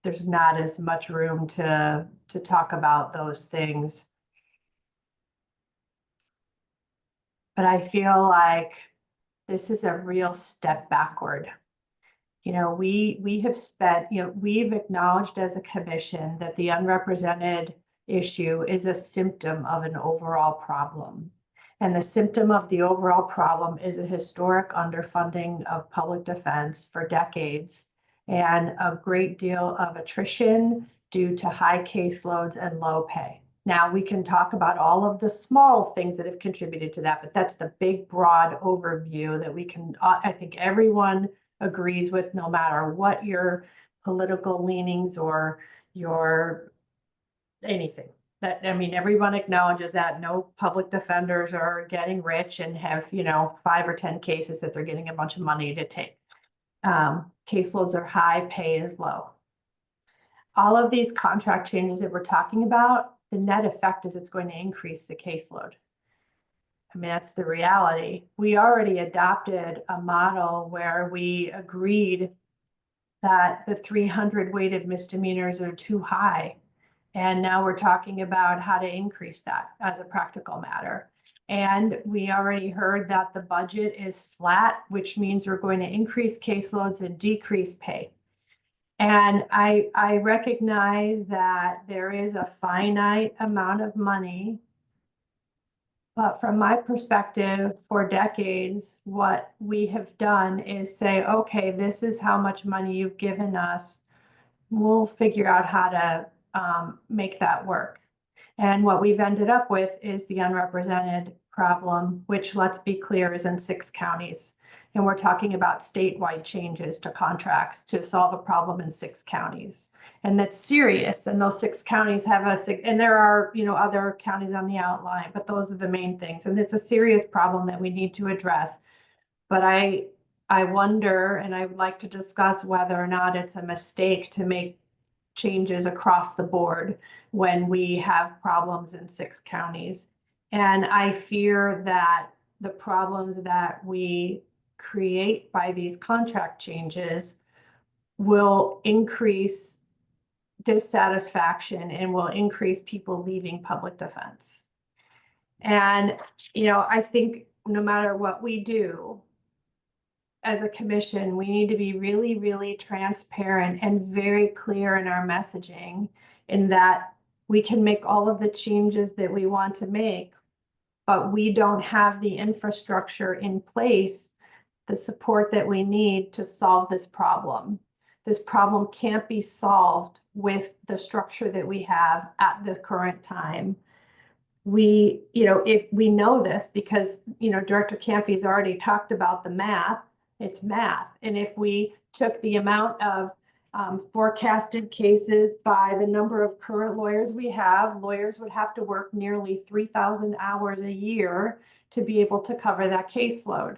there's not as much room to talk about those things. But I feel like this is a real step backward. We have spent, we've acknowledged as a commission that the unrepresented issue is a symptom of an overall problem. And the symptom of the overall problem is a historic underfunding of public defense for decades, and a great deal of attrition due to high caseloads and low pay. Now, we can talk about all of the small things that have contributed to that, but that's the big, broad overview that we can, I think everyone agrees with, no matter what your political leanings or your anything. Everyone acknowledges that no public defenders are getting rich and have, 5 or 10 cases that they're getting a bunch of money to take. Caseloads are high, pay is low. All of these contract changes that we're talking about, the net effect is it's going to increase the caseload. That's the reality. We already adopted a model where we agreed that the 300 weighted misdemeanors are too high. And now we're talking about how to increase that as a practical matter. And we already heard that the budget is flat, which means we're going to increase caseloads and decrease pay. And I recognize that there is a finite amount of money, but from my perspective, for decades, what we have done is say, okay, this is how much money you've given us. We'll figure out how to make that work. And what we've ended up with is the unrepresented problem, which, let's be clear, is in 6 counties. And we're talking about statewide changes to contracts to solve a problem in 6 counties. And that's serious. And those 6 counties have and there are, other counties on the outline, but those are the main things. And it's a serious problem that we need to address. But I wonder, and I would like to discuss whether or not it's a mistake to make changes across the board when we have problems in 6 counties. And I fear that the problems that we create by these contract changes will increase dissatisfaction and will increase people leaving public defense. And, I think no matter what we do as a commission, we need to be really, really transparent and very clear in our messaging, in that we can make all of the changes that we want to make, but we don't have the infrastructure in place, the support that we need to solve this problem. This problem can't be solved with the structure that we have at the current time. If we know this, because, Director Camphy's already talked about the math, it's math. And if we took the amount of forecasted cases by the number of current lawyers we have, lawyers would have to work nearly 3,000 hours a year to be able to cover that caseload.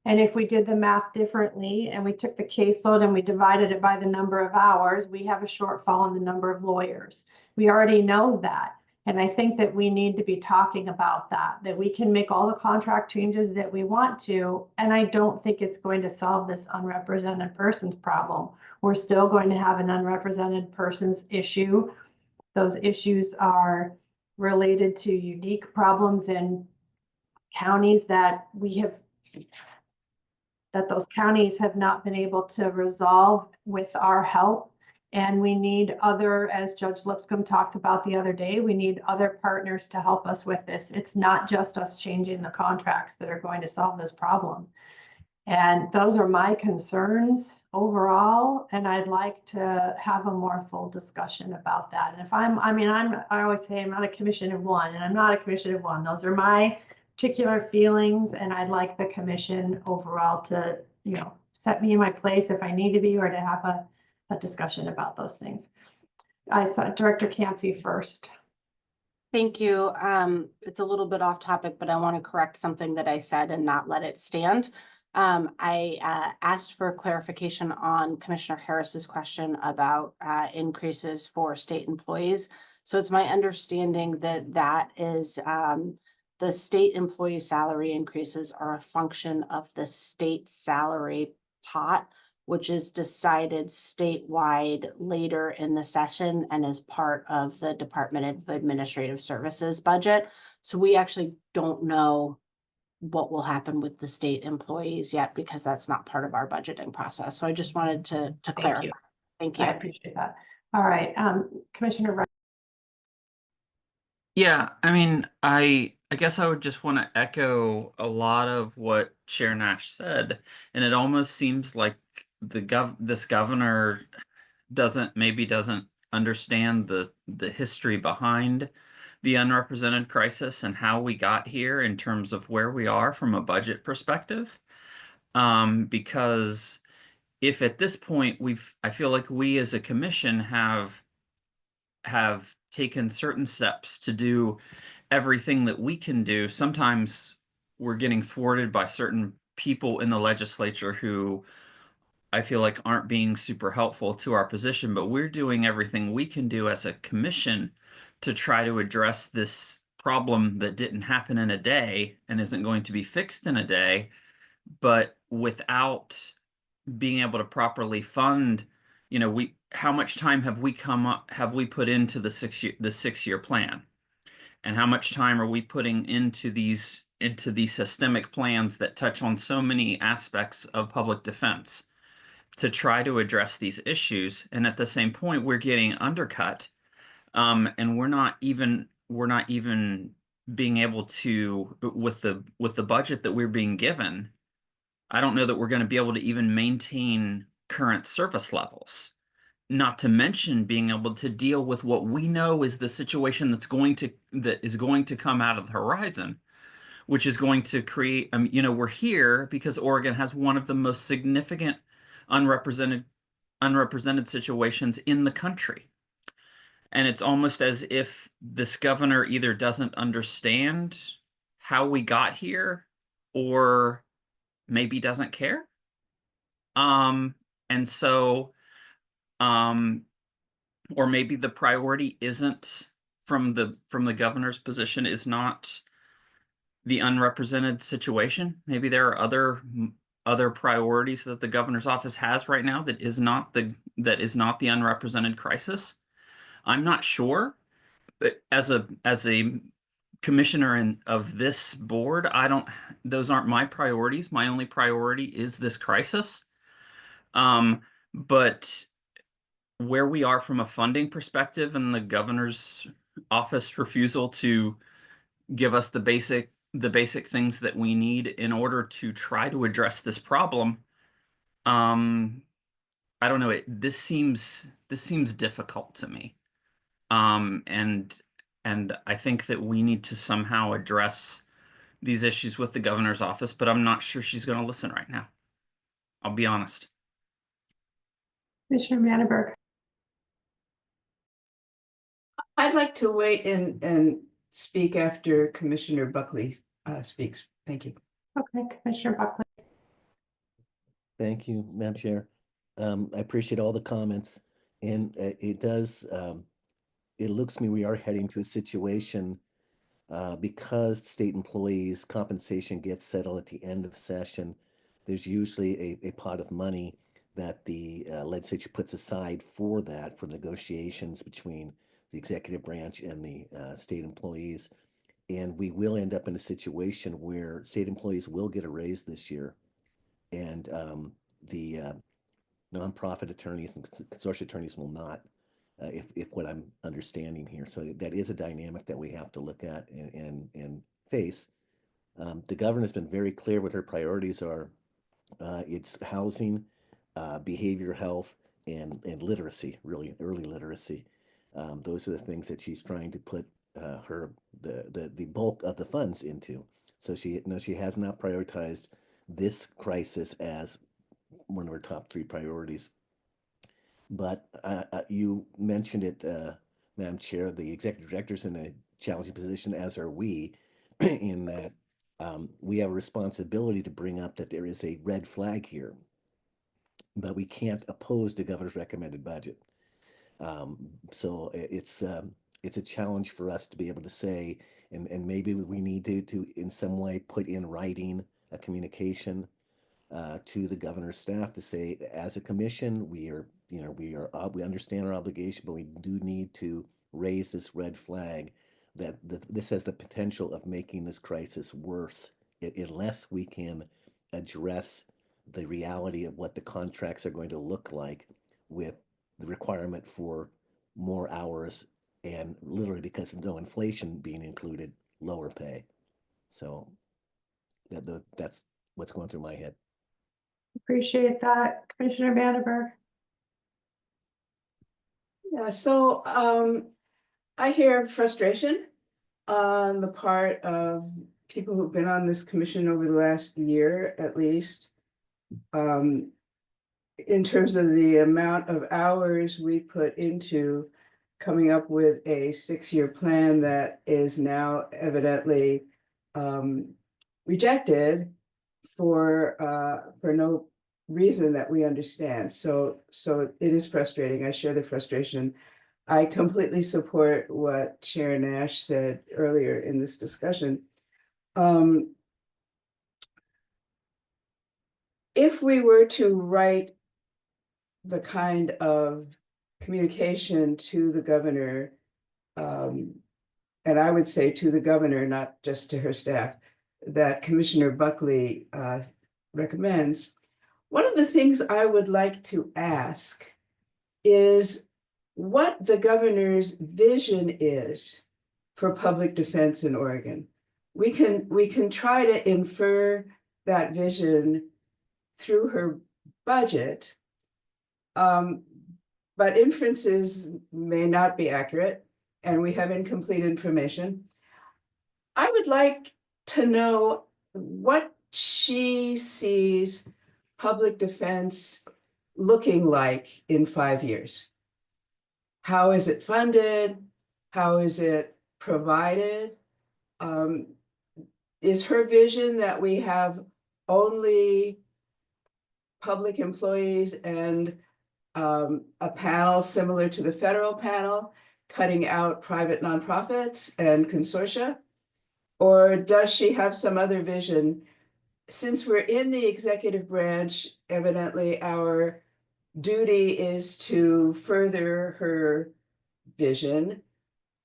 And if we did the math differently and we took the caseload and we divided it by the number of hours, we have a shortfall in the number of lawyers. We already know that. And I think that we need to be talking about that we can make all the contract changes that we want to. And I don't think it's going to solve this unrepresented persons problem. We're still going to have an unrepresented persons issue. Those issues are related to unique problems in counties that those counties have not been able to resolve with our help. And we need other, as Judge Lipscomb talked about the other day, we need other partners to help us with this. It's not just us changing the contracts that are going to solve this problem. And those are my concerns overall, and I'd like to have a more full discussion about that. And if I always say I'm not a commission of one, and I'm not a commission of one. Those are my particular feelings, and I'd like the commission overall to, set me in my place if I need to be, or to have a discussion about those things. I saw Director Camphy first. Thank you. It's a little bit off topic, but I want to correct something that I said and not let it stand. I asked for clarification on Commissioner Harris's question about increases for state employees. So it's my understanding that is the state employee salary increases are a function of the state salary pot, which is decided statewide later in the session and is part of the Department of Administrative Services budget. So we actually don't know what will happen with the state employees yet, because that's not part of our budgeting process. So I just wanted to clarify. Thank you. I appreciate that. All right, Commissioner Wright. Yeah, I guess I would just want to echo a lot of what Chair Nash said, and it almost seems like this governor doesn't understand the history behind the unrepresented crisis and how we got here in terms of where we are from a budget perspective. Because if at this point I feel like we as a commission have taken certain steps to do everything that we can do, sometimes we're getting thwarted by certain people in the legislature who I feel like aren't being super helpful to our position, but we're doing everything we can do as a commission to try to address this problem that didn't happen in a day and isn't going to be fixed in a day, but without being able to properly fund, how much time have we put into the 6-year plan? And how much time are we putting into these systemic plans that touch on so many aspects of public defense to try to address these issues? And at the same point, we're getting undercut, and we're not even being able to, with the budget that we're being given, I don't know that we're going to be able to even maintain current service levels, not to mention being able to deal with what we know is the situation that is going to come out of the horizon, which is going to create, we're here because Oregon has one of the most significant unrepresented situations in the country. And it's almost as if this governor either doesn't understand how we got here or maybe doesn't care. And so, or maybe the priority isn't from the governor's position is not the unrepresented situation. Maybe there are other priorities that the governor's office has right now that is not the unrepresented crisis. I'm not sure, but as a commissioner of this board, those aren't my priorities. My only priority is this crisis. But where we are from a funding perspective and the governor's office refusal to give us the basic things that we need in order to try to address this problem, I don't know, this seems difficult to me. And I think that we need to somehow address these issues with the governor's office, but I'm not sure she's going to listen right now. I'll be honest. Commissioner Manenberg. I'd like to wait and speak after Commissioner Buckley speaks. Thank you. Okay, Commissioner Buckley. Thank you, Madam Chair. I appreciate all the comments, and it does, it looks to me we are heading to a situation because state employees' compensation gets settled at the end of session. There's usually a pot of money that the legislature puts aside for that, for negotiations between the executive branch and the state employees. And we will end up in a situation where state employees will get a raise this year. And the nonprofit attorneys and consortium attorneys will not, if what I'm understanding here. So that is a dynamic that we have to look at and face. The governor has been very clear what her priorities are. It's housing, behavioral health, and literacy, really early literacy. Those are the things that she's trying to put the bulk of the funds into. So she has not prioritized this crisis as one of her top 3 priorities. But you mentioned it, Madam Chair, the executive director's in a challenging position, as are we, in that we have a responsibility to bring up that there is a red flag here, but we can't oppose the governor's recommended budget. So it's a challenge for us to be able to say, and maybe we need to in some way put in writing a communication to the governor's staff to say, as a commission, we understand our obligation, but we do need to raise this red flag that this has the potential of making this crisis worse unless we can address the reality of what the contracts are going to look like with the requirement for more hours and, literally because of no inflation being included, lower pay. So that's what's going through my head. Appreciate that, Commissioner Vandenberg. Yeah, so I hear frustration on the part of people who've been on this commission over the last year, at least, in terms of the amount of hours we put into coming up with a 6-year plan that is now evidently rejected for no reason that we understand. So it is frustrating. I share the frustration. I completely support what Chair Nash said earlier in this discussion. If we were to write the kind of communication to the governor, and I would say to the governor, not just to her staff, that Commissioner Buckley recommends, one of the things I would like to ask is what the governor's vision is for public defense in Oregon. We can try to infer that vision through her budget, but inferences may not be accurate, and we have incomplete information. I would like to know what she sees public defense looking like in 5 years. How is it funded? How is it provided? Is her vision that we have only public employees and a panel similar to the federal panel, cutting out private nonprofits and consortia? Or does she have some other vision? Since we're in the executive branch, evidently our duty is to further her vision.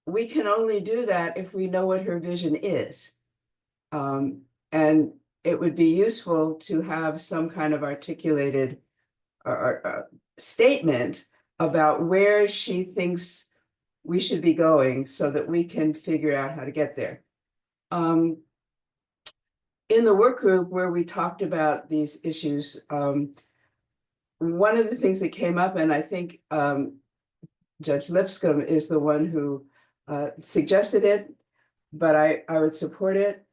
We can only do that if we know what her vision is. And it would be useful to have some kind of articulated statement about where she thinks we should be going so that we can figure out how to get there. In the work group where we talked about these issues, one of the things that came up, and I think Judge Lipscomb is the one who suggested it, but I would support it.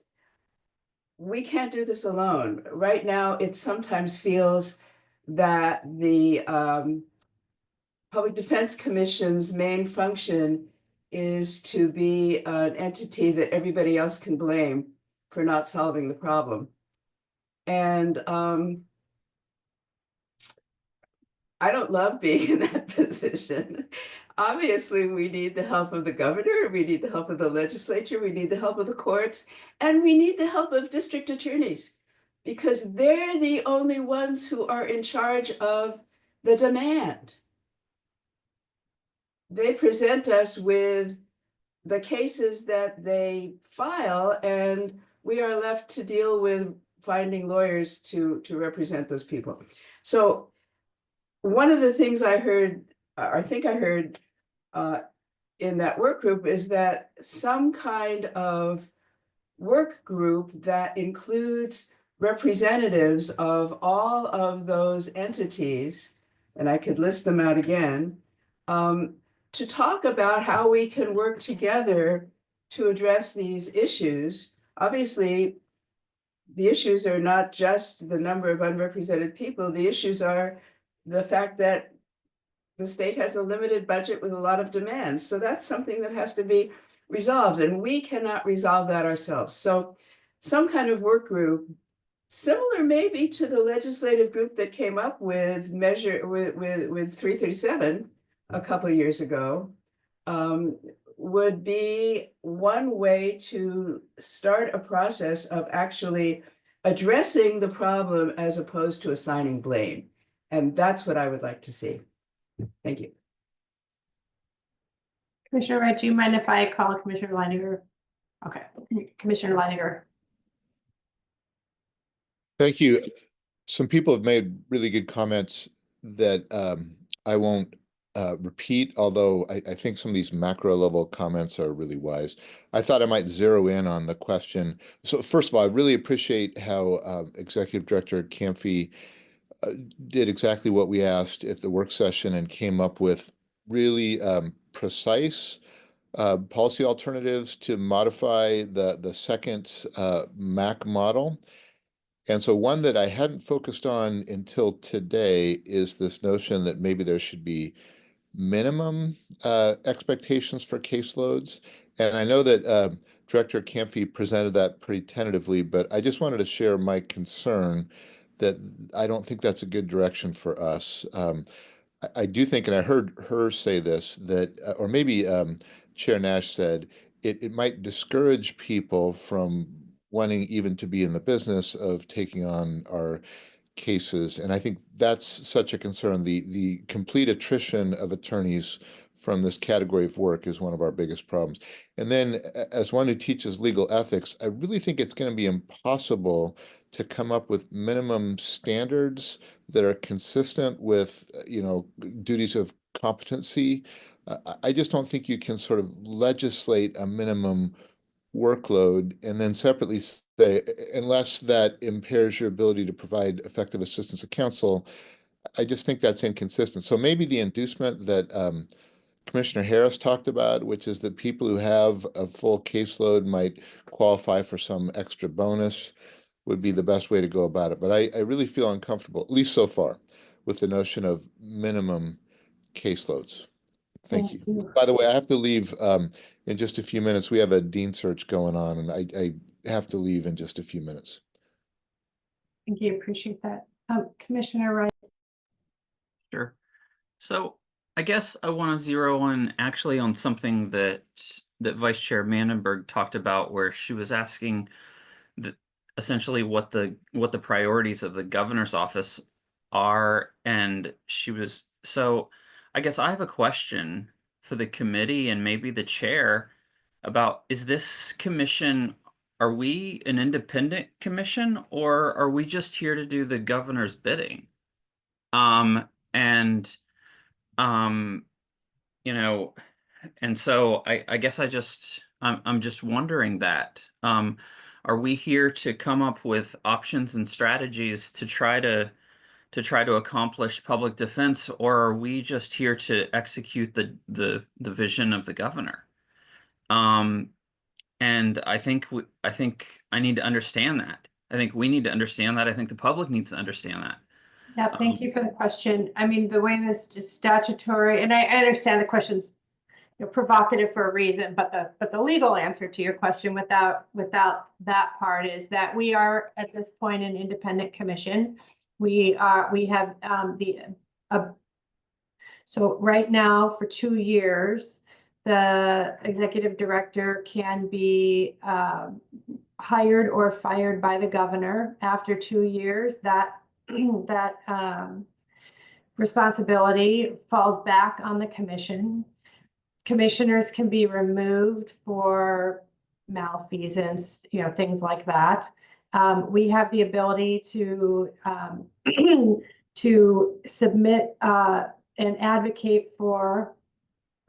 We can't do this alone. Right now, it sometimes feels that the Public Defense Commission's main function is to be an entity that everybody else can blame for not solving the problem. And I don't love being in that position. Obviously, we need the help of the governor, we need the help of the legislature, we need the help of the courts, and we need the help of district attorneys, because they're the only ones who are in charge of the demand. They present us with the cases that they file, and we are left to deal with finding lawyers to represent those people. So one of the things I heard, I think I heard in that work group, is that some kind of work group that includes representatives of all of those entities, and I could list them out again, to talk about how we can work together to address these issues. Obviously, the issues are not just the number of unrepresented people. The issues are the fact that the state has a limited budget with a lot of demands. So that's something that has to be resolved, and we cannot resolve that ourselves. So some kind of work group, similar maybe to the legislative group that came up with with 337 a couple of years ago, would be one way to start a process of actually addressing the problem as opposed to assigning blame. And that's what I would like to see. Thank you. Commissioner Wright, do you mind if I call Commissioner Leininger? Okay, Commissioner Leininger. Thank you. Some people have made really good comments that I won't repeat, although I think some of these macro level comments are really wise. I thought I might zero in on the question. So first of all, I really appreciate how Executive Director Camphy did exactly what we asked at the work session and came up with really precise policy alternatives to modify the second MAC model. And so one that I hadn't focused on until today is this notion that maybe there should be minimum expectations for caseloads. And I know that Director Camphy presented that pretty tentatively, but I just wanted to share my concern that I don't think that's a good direction for us. I do think, and I heard her say this, that, or maybe Chair Nash said, it might discourage people from wanting even to be in the business of taking on our cases. And I think that's such a concern. The complete attrition of attorneys from this category of work is one of our biggest problems. And then as one who teaches legal ethics, I really think it's going to be impossible to come up with minimum standards that are consistent with, duties of competency. I just don't think you can sort of legislate a minimum workload and then separately say, unless that impairs your ability to provide effective assistance of counsel. I just think that's inconsistent. So maybe the inducement that Commissioner Harris talked about, which is that people who have a full caseload might qualify for some extra bonus, would be the best way to go about it. But I really feel uncomfortable, at least so far, with the notion of minimum caseloads. Thank you. By the way, I have to leave in just a few minutes. We have a dean search going on, and I have to leave in just a few minutes. Thank you. Appreciate that. Commissioner Wright. Sure. So I guess I want to zero in actually on something that Vice Chair Mandenberg talked about, where she was asking that essentially what the priorities of the governor's office are, and so I guess I have a question for the committee and maybe the chair about, is this commission, are we an independent commission, or are we just here to do the governor's bidding? And so I guess I'm just wondering that. Are we here to come up with options and strategies to try to accomplish public defense, or are we just here to execute the vision of the governor? And I think I need to understand that. I think we need to understand that. I think the public needs to understand that. Yeah, thank you for the question. I mean, the way this is statutory, and I understand the question's provocative for a reason, but the legal answer to your question without that part is that we are at this point an independent commission. We have So right now, for 2 years, the executive director can be hired or fired by the governor. After 2 years, that responsibility falls back on the commission. Commissioners can be removed for malfeasance, things like that. We have the ability to to submit and advocate for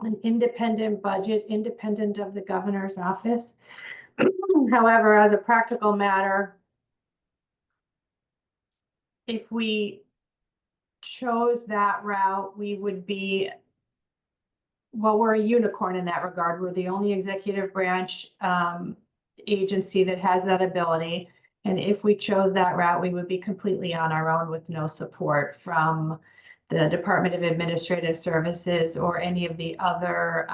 an independent budget, independent of the governor's office. However, as a practical matter, if we chose that route, we would be, well, we're a unicorn in that regard. We're the only executive branch agency that has that ability. And if we chose that route, we would be completely on our own with no support from the Department of Administrative Services or any of the other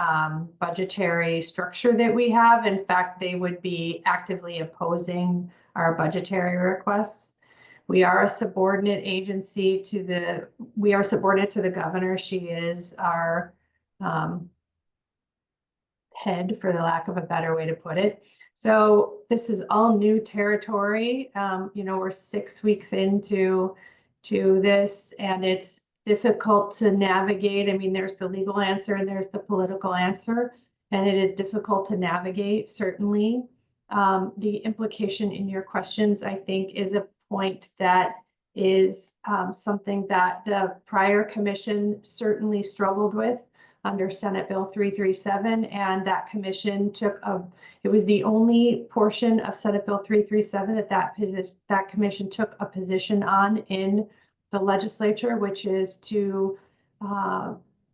budgetary structure that we have. In fact, they would be actively opposing our budgetary requests. We are a subordinate agency to the governor. She is our head, for the lack of a better way to put it. So this is all new territory. We're 6 weeks into this, and it's difficult to navigate. I mean, there's the legal answer and there's the political answer, and it is difficult to navigate, certainly. The implication in your questions, I think, is a point that is something that the prior commission certainly struggled with under Senate Bill 337, and that commission it was the only portion of Senate Bill 337 that commission took a position on in the legislature, which is to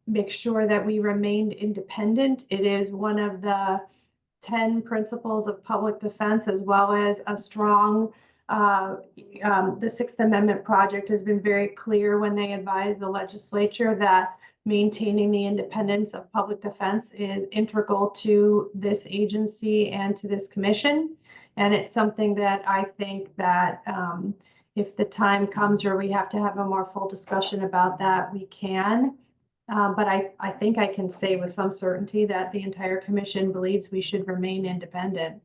make sure that we remained independent. It is one of the 10 principles of public defense, as well as a strong, the Sixth Amendment Project has been very clear when they advise the legislature that maintaining the independence of public defense is integral to this agency and to this commission. And it's something that I think that if the time comes where we have to have a more full discussion about that, we can. But I think I can say with some certainty that the entire commission believes we should remain independent.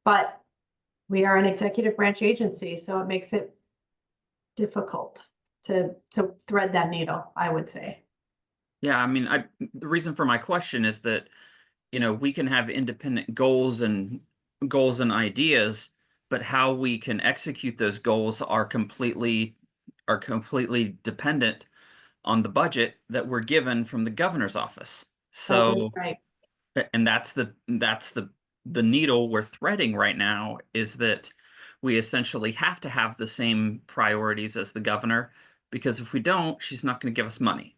But we are an executive branch agency, so it makes it difficult to thread that needle, I would say. Yeah, I mean, the reason for my question is that, we can have independent goals and ideas, but how we can execute those goals are completely dependent on the budget that we're given from the governor's office. So, right. And that's the needle we're threading right now, is that we essentially have to have the same priorities as the governor, because if we don't, she's not going to give us money.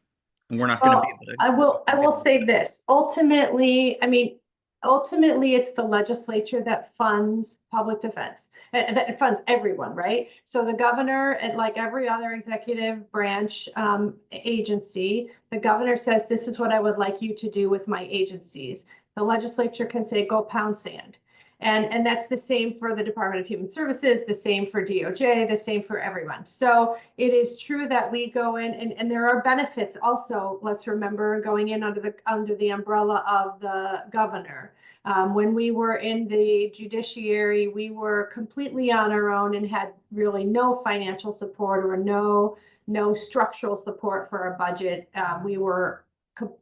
And we're not going to be able to. I will say this. Ultimately, it's the legislature that funds public defense, that funds everyone, right? So the governor, and like every other executive branch agency, the governor says, this is what I would like you to do with my agencies. The legislature can say, go pound sand. And that's the same for the Department of Human Services, the same for DOJ, the same for everyone. So it is true that we go in, and there are benefits also, let's remember, going in under the umbrella of the governor. When we were in the judiciary, we were completely on our own and had really no financial support or no structural support for our budget.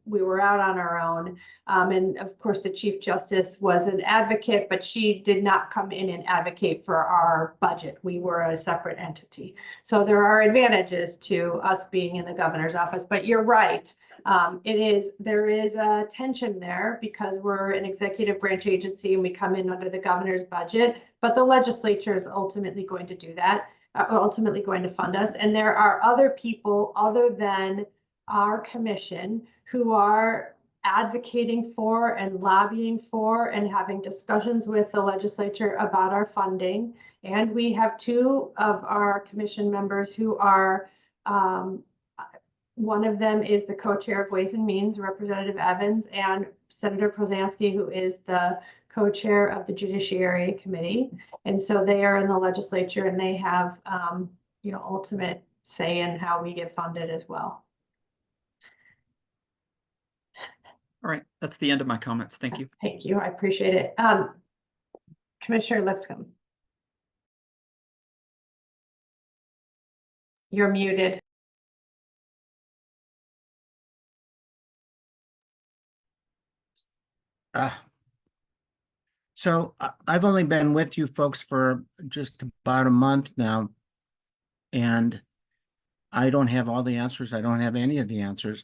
We were out on our own. And of course, the Chief Justice was an advocate, but she did not come in and advocate for our budget. We were a separate entity. So there are advantages to us being in the governor's office, but you're right. There is a tension there because we're an executive branch agency and we come in under the governor's budget, but the legislature is ultimately going to do that, ultimately going to fund us. And there are other people other than our commission who are advocating for and lobbying for and having discussions with the legislature about our funding. And we have 2 of our commission members who are, one of them is the co-chair of Ways and Means, Representative Evans, and Senator Prozansky, who is the co-chair of the Judiciary Committee. And so they are in the legislature and they have, ultimate say in how we get funded as well. All right, that's the end of my comments. Thank you. Thank you. I appreciate it. Commissioner Lipscomb. You're muted. So I've only been with you folks for just about a month now, and I don't have all the answers. I don't have any of the answers,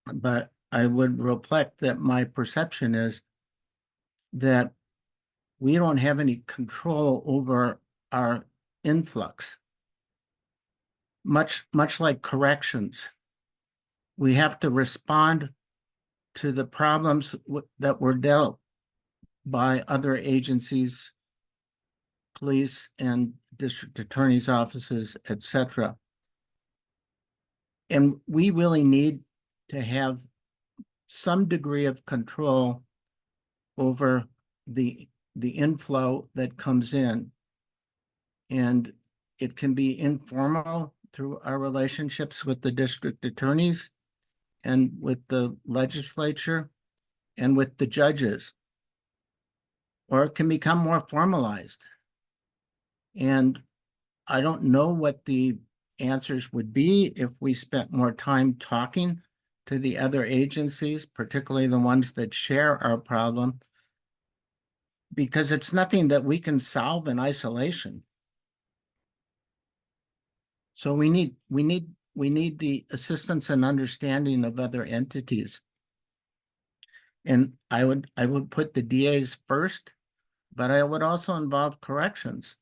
but I would reflect that my perception is that we don't have any control over our influx. Much like corrections, we have to respond to the problems that were dealt by other agencies, police and district attorney's offices, etc. And we really need to have some degree of control over the inflow that comes in. And it can be informal through our relationships with the district attorneys and with the legislature and with the judges, or it can become more formalized. And I don't know what the answers would be if we spent more time talking to the other agencies, particularly the ones that share our problem, because it's nothing that we can solve in isolation. So we need the assistance and understanding of other entities. And I would put the DAs first, but I would also involve corrections.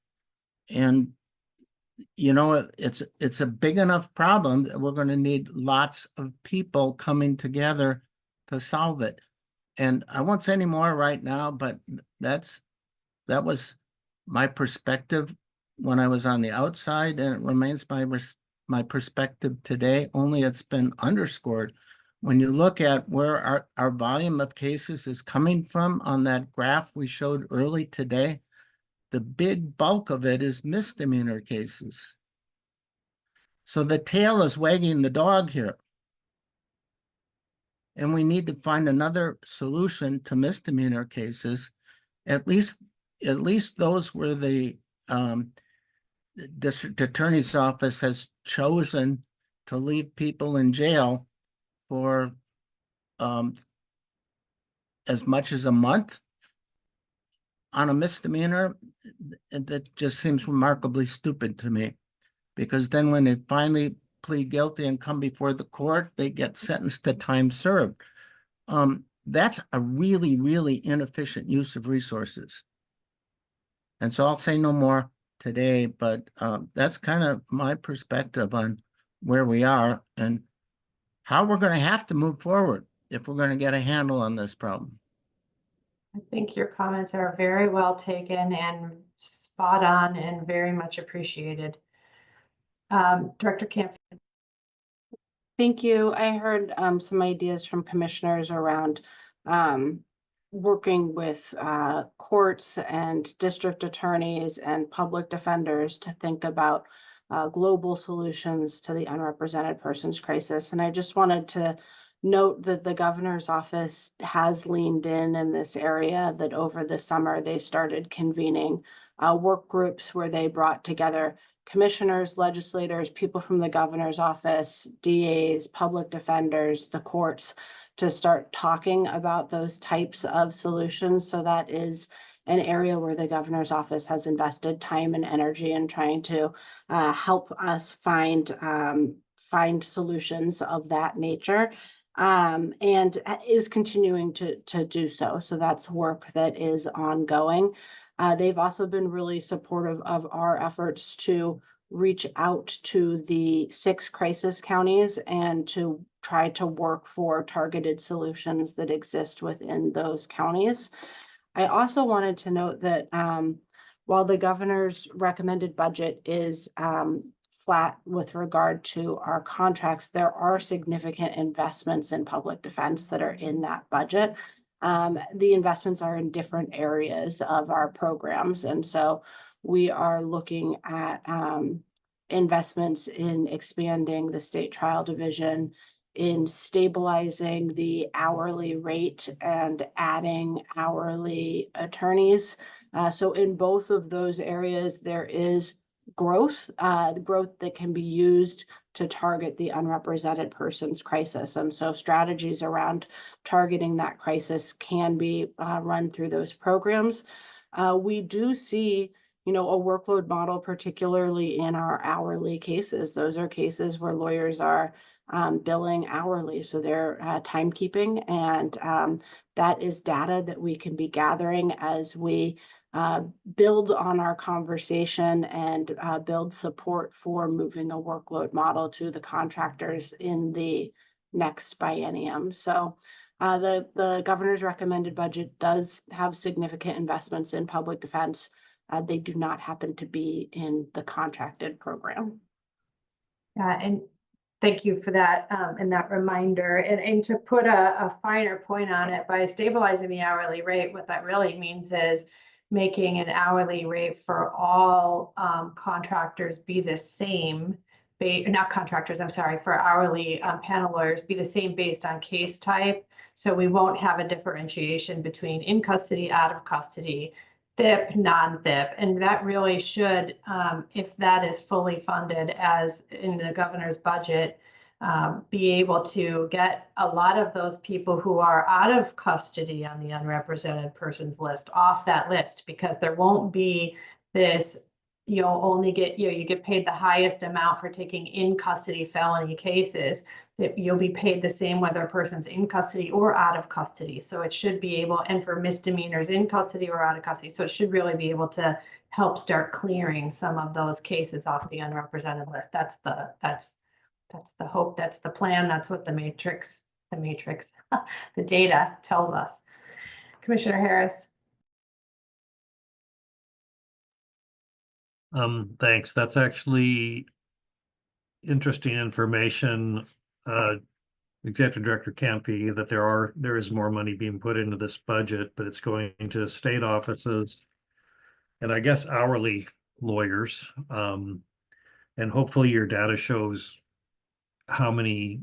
And you know, it's a big enough problem that we're going to need lots of people coming together to solve it. And I won't say any more right now, but that was my perspective when I was on the outside, and it remains my perspective today, only it's been underscored. When you look at where our volume of cases is coming from on that graph we showed early today, the big bulk of it is misdemeanor cases. So the tail is wagging the dog here. And we need to find another solution to misdemeanor cases, at least those where the district attorney's office has chosen to leave people in jail for as much as a month on a misdemeanor. That just seems remarkably stupid to me, because then when they finally plead guilty and come before the court, they get sentenced to time served. That's a really, really inefficient use of resources. And so I'll say no more today, but that's kind of my perspective on where we are and how we're going to have to move forward if we're going to get a handle on this problem. I think your comments are very well taken and spot on and very much appreciated. Director Camp. Thank you. I heard some ideas from commissioners around working with courts and district attorneys and public defenders to think about global solutions to the unrepresented persons crisis. And I just wanted to note that the governor's office has leaned in this area, that over the summer they started convening work groups where they brought together commissioners, legislators, people from the governor's office, DAs, public defenders, the courts, to start talking about those types of solutions. So that is an area where the governor's office has invested time and energy in trying to help us find solutions of that nature, and is continuing to do so. So that's work that is ongoing. They've also been really supportive of our efforts to reach out to the 6 crisis counties and to try to work for targeted solutions that exist within those counties. I also wanted to note that while the governor's recommended budget is flat with regard to our contracts, there are significant investments in public defense that are in that budget. The investments are in different areas of our programs. And so we are looking at investments in expanding the state trial division, in stabilizing the hourly rate and adding hourly attorneys. So in both of those areas, there is growth, growth that can be used to target the unrepresented persons crisis. And so strategies around targeting that crisis can be run through those programs. We do see, you know, a workload model, particularly in our hourly cases. Those are cases where lawyers are billing hourly, so they're timekeeping, and that is data that we can be gathering as we build on our conversation and build support for moving a workload model to the contractors in the next biennium. So the governor's recommended budget does have significant investments in public defense. They do not happen to be in the contracted program. Yeah, and thank you for that and that reminder. And to put a finer point on it, by stabilizing the hourly rate, what that really means is making an hourly rate for all contractors be the same, not contractors, I'm sorry, for hourly panel lawyers be the same based on case type. So we won't have a differentiation between in custody, out of custody, THIP, non-THIP, and that really should, if that is fully funded as in the governor's budget, be able to get a lot of those people who are out of custody on the unrepresented persons list off that list, because there won't be this, you'll only get, you get paid the highest amount for taking in custody felony cases. That you'll be paid the same whether a person's in custody or out of custody. So it should be able, and for misdemeanors in custody or out of custody. So it should really be able to help start clearing some of those cases off the unrepresented list. That's the hope, that's the plan, that's what the matrix, the data tells us. Commissioner Harris. Thanks. That's actually interesting information. Executive Director Campy, that there is more money being put into this budget, but it's going to state offices and I guess hourly lawyers. And hopefully your data shows how many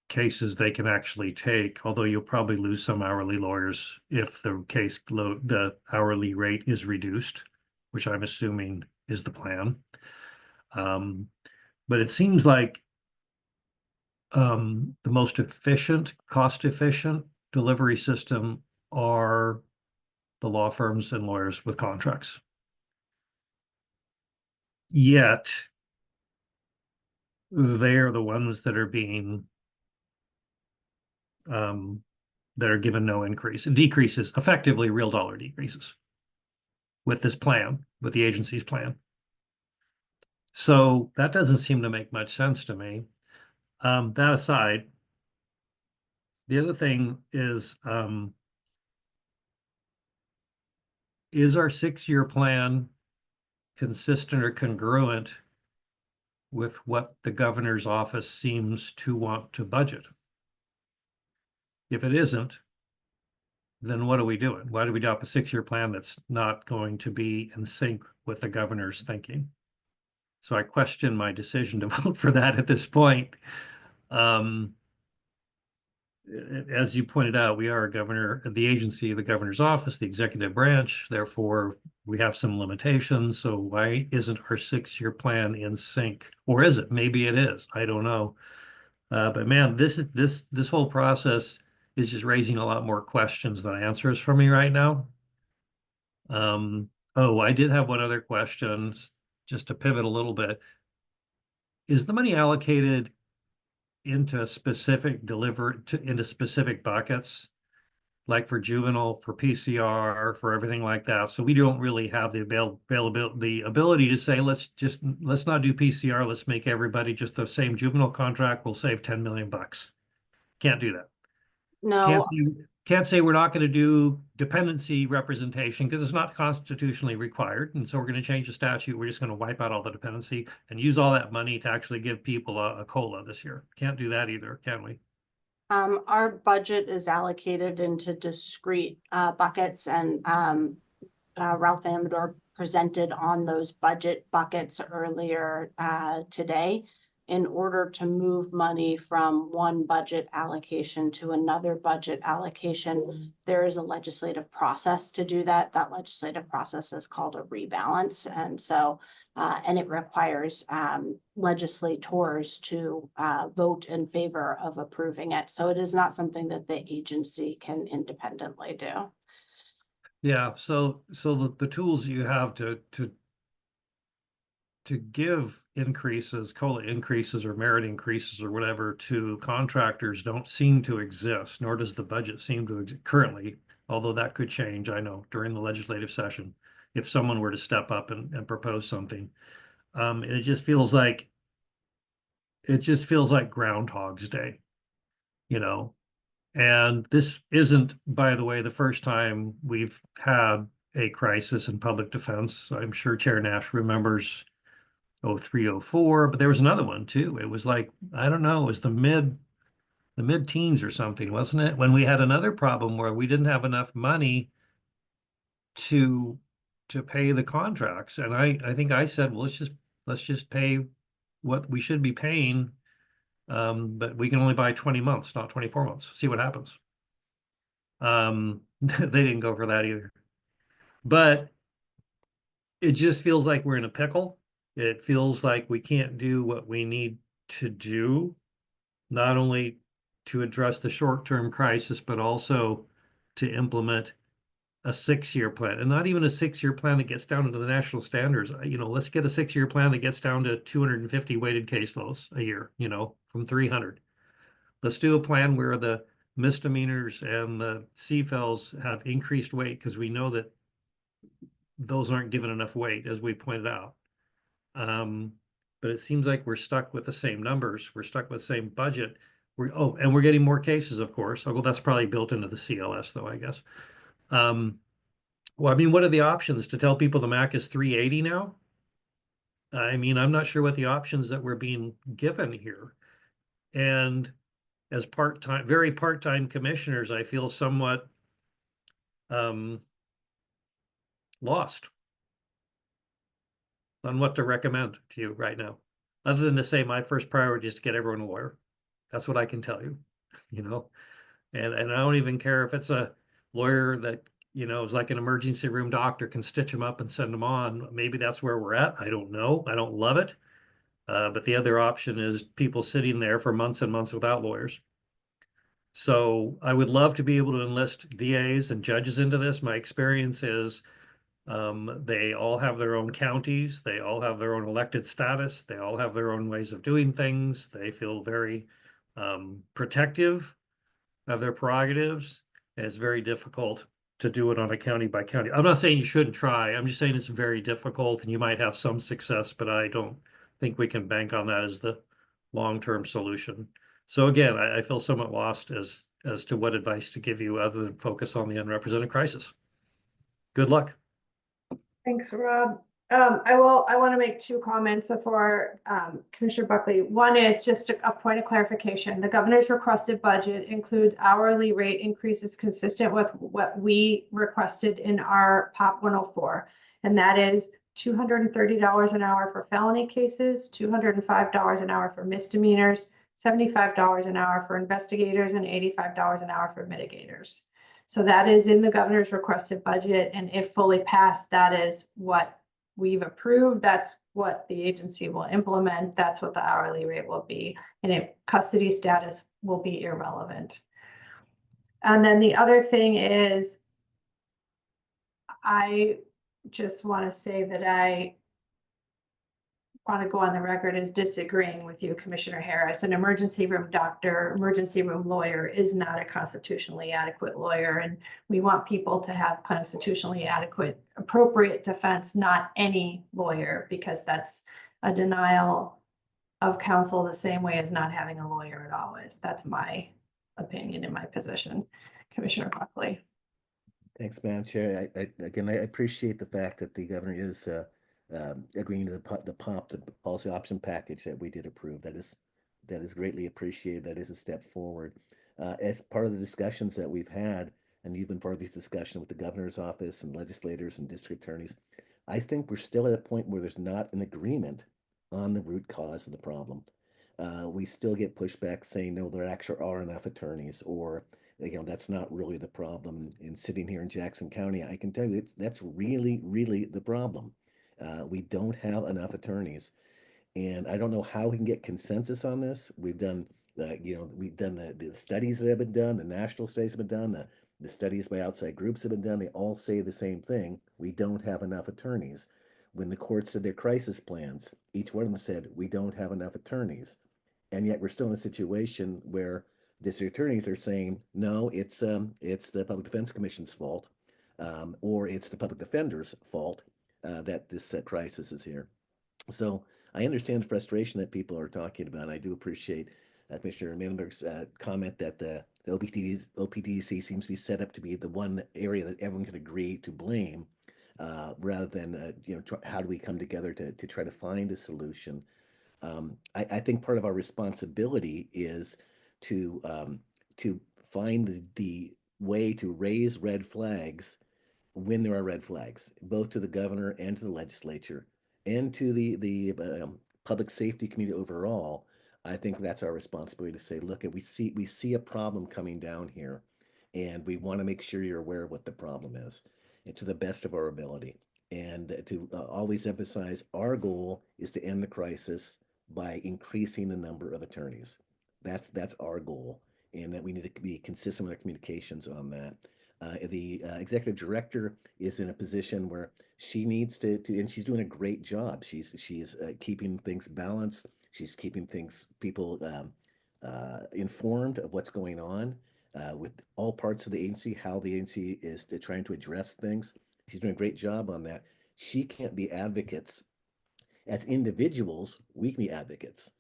cases they can actually take, although you'll probably lose some hourly lawyers if the hourly rate is reduced, which I'm assuming is the plan. But it seems like the most efficient, cost-efficient delivery system are the law firms and lawyers with contracts. Yet, they're the ones that are being that are given no increase. Decreases, effectively real dollar decreases with this plan, with the agency's plan. So that doesn't seem to make much sense to me. That aside, the other thing is our 6-year plan consistent or congruent with what the governor's office seems to want to budget? If it isn't, then what are we doing? Why do we adopt a 6-year plan that's not going to be in sync with the governor's thinking? So I question my decision to vote for that at this point. As you pointed out, we are a governor, the agency of the governor's office, the executive branch. Therefore, we have some limitations. So why isn't our 6-year plan in sync? Or is it? Maybe it is. I don't know. But man, this whole process is just raising a lot more questions than answers for me right now. Oh, I did have one other question, just to pivot a little bit. Is the money allocated into specific into specific buckets, like for juvenile, for PCR, for everything like that? So we don't really have the the ability to say, let's not do PCR. Let's make everybody just the same juvenile contract. We'll save 10 million bucks. Can't do that. No. Can't say we're not going to do dependency representation because it's not constitutionally required. And so we're going to change the statute. We're just going to wipe out all the dependency and use all that money to actually give people a COLA this year. Can't do that either, can we? Our budget is allocated into discrete buckets, and Ralph Amador presented on those budget buckets earlier today. in order to move money from one budget allocation to another budget allocation, there is a legislative process to do that. That legislative process is called a rebalance. And so, and it requires legislators to vote in favor of approving it. So it is not something that the agency can independently do. Yeah, so the tools you have to give increases, COLA increases or merit increases or whatever to contractors don't seem to exist, nor does the budget seem to exist currently, although that could change, I know, during the legislative session, if someone were to step up and propose something. It just feels like Groundhog's Day, you know? And this isn't, by the way, the first time we've had a crisis in public defense. I'm sure Chair Nash remembers 03, 04, but there was another one too. It was like, I don't know, it was the mid-teens or something, wasn't it? When we had another problem where we didn't have enough money to pay the contracts. And I think I said, well, let's just pay what we should be paying. But we can only buy 20 months, not 24 months. See what happens. They didn't go for that either. But it just feels like we're in a pickle. It feels like we can't do what we need to do, not only to address the short-term crisis, but also to implement a 6-year plan, and not even a 6-year plan that gets down into the national standards. You know, let's get a 6-year plan that gets down to 250 weighted caseloads a year, you know, from 300. Let's do a plan where the misdemeanors and the CFLs have increased weight, because we know that those aren't given enough weight, as we pointed out. But it seems like we're stuck with the same numbers. We're stuck with the same budget. And we're getting more cases, of course. Well, that's probably built into the CLS, though, I guess. Well, I mean, what are the options? To tell people the MAC is 380 now? I mean, I'm not sure what the options that we're being given here. And as very part-time commissioners, I feel somewhat lost on what to recommend to you right now, other than to say my first priority is to get everyone a lawyer. That's what I can tell you, you know, and I don't even care if it's a lawyer that, you know, is like an emergency room doctor, can stitch them up and send them on. Maybe that's where we're at. I don't know. I don't love it. But the other option is people sitting there for months and months without lawyers. So I would love to be able to enlist DAs and judges into this. My experience is they all have their own counties. They all have their own elected status. They all have their own ways of doing things. They feel very protective of their prerogatives. And it's very difficult to do it on a county by county. I'm not saying you shouldn't try. I'm just saying it's very difficult, and you might have some success, but I don't think we can bank on that as the long-term solution. So again, I feel somewhat lost as to what advice to give you other than focus on the unrepresented crisis. Good luck. Thanks, Rob. I want to make 2 comments before Commissioner Buckley. One is just a point of clarification. The governor's requested budget includes hourly rate increases consistent with what we requested in our POP 104. And that is $230 an hour for felony cases, $205 an hour for misdemeanors, $75 an hour for investigators, and $85 an hour for mitigators. So that is in the governor's requested budget, and if fully passed, that is what we've approved. That's what the agency will implement. That's what the hourly rate will be, and if custody status will be irrelevant. And then the other thing is, I just want to say that I want to go on the record as disagreeing with you, Commissioner Harris. An emergency room doctor, emergency room lawyer is not a constitutionally adequate lawyer. And we want people to have constitutionally adequate, appropriate defense, not any lawyer, because that's a denial of counsel the same way as not having a lawyer at all is. That's my opinion in my position. Commissioner Buckley. Thanks, Madam Chair. I appreciate the fact that the governor is agreeing to the POP, the policy option package that we did approve. That is greatly appreciated. That is a step forward. As part of the discussions that we've had, and you've been part of these discussions with the governor's office and legislators and district attorneys, I think we're still at a point where there's not an agreement on the root cause of the problem. we still get pushback saying, no, there actually are enough attorneys, or, that's not really the problem. And sitting here in Jackson County, I can tell you that's really, really the problem. We don't have enough attorneys. And I don't know how we can get consensus on this. We've done, we've done the studies that have been done, the national studies have been done, the studies by outside groups have been done. They all say the same thing. We don't have enough attorneys. When the courts did their crisis plans, each one of them said, we don't have enough attorneys. And yet we're still in a situation where district attorneys are saying, no, it's the Public Defense Commission's fault, or it's the public defender's fault that this crisis is here. So I understand the frustration that people are talking about. I do appreciate Commissioner Manenberg's comment that the OPDC seems to be set up to be the one area that everyone can agree to blame, rather than how do we come together to try to find a solution. I think part of our responsibility is to find the way to raise red flags when there are red flags, both to the governor and to the legislature and to the public safety community overall. I think that's our responsibility to say, look, we see a problem coming down here, and we want to make sure you're aware of what the problem is, and to the best of our ability. And to always emphasize our goal is to end the crisis by increasing the number of attorneys. That's our goal, and that we need to be consistent with our communications on that. The executive director is in a position where she needs to, and she's doing a great job. She's keeping things balanced. She's keeping people informed of what's going on with all parts of the agency, how the agency is trying to address things. She's doing a great job on that. She can't be advocates. As individuals, we can be advocates.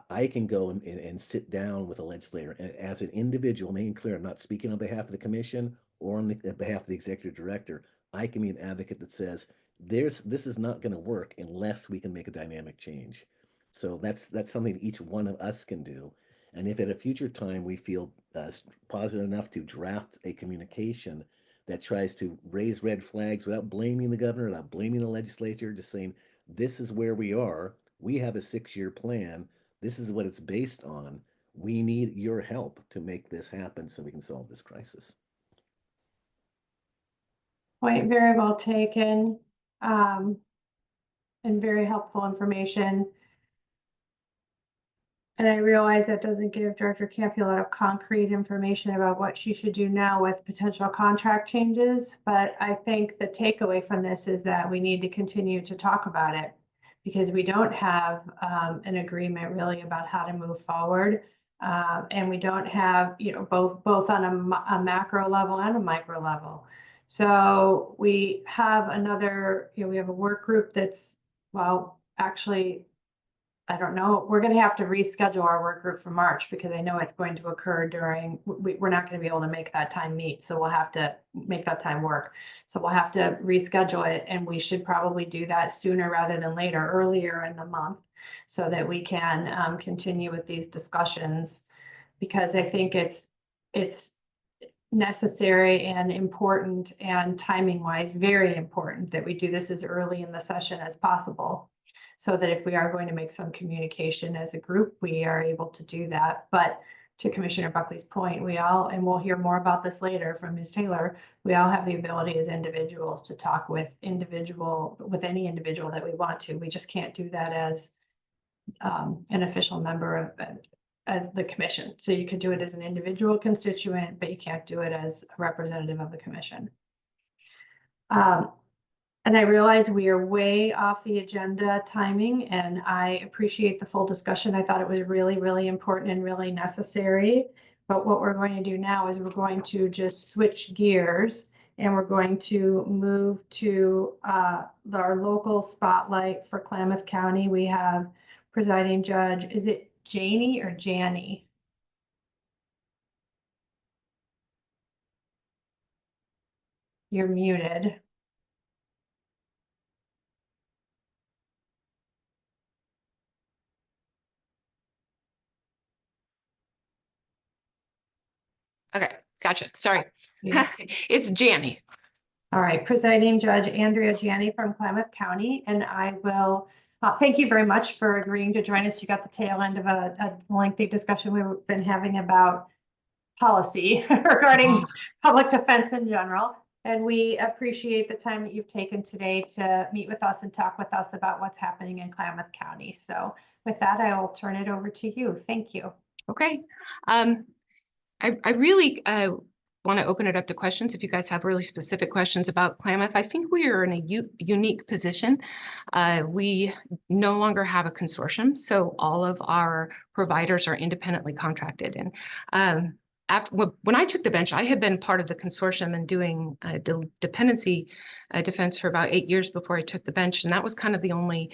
I can go and sit down with a legislator, and as an individual, making clear I'm not speaking on behalf of the commission or on behalf of the executive director. I can be an advocate that says this is not going to work unless we can make a dynamic change. So that's something each one of us can do. And if at a future time we feel positive enough to draft a communication that tries to raise red flags without blaming the governor, without blaming the legislature, just saying this is where we are. We have a 6-year plan. This is what it's based on. We need your help to make this happen so we can solve this crisis. Point very well taken, and very helpful information. And I realize that doesn't give Director Campy a lot of concrete information about what she should do now with potential contract changes. But I think the takeaway from this is that we need to continue to talk about it, because we don't have an agreement really about how to move forward. And we don't have, both on a macro level and a micro level. So we have we have a work group that's, well, actually, I don't know. We're going to have to reschedule our work group for March, because I know it's going to occur we're not going to be able to make that time meet. So we'll have to make that time work. So we'll have to reschedule it, and we should probably do that sooner rather than later, earlier in the month, so that we can continue with these discussions, because I think it's necessary and important, and timing wise, very important that we do this as early in the session as possible, so that if we are going to make some communication as a group, we are able to do that. But to Commissioner Buckley's point, and we'll hear more about this later from Ms. Taylor, we all have the ability as individuals to talk with any individual that we want to. We just can't do that as an official member of the commission. So you could do it as an individual constituent, but you can't do it as a representative of the commission. And I realize we are way off the agenda timing, and I appreciate the full discussion. I thought it was really, really important and really necessary. But what we're going to do now is we're going to just switch gears, and we're going to move to our local spotlight for Klamath County. We have presiding judge. Is it Janie or Janie? You're muted. Okay, gotcha. Sorry. It's Janie. All right, presiding judge Andrea Janney from Klamath County, and I will Thank you very much for agreeing to join us. You got the tail end of a lengthy discussion we've been having about policy regarding public defense in general. And we appreciate the time that you've taken today to meet with us and talk with us about what's happening in Klamath County. So with that, I will turn it over to you. Thank you. Okay. I really want to open it up to questions. If you guys have really specific questions about Klamath, I think we are in a unique position. We no longer have a consortium, so all of our providers are independently contracted. And when I took the bench, I had been part of the consortium and doing dependency defense for about 8 years before I took the bench, and that was kind of the only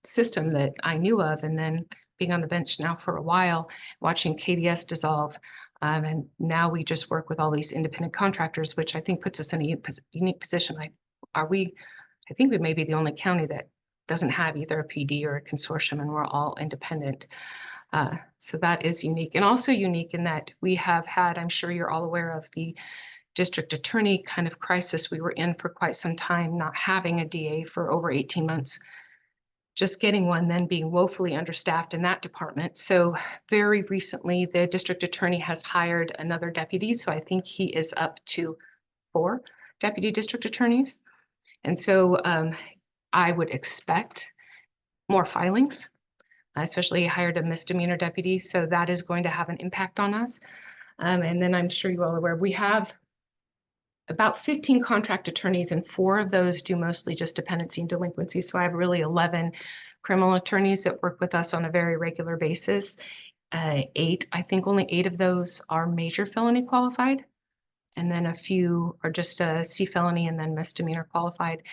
system that I knew of. And then being on the bench now for a while, watching KDS dissolve, and now we just work with all these independent contractors, which I think puts us in a unique position. I think we may be the only county that doesn't have either a PD or a consortium, and we're all independent. So that is unique, and also unique in that we have had, I'm sure you're all aware of, the district attorney kind of crisis we were in for quite some time, not having a DA for over 18 months, just getting one, then being woefully understaffed in that department. So very recently, the district attorney has hired another deputy. So I think he is up to 4 deputy district attorneys. And so I would expect more filings, especially hired a misdemeanor deputy. So that is going to have an impact on us. And then I'm sure you all are aware, we have about 15 contract attorneys, and 4 of those do mostly just dependency and delinquency. So I have really 11 criminal attorneys that work with us on a very regular basis. 8, I think only 8 of those are major felony qualified. And then a few are just a C felony and then misdemeanor qualified.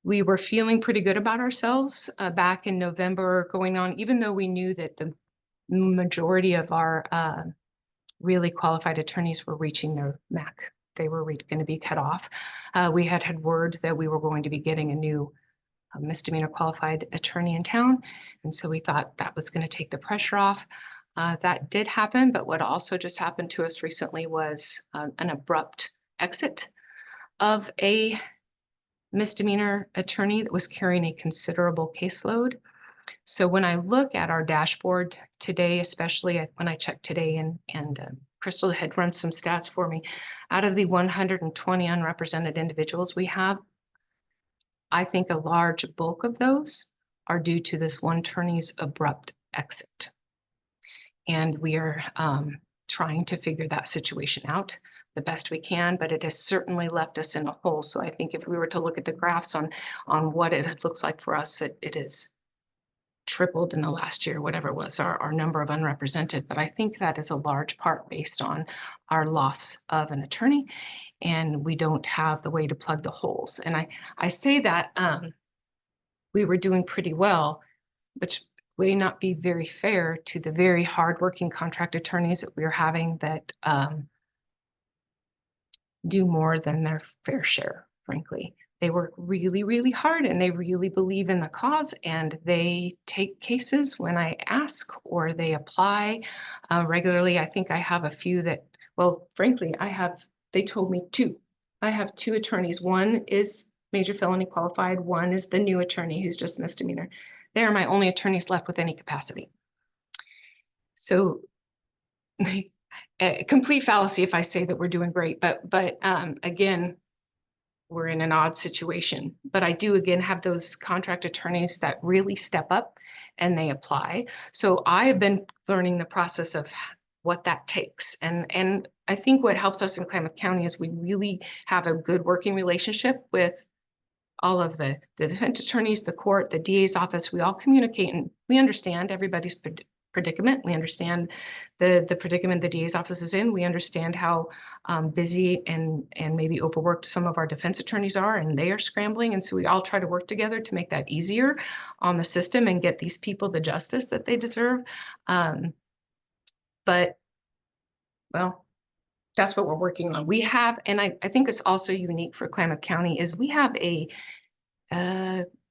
We were feeling pretty good about ourselves back in November going on, even though we knew that the majority of our really qualified attorneys were reaching their MAC. They were going to be cut off. We had word that we were going to be getting a new misdemeanor qualified attorney in town. And so we thought that was going to take the pressure off. That did happen, but what also just happened to us recently was an abrupt exit of a misdemeanor attorney that was carrying a considerable caseload. So when I look at our dashboard today, especially when I checked today, and Crystal had run some stats for me, out of the 120 unrepresented individuals we have, I think a large bulk of those are due to this one attorney's abrupt exit. And we are trying to figure that situation out the best we can, but it has certainly left us in a hole. So I think if we were to look at the graphs on what it looks like for us, it is tripled in the last year, whatever it was, our number of unrepresented. But I think that is a large part based on our loss of an attorney, and we don't have the way to plug the holes. And I say that we were doing pretty well, which may not be very fair to the very hardworking contract attorneys that we're having that do more than their fair share, frankly. They work really, really hard, and they really believe in the cause, and they take cases when I ask, or they apply regularly. I think I have a few that, well, frankly, they told me 2. I have 2 attorneys. One is major felony qualified. One is the new attorney who's just misdemeanor. They are my only attorneys left with any capacity. So a complete fallacy if I say that we're doing great, but again, we're in an odd situation. But I do again have those contract attorneys that really step up and they apply. So I have been learning the process of what that takes. And I think what helps us in Klamath County is we really have a good working relationship with all of the defense attorneys, the court, the DA's office. We all communicate, and we understand everybody's predicament. We understand the predicament the DA's office is in. We understand how busy and maybe overworked some of our defense attorneys are, and they are scrambling. And so we all try to work together to make that easier on the system and get these people the justice that they deserve. But, well, that's what we're working on. We have, and I think it's also unique for Klamath County, is we have a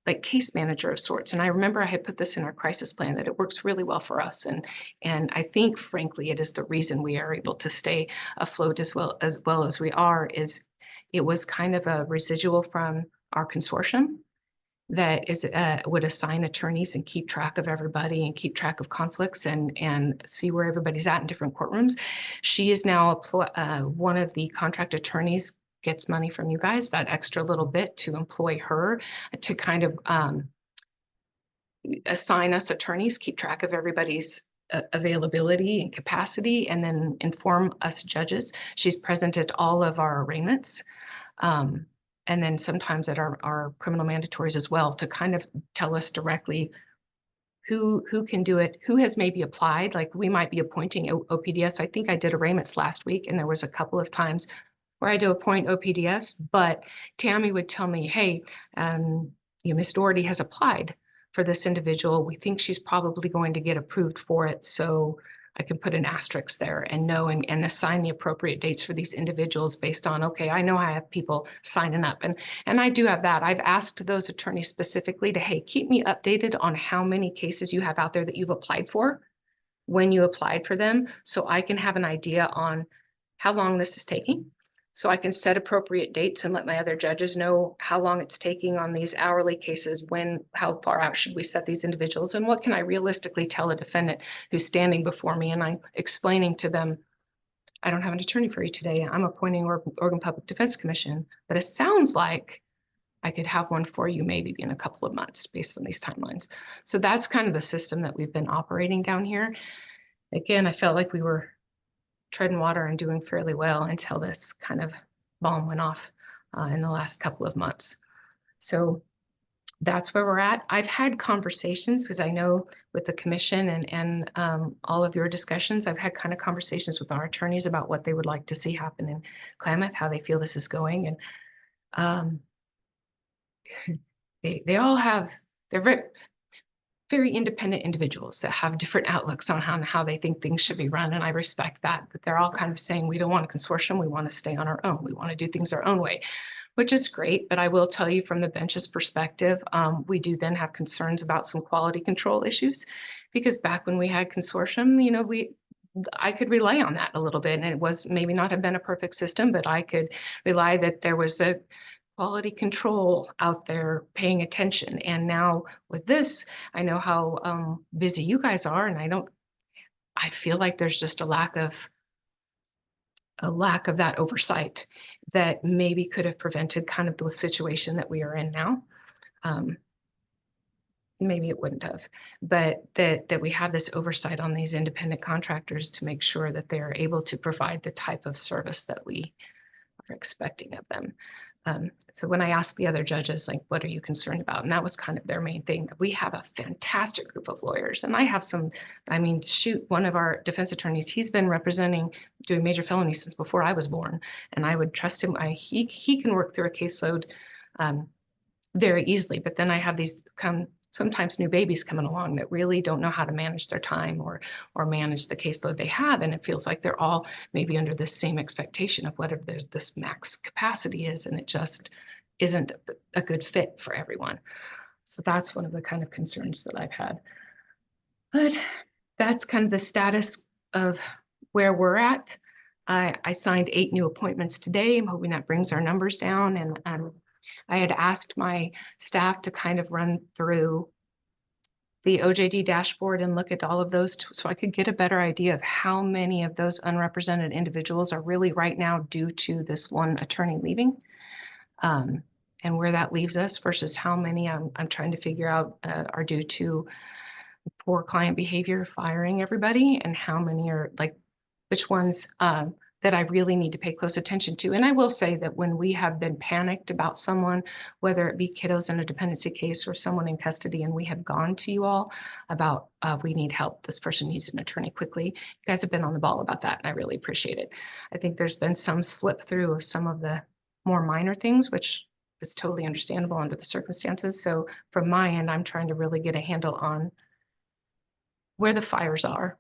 like case manager of sorts. And I remember I had put this in our crisis plan that it works really well for us. And I think, frankly, it is the reason we are able to stay afloat as well as we are, is it was kind of a residual from our consortium. that is would assign attorneys and keep track of everybody and keep track of conflicts and see where everybody's at in different courtrooms. She is now one of the contract attorneys gets money from you guys, that extra little bit to employ her to kind of assign us attorneys, keep track of everybody's availability and capacity, and then inform us judges. She's present at all of our arraignments. And then sometimes at our criminal mandatories as well, to kind of tell us directly who can do it, who has maybe applied. Like we might be appointing OPDS. I think I did arraignments last week, and there was a couple of times where I had to appoint OPDS, but Tammy would tell me, hey, Miss Doherty has applied for this individual. We think she's probably going to get approved for it. So I can put an asterisk there and know and assign the appropriate dates for these individuals based on, okay, I know I have people signing up. And I do have that. I've asked those attorneys specifically to, hey, keep me updated on how many cases you have out there that you've applied for, when you applied for them, so I can have an idea on how long this is taking. So I can set appropriate dates and let my other judges know how long it's taking on these hourly cases, how far out should we set these individuals, and what can I realistically tell a defendant who's standing before me and I'm explaining to them, I don't have an attorney for you today. I'm appointing Oregon Public Defense Commission, but it sounds like I could have one for you maybe in a couple of months based on these timelines. So that's kind of the system that we've been operating down here. Again, I felt like we were treading water and doing fairly well until this kind of bomb went off in the last couple of months. So that's where we're at. I've had conversations, because I know with the commission and all of your discussions, I've had kind of conversations with our attorneys about what they would like to see happen in Klamath, how they feel this is going. And they all have, they're very independent individuals that have different outlooks on how they think things should be run. And I respect that, but they're all kind of saying, we don't want a consortium. We want to stay on our own. We want to do things our own way, which is great. But I will tell you from the bench's perspective, we do then have concerns about some quality control issues, because back when we had consortium, I could rely on that a little bit, and it was maybe not have been a perfect system, but I could rely that there was a quality control out there paying attention. And now with this, I know how busy you guys are, and I feel like there's just a lack of that oversight that maybe could have prevented kind of the situation that we are in now. Maybe it wouldn't have, but that we have this oversight on these independent contractors to make sure that they're able to provide the type of service that we are expecting of them. So when I asked the other judges, like, what are you concerned about? And that was kind of their main thing. We have a fantastic group of lawyers, and I have one of our defense attorneys, he's been doing major felonies since before I was born, and I would trust him. He can work through a caseload very easily, but then I have these sometimes new babies coming along that really don't know how to manage their time or manage the caseload they have. And it feels like they're all maybe under the same expectation of whatever this max capacity is. And it just isn't a good fit for everyone. So that's one of the kind of concerns that I've had. But that's kind of the status of where we're at. I signed 8 new appointments today. I'm hoping that brings our numbers down. And I had asked my staff to kind of run through the OJD dashboard and look at all of those so I could get a better idea of how many of those unrepresented individuals are really right now due to this one attorney leaving, and where that leaves us versus how many I'm trying to figure out are due to poor client behavior, firing everybody, and how many are which ones that I really need to pay close attention to. And I will say that when we have been panicked about someone, whether it be kiddos in a dependency case or someone in custody, and we have gone to you all about, we need help, this person needs an attorney quickly, you guys have been on the ball about that, and I really appreciate it. I think there's been some slip through of some of the more minor things, which is totally understandable under the circumstances. So from my end, I'm trying to really get a handle on where the fires are.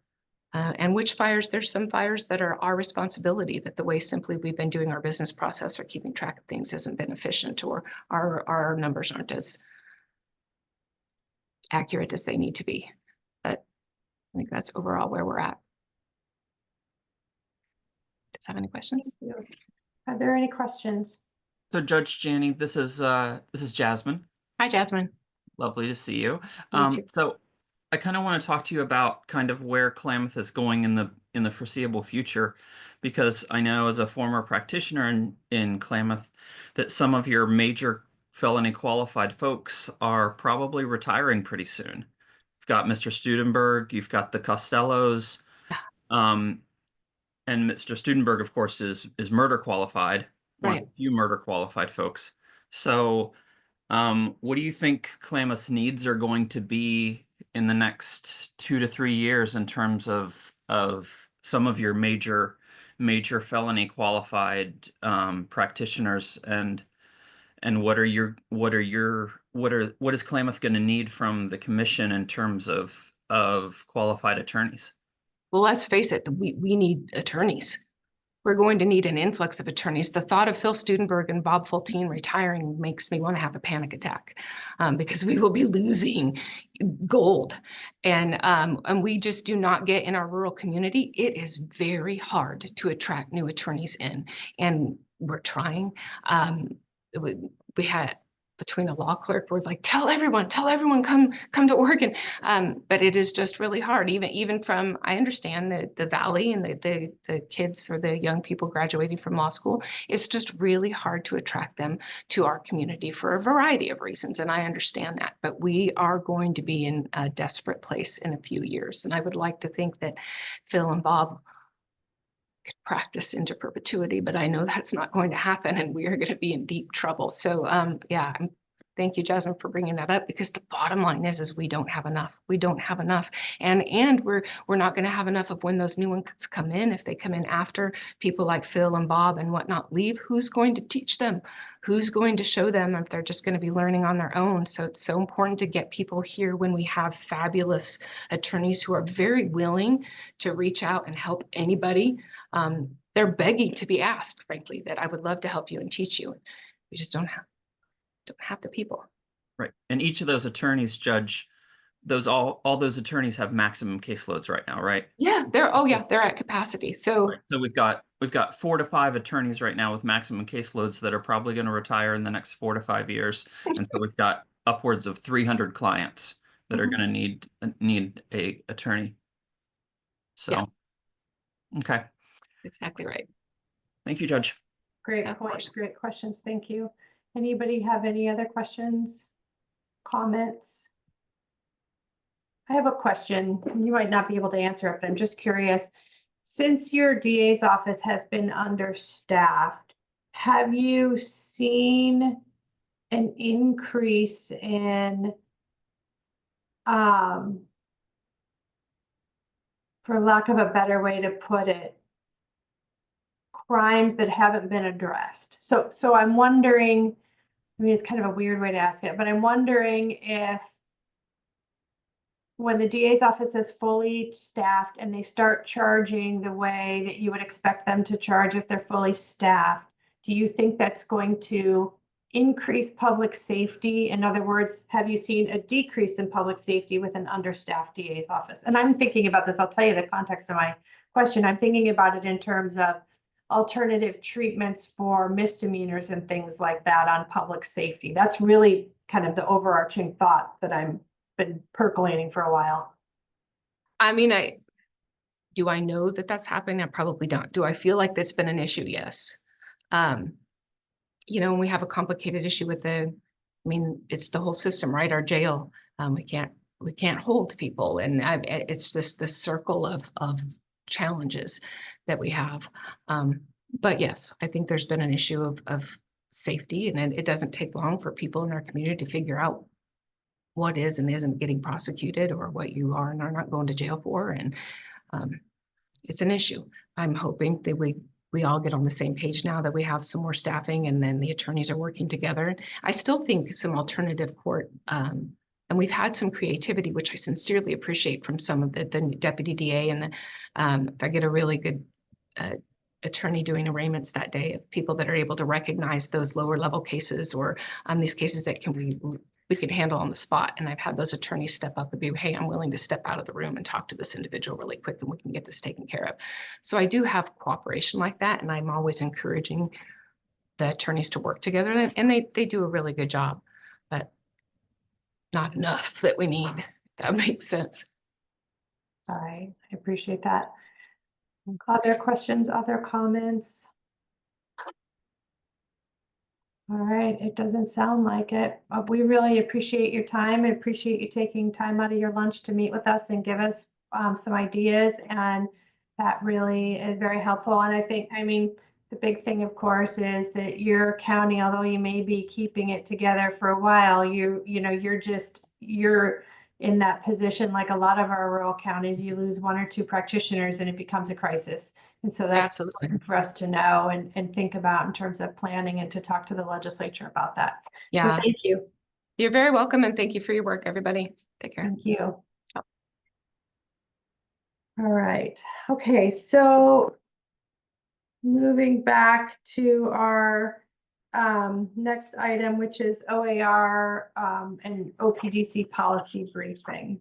And which fires, there's some fires that are our responsibility, that the way simply we've been doing our business process or keeping track of things hasn't been efficient, or our numbers aren't as accurate as they need to be. But I think that's overall where we're at. Does have any questions? Are there any questions? So Judge Janney, this is Jasmine. Hi, Jasmine. Lovely to see you. You too. So I kind of want to talk to you about kind of where Klamath is going in the foreseeable future, because I know as a former practitioner in Klamath that some of your major felony qualified folks are probably retiring pretty soon. You've got Mr. Studenberg, you've got the Costellos, and Mr. Studenberg, of course, is murder qualified, one of the few murder qualified folks. So what do you think Klamath's needs are going to be in the next 2 to 3 years in terms of some of your major felony qualified practitioners, and what is Klamath going to need from the commission in terms of qualified attorneys? Well, let's face it, we need attorneys. We're going to need an influx of attorneys. The thought of Phil Studenberg and Bob Fultine retiring makes me want to have a panic attack, because we will be losing gold. And we just do not get in our rural community. It is very hard to attract new attorneys in, and we're trying. We had, between a law clerk, we're like, tell everyone, come to Oregon. But it is just really hard, even from, I understand the Valley and the kids or the young people graduating from law school, it's just really hard to attract them to our community for a variety of reasons. And I understand that, but we are going to be in a desperate place in a few years. And I would like to think that Phil and Bob could practice into perpetuity, but I know that's not going to happen, and we are going to be in deep trouble. So yeah, thank you, Jasmine, for bringing that up, because the bottom line is we don't have enough. We don't have enough, and we're not going to have enough of when those new ones come in. If they come in after people like Phil and Bob and whatnot leave, who's going to teach them? Who's going to show them if they're just going to be learning on their own? So it's so important to get people here when we have fabulous attorneys who are very willing to reach out and help anybody. They're begging to be asked, frankly, that I would love to help you and teach you. We just don't have the people. Right. And each of those attorneys, Judge, all those attorneys have maximum caseloads right now, right? Yeah, they're at capacity. So right. So we've got 4 to 5 attorneys right now with maximum caseloads that are probably going to retire in the next 4 to 5 years. And so we've got upwards of 300 clients that are going to need a attorney. So okay. Exactly right. Thank you, Judge. Great points, great questions. Thank you. Anybody have any other questions, comments? I have a question. You might not be able to answer it, but I'm just curious. Since your DA's office has been understaffed, have you seen an increase in, for lack of a better way to put it, crimes that haven't been addressed? So I'm wondering, I mean, it's kind of a weird way to ask it, but I'm wondering if when the DA's office is fully staffed and they start charging the way that you would expect them to charge if they're fully staffed, do you think that's going to increase public safety? In other words, have you seen a decrease in public safety with an understaffed DA's office? And I'm thinking about this, I'll tell you the context of my question. I'm thinking about it in terms of alternative treatments for misdemeanors and things like that on public safety. That's really kind of the overarching thought that I'm been percolating for a while. I mean, do I know that that's happening? I probably don't. Do I feel like that's been an issue? Yes. You know, we have a complicated issue with it's the whole system, right? Our jail, we can't hold people, and it's this circle of challenges that we have. But yes, I think there's been an issue of safety, and it doesn't take long for people in our community to figure out what is and isn't getting prosecuted, or what you are and are not going to jail for. And it's an issue. I'm hoping that we all get on the same page now, that we have some more staffing, and then the attorneys are working together. I still think some alternative court, and we've had some creativity, which I sincerely appreciate from some of the deputy DA, and if I get a really good attorney doing arraignments that day of people that are able to recognize those lower level cases, or these cases that we can handle on the spot. And I've had those attorneys step up and be, hey, I'm willing to step out of the room and talk to this individual really quick, and we can get this taken care of. So I do have cooperation like that, and I'm always encouraging the attorneys to work together, and they do a really good job. But not enough that we need. If that makes sense. All right, I appreciate that. Other questions, other comments? All right, it doesn't sound like it. We really appreciate your time. I appreciate you taking time out of your lunch to meet with us and give us some ideas. And that really is very helpful. And I mean, the big thing, of course, is that your county, although you may be keeping it together for a while, you're in that position. Like a lot of our rural counties, you lose 1 or 2 practitioners and it becomes a crisis. And so that's Absolutely important for us to know and think about in terms of planning and to talk to the legislature about that. Yeah. So thank you. You're very welcome, and thank you for your work, everybody. Take care. Thank you. All right. Okay, so moving back to our next item, which is OAR and OPDC policy briefing.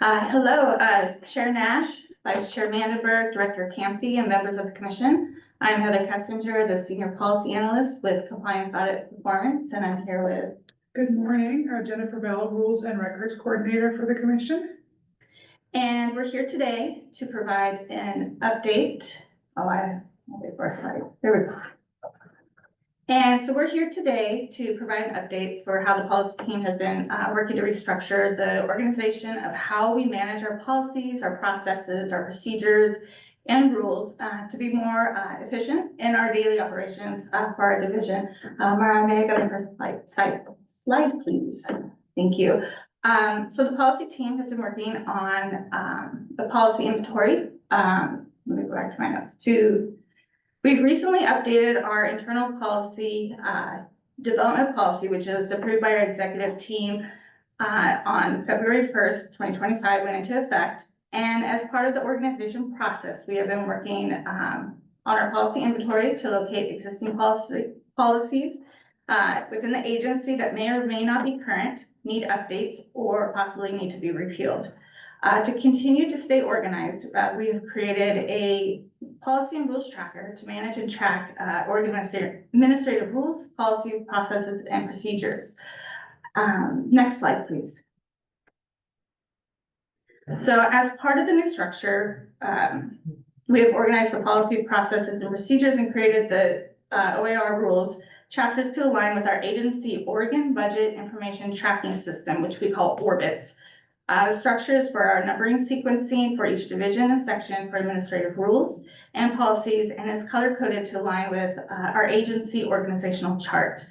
Hello, Chair Nash, Vice Chair Mandenberg, Director Campy, and members of the Commission. I'm Heather Kessinger, the Senior Policy Analyst with Compliance Audit Performance, and I'm here with... Good morning, Jennifer Bell, Rules and Records Coordinator for the Commission. And we're here today to provide an update. I'll wait for a slide. There we go. And so we're here today to provide an update for how the policy team has been working to restructure the organization of how we manage our policies, our processes, our procedures, and rules to be more efficient in our daily operations for our division. Mara, may I go to the first slide, please? Thank you. So the policy team has been working on the policy inventory. Let me go back to my notes. We've recently updated our internal policy development policy, which is approved by our executive team on February 1st, 2025, went into effect. And as part of the organization process, we have been working on our policy inventory to locate existing policies within the agency that may or may not be current, need updates, or possibly need to be repealed. To continue to stay organized, we have created a policy and rules tracker to manage and track administrative rules, policies, processes, and procedures. Next slide, please. So as part of the new structure, we have organized the policies, processes, and procedures and created the OAR rules chapters to align with our agency Oregon Budget Information Tracking System, which we call ORBITS. The structure is for our numbering sequencing for each division and section for administrative rules and policies, and is color-coded to align with our agency organizational chart.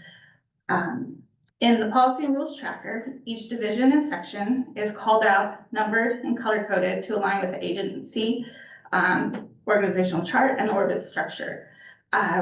In the policy and rules tracker, each division and section is called out, numbered, and color-coded to align with the agency organizational chart and orbit structure.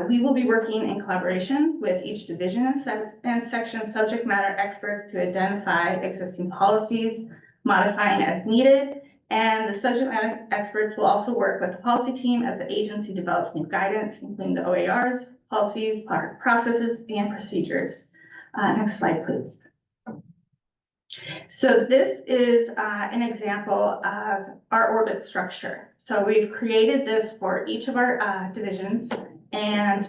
We will be working in collaboration with each division and section subject matter experts to identify existing policies, modifying as needed, and the subject matter experts will also work with the policy team as the agency develops new guidance, including the OARs, policies, processes, and procedures. Next slide, please. So this is an example of our orbit structure. So we've created this for each of our divisions, and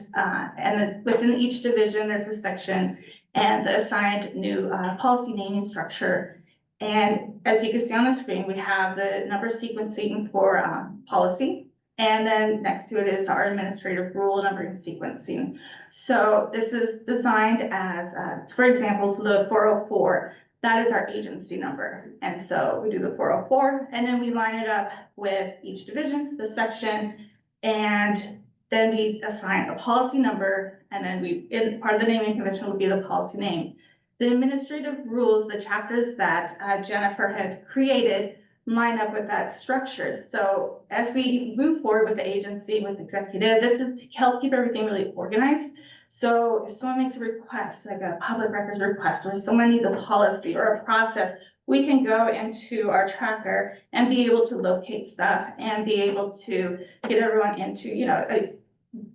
within each division, there's a section and the assigned new policy naming structure. And as you can see on the screen, we have the number sequencing for policy. And then next to it is our administrative rule numbering sequencing. So this is designed as, for example, for the 404, that is our agency number. And so we do the 404, and then we line it up with each division, the section, and then we assign a policy number, and then part of the naming convention will be the policy name. The administrative rules, the chapters that Jennifer had created, line up with that structure. So as we move forward with the agency, with executive, this is to help keep everything really organized. So if someone makes a request, like a public records request, or someone needs a policy or a process, we can go into our tracker and be able to locate stuff and be able to get everyone into,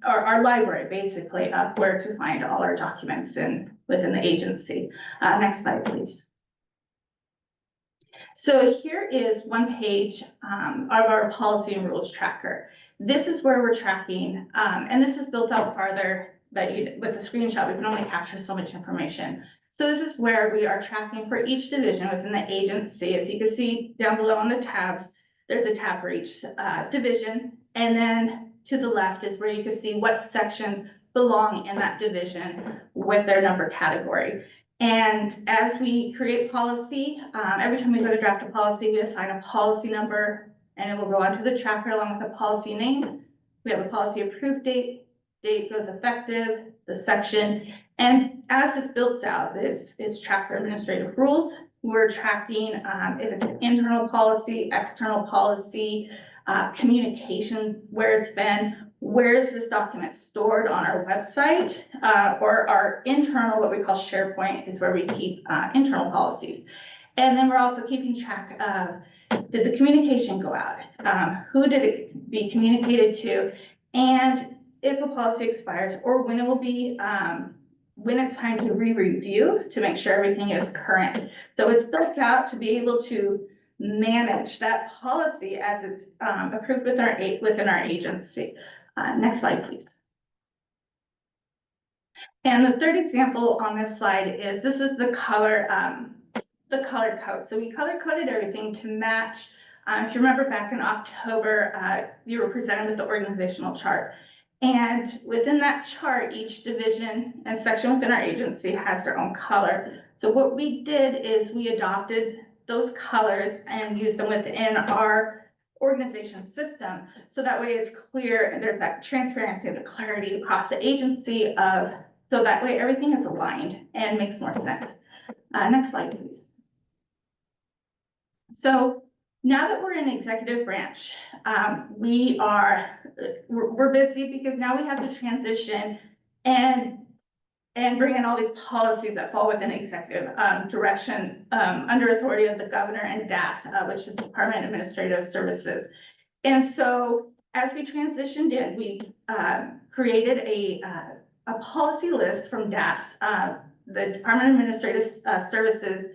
our library, basically, of where to find all our documents within the agency. Next slide, please. So here is one page of our policy and rules tracker. This is where we're tracking, and this is built out farther but with the screenshot, we can only capture so much information. So this is where we are tracking for each division within the agency. As you can see down below on the tabs, there's a tab for each division. And then to the left is where you can see what sections belong in that division with their number category. And as we create policy, every time we go to draft a policy, we assign a policy number and it will go onto the tracker along with the policy name. We have a policy approved date goes effective, the section. And as this builds out, it's tracked for administrative rules. We're tracking if it's an internal policy, external policy, communication, where it's been, where is this document stored on our website, or our internal, what we call SharePoint, is where we keep internal policies. And then we're also keeping track of, did the communication go out? Who did it be communicated to? And if a policy expires, or when it will be, when it's time to re-review to make sure everything is current. So it's built out to be able to manage that policy as it's approved within our agency. Next slide, please. And the third example on this slide is, this is the color code. So we color coded everything to match. If you remember back in October, you were presented with the organizational chart. And within that chart, each division and section within our agency has their own color. So what we did is we adopted those colors and used them within our organization system. So that way it's clear and there's that transparency and the clarity across the agency so that way everything is aligned and makes more sense. Next slide, please. So now that we're in executive branch, we're busy because now we have to transition and bring in all these policies that fall within executive direction under authority of the governor and DAS, which is Department of Administrative Services. And so as we transitioned in, we created a policy list from DAS, the Department of Administrative Services.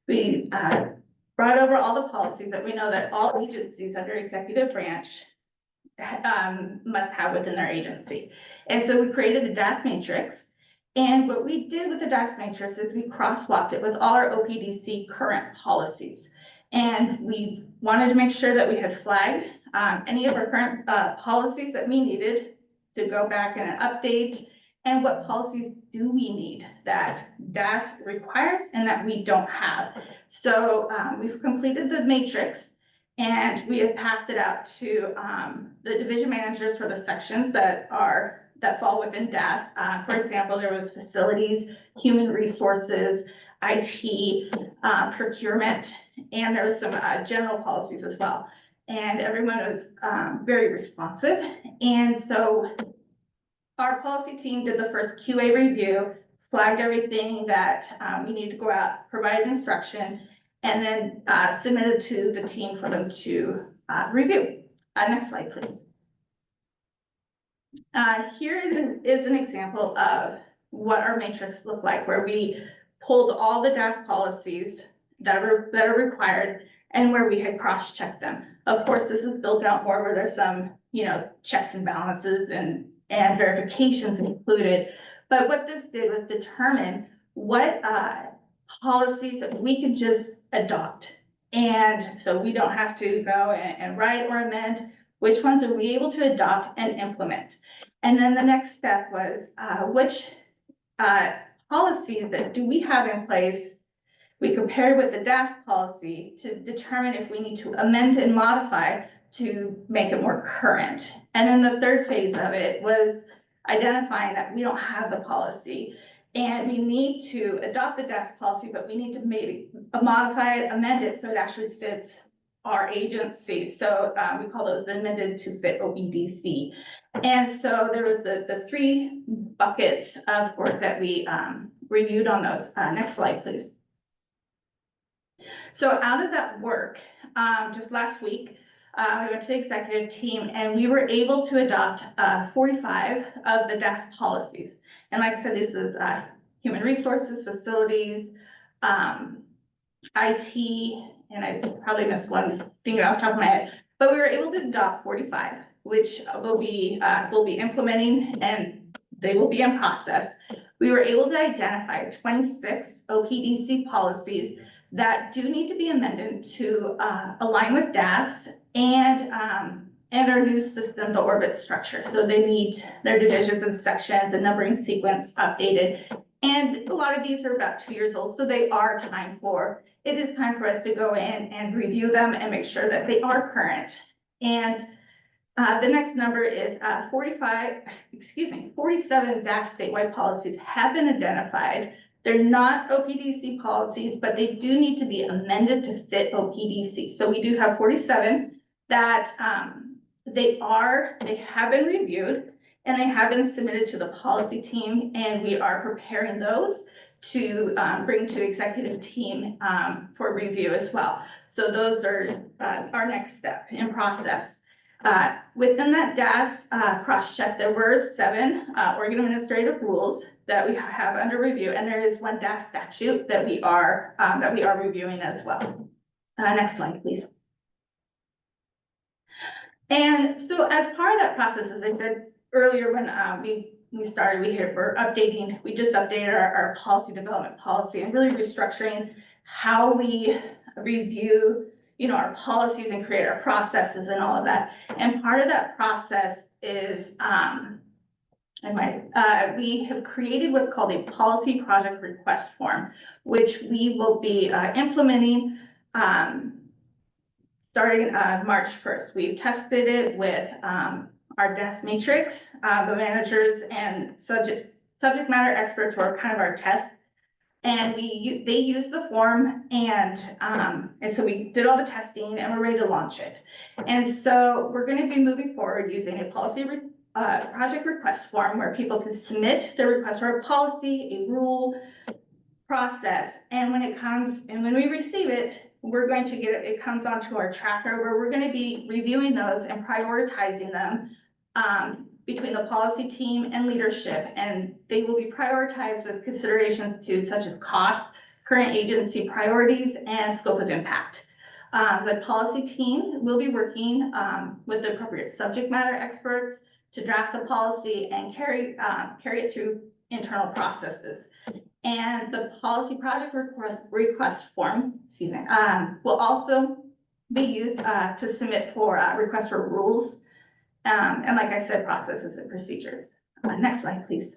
We brought over all the policies that we know that all agencies under executive branch must have within their agency. And so we created a DAS matrix. And what we did with the DAS matrix is we crosswalked it with all our OPDC current policies. And we wanted to make sure that we had flagged any of our current policies that we needed to go back and update, and what policies do we need that DAS requires and that we don't have. So we've completed the matrix and we have passed it out to the division managers for the sections that fall within DAS. For example, there was facilities, human resources, IT, procurement, and there was some general policies as well. And everyone was very responsive. And so our policy team did the first QA review, flagged everything that we need to go out, provided instruction, and then submitted to the team for them to review. Next slide, please. Here is an example of what our matrix looked like, where we pulled all the DAS policies that are required and where we had cross-checked them. Of course, this is built out more where there's some, checks and balances and verifications included. But what this did was determine what policies that we could just adopt. And so we don't have to go and write or amend. Which ones are we able to adopt and implement? And then the next step was which policies that do we have in place? We compared with the DAS policy to determine if we need to amend and modify to make it more current. And then the third phase of it was identifying that we don't have the policy and we need to adopt the DAS policy, but we need to maybe modify it, amend it so it actually fits our agency. So we call those the amended to fit OPDC. And so there was the three buckets of work that we reviewed on those. Next slide, please. So out of that work, just last week, we went to the executive team and we were able to adopt 45 of the DAS policies. And like I said, this is human resources, facilities, IT, and I probably missed one thing off the top of my head, but we were able to adopt 45, which we'll be implementing and they will be in process. We were able to identify 26 OPDC policies that do need to be amended to align with DAS and our new system, the orbit structure. So they need their divisions and sections and numbering sequence updated. And a lot of these are about 2 years old, so they are it is time for us to go in and review them and make sure that they are current. And the next number is 47 DAS statewide policies have been identified. They're not OPDC policies, but they do need to be amended to fit OPDC. So we do have 47 that they have been reviewed and they have been submitted to the policy team, and we are preparing those to bring to executive team for review as well. So those are our next step in process. Within that DAS cross-check, there were 7 Oregon administrative rules that we have under review, and there is 1 DAS statute that we are reviewing as well. Next slide, please. And so as part of that process, as I said earlier, when we started, we just updated our policy development policy and really restructuring how we review, our policies and create our processes and all of that. And part of that process is we have created what's called a policy project request form, which we will be implementing starting March 1st. We've tested it with our desk matrix, the managers and subject matter experts were kind of our test. And they used the form, and so we did all the testing and we're ready to launch it. And so we're going to be moving forward using a policy project request form where people can submit their request for a policy, a rule, process. And when we receive it, we're going to it comes onto our tracker where we're going to be reviewing those and prioritizing them between the policy team and leadership, and they will be prioritized with considerations such as cost, current agency priorities, and scope of impact. The policy team will be working with the appropriate subject matter experts to draft the policy and carry it through internal processes. And the policy project request form, will also be used to submit for requests for rules. And like I said, processes and procedures. Next slide, please.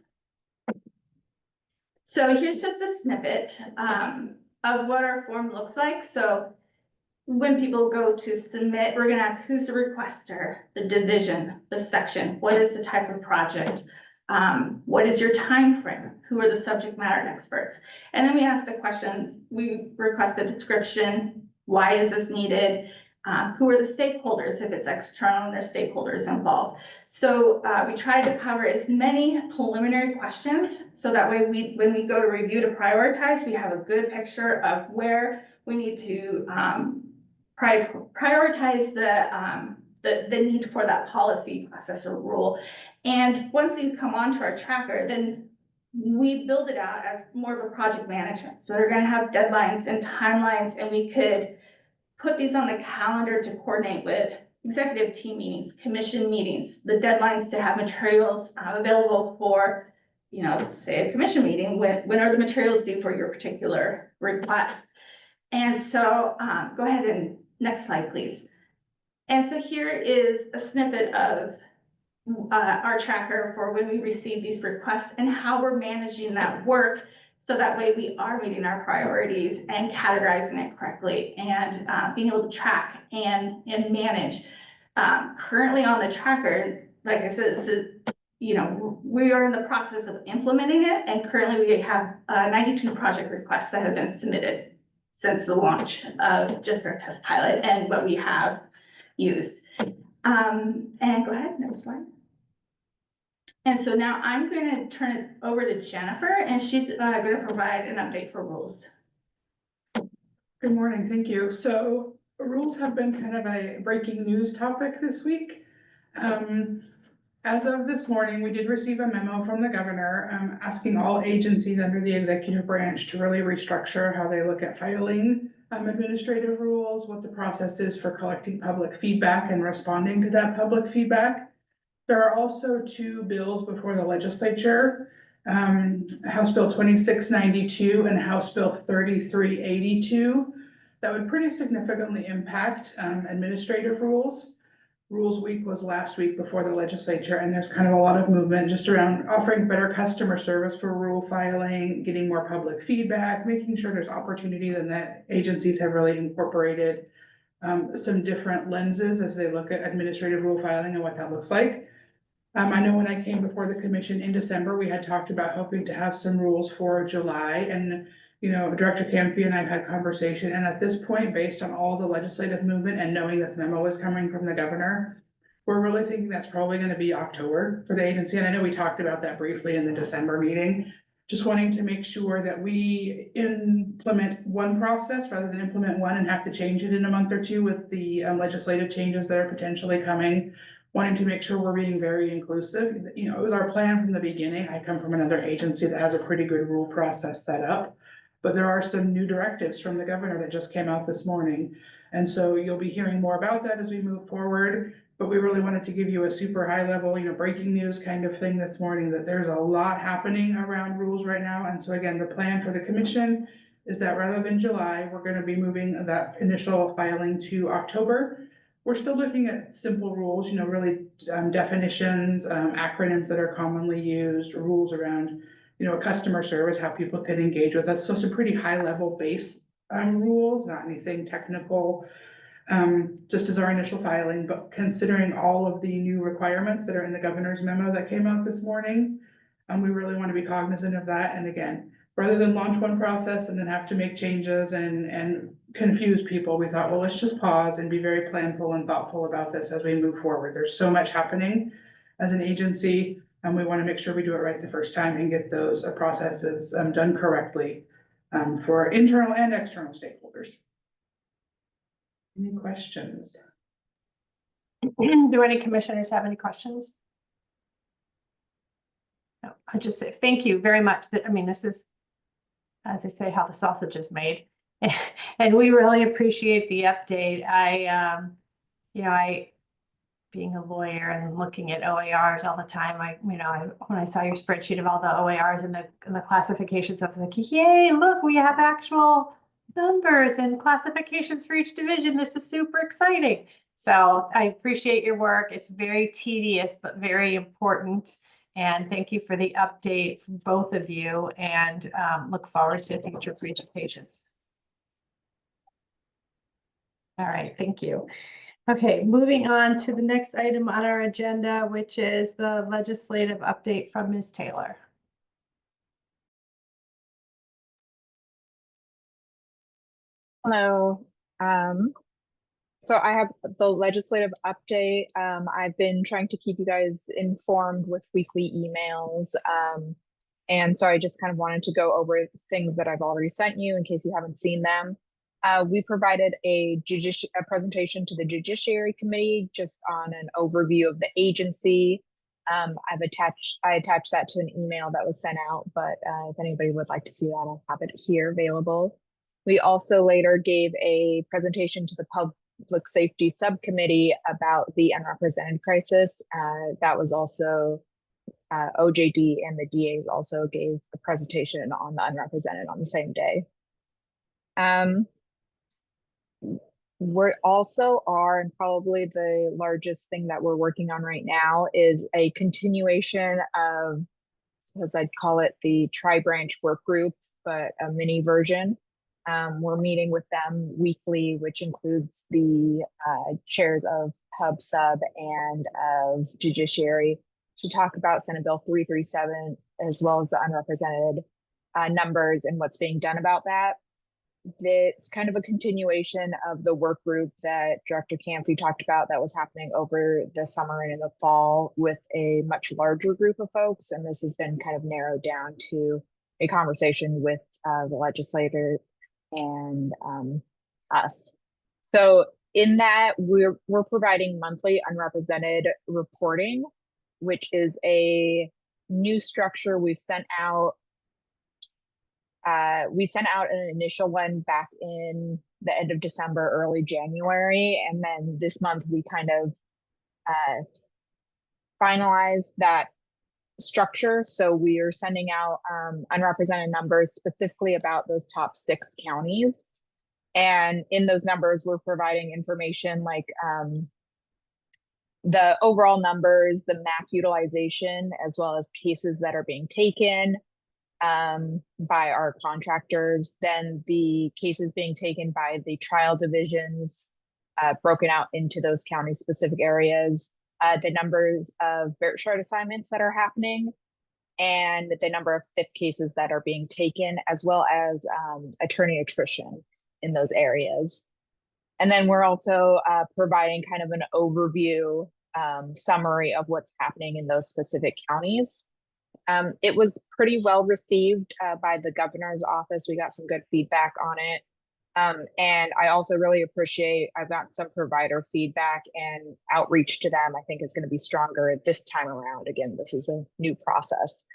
So here's just a snippet of what our form looks like. So when people go to submit, we're going to ask who's the requester, the division, the section, what is the type of project, what is your time frame, who are the subject matter experts, and then we ask the questions. We request a description. Why is this needed? Who are the stakeholders if it's external and there's stakeholders involved. So we try to cover as many preliminary questions so that way when we go to review to prioritize, we have a good picture of where we need to prioritize the need for that policy process or rule. And once these come onto our tracker, then we build it out as more of a project management. So they're going to have deadlines and timelines, and we could put these on the calendar to coordinate with executive team meetings, commission meetings, the deadlines to have materials available for, say a commission meeting, when are the materials due for your particular request. And so go ahead and next slide, please. And so here is a snippet of our tracker for when we receive these requests and how we're managing that work. So that way we are meeting our priorities and categorizing it correctly and being able to track and manage. Currently on the tracker, like I said, this is, we are in the process of implementing it, and currently we have 92 project requests that have been submitted since the launch of just our test pilot and what we have used. And go ahead, next slide. And so now I'm going to turn it over to Jennifer, and she's going to provide an update for rules. Good morning, thank you. So rules have been kind of a breaking news topic this week. As of this morning, we did receive a memo from the governor asking all agencies under the executive branch to really restructure how they look at filing administrative rules, what the process is for collecting public feedback and responding to that public feedback. There are also two bills before the legislature, House Bill 2692 and House Bill 3382, that would pretty significantly impact administrative rules. Rules Week was last week before the legislature, and there's kind of a lot of movement just around offering better customer service for rule filing, getting more public feedback, making sure there's opportunity and that agencies have really incorporated some different lenses as they look at administrative rule filing and what that looks like. I know when I came before the commission in December, we had talked about hoping to have some rules for July, and Director Camphy and I have had conversation, and at this point, based on all the legislative movement and knowing this memo is coming from the governor, we're really thinking that's probably going to be October for the agency. And I know we talked about that briefly in the December meeting, just wanting to make sure that we implement one process rather than implement one and have to change it in a month or two with the legislative changes that are potentially coming. Wanting to make sure we're being very inclusive. It was our plan from the beginning. I come from another agency that has a pretty good rule process set up, but there are some new directives from the governor that just came out this morning. And so you'll be hearing more about that as we move forward, but we really wanted to give you a super high level, breaking news kind of thing this morning, that there's a lot happening around rules right now. And so again, the plan for the commission is that rather than July, we're going to be moving that initial filing to October. We're still looking at simple rules, really definitions, acronyms that are commonly used, rules around, customer service, how people can engage with us. So some pretty high level base rules, not anything technical, just as our initial filing, but considering all of the new requirements that are in the governor's memo that came out this morning, we really want to be cognizant of that. And again, rather than launch one process and then have to make changes and confuse people, we thought, well, let's just pause and be very planful and thoughtful about this as we move forward. There's so much happening as an agency, and we want to make sure we do it right the first time and get those processes done correctly for internal and external stakeholders. Any questions? Do any commissioners have any questions? No, I just say thank you very much. This is, as they say, how the sausage is made. And we really appreciate the update. I being a lawyer and looking at OARs all the time, when I saw your spreadsheet of all the OARs and the classifications, I was like, yay, look, we have actual numbers and classifications for each division. This is super exciting. So I appreciate your work. It's very tedious, but very important. And thank you for the update from both of you, and look forward to future presentations. All right, thank you. Okay, moving on to the next item on our agenda, which is the legislative update from Ms. Taylor. Hello. So I have the legislative update. I've been trying to keep you guys informed with weekly emails. And so I just kind of wanted to go over the things that I've already sent you in case you haven't seen them. We provided a presentation to the Judiciary Committee just on an overview of the agency. I attached that to an email that was sent out, but if anybody would like to see that, I'll have it here available. We also later gave a presentation to the Public Safety Subcommittee about the unrepresented crisis. That was also OJD, and the DAs also gave a presentation on the unrepresented on the same day. We also are, and probably the largest thing that we're working on right now, is a continuation of, as I'd call it, the tri-branch work group, but a mini version. We're meeting with them weekly, which includes the chairs of Hub Sub and of Judiciary, to talk about Senate Bill 337, as well as the unrepresented numbers and what's being done about that. It's kind of a continuation of the work group that Director Camphy talked about that was happening over the summer and in the fall with a much larger group of folks. And this has been kind of narrowed down to a conversation with the legislator and us. So in that, we're providing monthly unrepresented reporting, which is a new structure we've sent out. We sent out an initial one back in the end of December, early January, and then this month we kind of finalize that structure. So we are sending out unrepresented numbers specifically about those top 6 counties. And in those numbers, we're providing information like the overall numbers, the MAC utilization, as well as cases that are being taken by our contractors, then the cases being taken by the trial divisions, broken out into those county specific areas, the numbers of Burt chart assignments that are happening, and the number of FIP cases that are being taken, as well as attorney attrition in those areas. And then we're also providing kind of an overview summary of what's happening in those specific counties. It was pretty well received by the governor's office. We got some good feedback on it. And I also really appreciate, I've got some provider feedback and outreach to them. I think it's going to be stronger this time around. Again, this is a new process.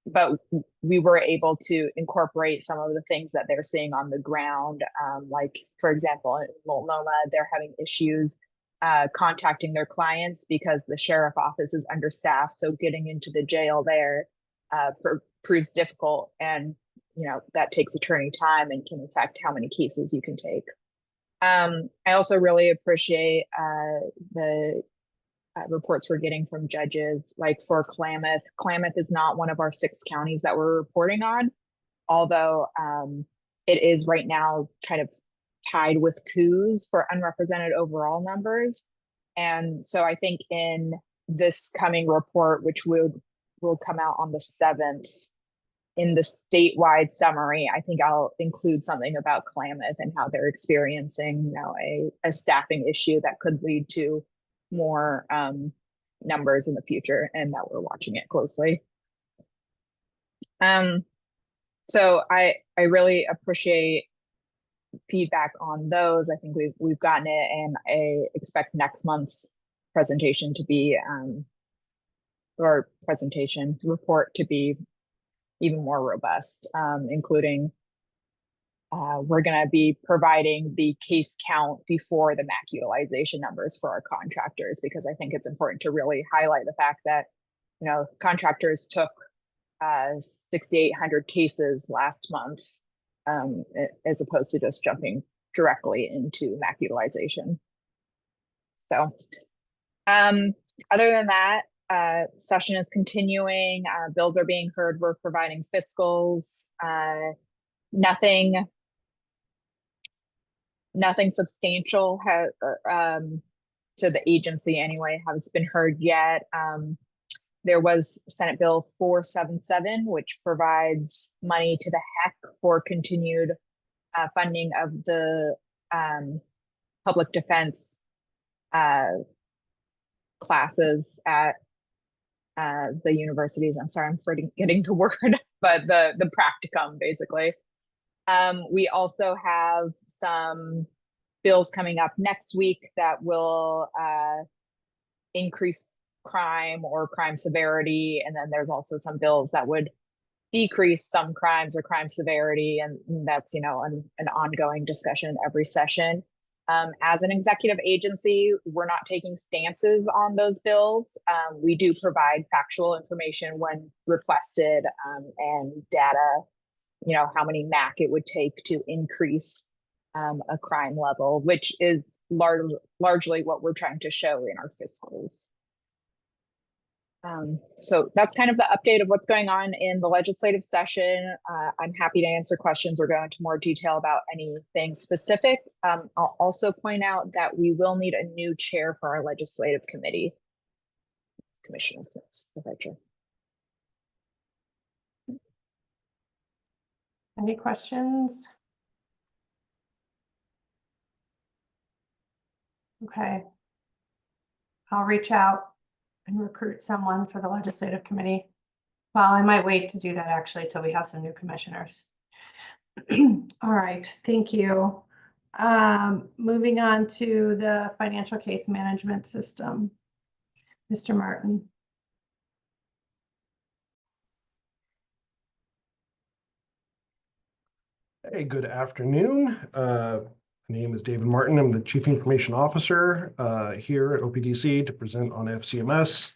But we were able to incorporate some of the things that they're seeing on the ground. Like, for example, in Multnomah, they're having issues contacting their clients because the sheriff office is understaffed. So getting into the jail there proves difficult. And, you know, that takes attorney time and can affect how many cases you can take. I also really appreciate the reports we're getting from judges, like for Klamath. Klamath is not one of our 6 counties that we're reporting on, although it is right now kind of tied with Coos for unrepresented overall numbers. And so I think in this coming report, which will come out on the 7th, in the statewide summary, I think I'll include something about Klamath and how they're experiencing, you know, a staffing issue that could lead to more numbers in the future, and that we're watching it closely. So I really appreciate feedback on those. I think we've gotten it, and I expect next month's presentation to be report to be even more robust, including we're going to be providing the case count before the MAC utilization numbers for our contractors, because I think it's important to really highlight the fact that, you know, contractors took 6,800 cases last month, as opposed to just jumping directly into MAC utilization. So other than that, session is continuing, bills are being heard, we're providing fiscals, nothing substantial to the agency anyway has been heard yet. There was Senate Bill 477, which provides money to the HEC for continued funding of the public defense classes at the universities. I'm sorry, I'm forgetting the word, but the practicum, basically. We also have some bills coming up next week that will increase crime or crime severity. And then there's also some bills that would decrease some crimes or crime severity. And that's, you know, an ongoing discussion every session. As an executive agency, we're not taking stances on those bills. We do provide factual information when requested, and data, you know, how many MAC it would take to increase a crime level, which is largely what we're trying to show in our fiscals. So that's kind of the update of what's going on in the legislative session. I'm happy to answer questions or go into more detail about anything specific. I'll also point out that we will need a new chair for our legislative committee. Commissioner Smith, Chair. Any questions? Okay. I'll reach out and recruit someone for the legislative committee. Well, I might wait to do that actually till we have some new commissioners. All right, thank you. Moving on to the financial case management system. Mr. Martin. Hey, good afternoon. My name is David Martin. I'm the Chief Information Officer here at OPDC to present on FCMS.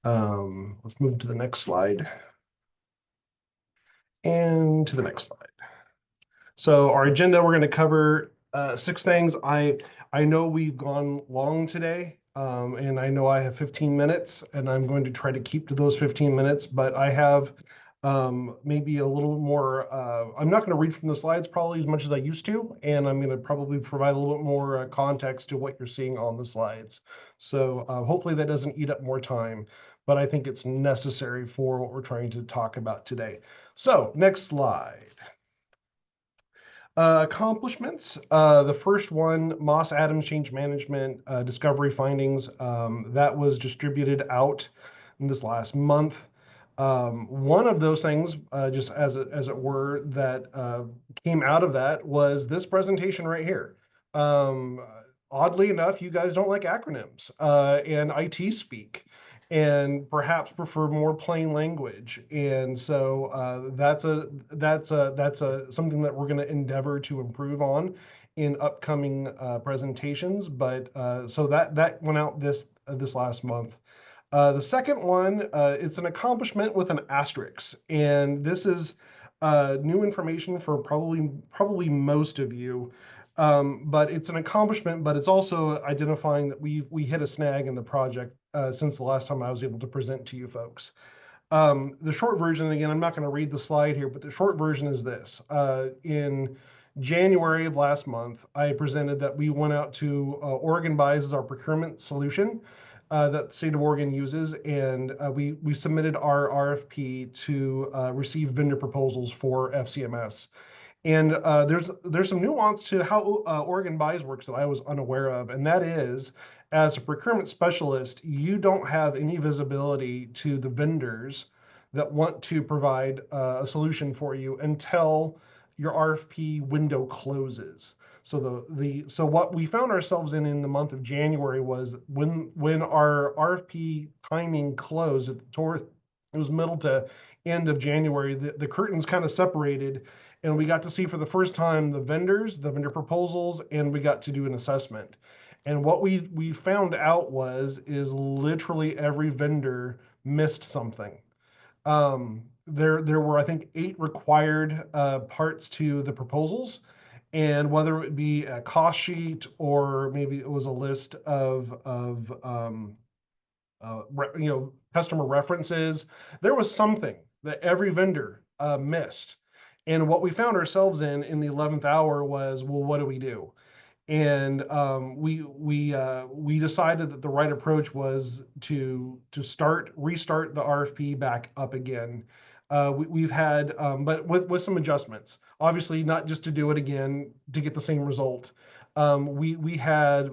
Let's move to the next slide. And to the next slide. So our agenda, we're going to cover 6 things. I know we've gone long today, and I know I have 15 minutes, and I'm going to try to keep to those 15 minutes, but I have maybe a little more, I'm not going to read from the slides probably as much as I used to, and I'm going to probably provide a little bit more context to what you're seeing on the slides. So hopefully that doesn't eat up more time, but I think it's necessary for what we're trying to talk about today. So next slide. Accomplishments. The first one, Moss Adams Change Management Discovery Findings, that was distributed out in this last month. One of those things, just as it were, that came out of that was this presentation right here. Oddly enough, you guys don't like acronyms and IT speak, and perhaps prefer more plain language. And so that's something that we're going to endeavor to improve on in upcoming presentations. But so that went out this last month. The second one, it's an accomplishment with an asterisk, and this is new information for probably most of you. But it's an accomplishment, but it's also identifying that we hit a snag in the project since the last time I was able to present to you folks. The short version, again, I'm not going to read the slide here, but the short version is this. In January of last month, I presented that we went out to Oregon Buys as our procurement solution that the state of Oregon uses, and we submitted our RFP to receive vendor proposals for FCMS. And there's some nuance to how Oregon Buys works that I was unaware of, and that is, as a procurement specialist, you don't have any visibility to the vendors that want to provide a solution for you until your RFP window closes. So so what we found ourselves in the month of January was when our RFP timing closed, it was middle to end of January, the curtains kind of separated, and we got to see for the first time the vendor proposals, and we got to do an assessment. And what we found out is literally every vendor missed something. There were, I think, 8 required parts to the proposals, and whether it be a cost sheet or maybe it was a list of customer references, there was something that every vendor missed. And what we found ourselves in the 11th hour was, well, what do we do? And we decided that the right approach was to restart the RFP back up again. We've had, but with some adjustments. Obviously, not just to do it again to get the same result. We had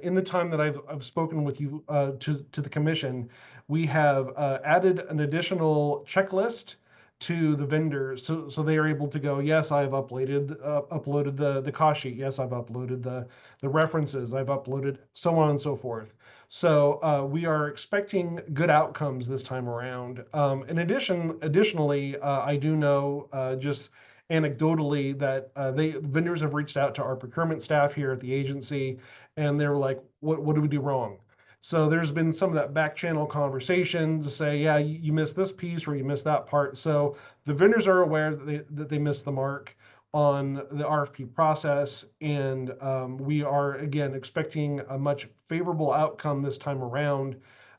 in the time that I've spoken with you to the commission, we have added an additional checklist to the vendors, so they are able to go, yes, I have uploaded the cost sheet, yes, I've uploaded the references, I've uploaded, so on and so forth. So we are expecting good outcomes this time around. Additionally, I do know just anecdotally that vendors have reached out to our procurement staff here at the agency, and they're like, what do we do wrong? So there's been some of that back channel conversation to say, yeah, you missed this piece or you missed that part. So the vendors are aware that they missed the mark on the RFP process, and we are, again, expecting a much favorable outcome this time around.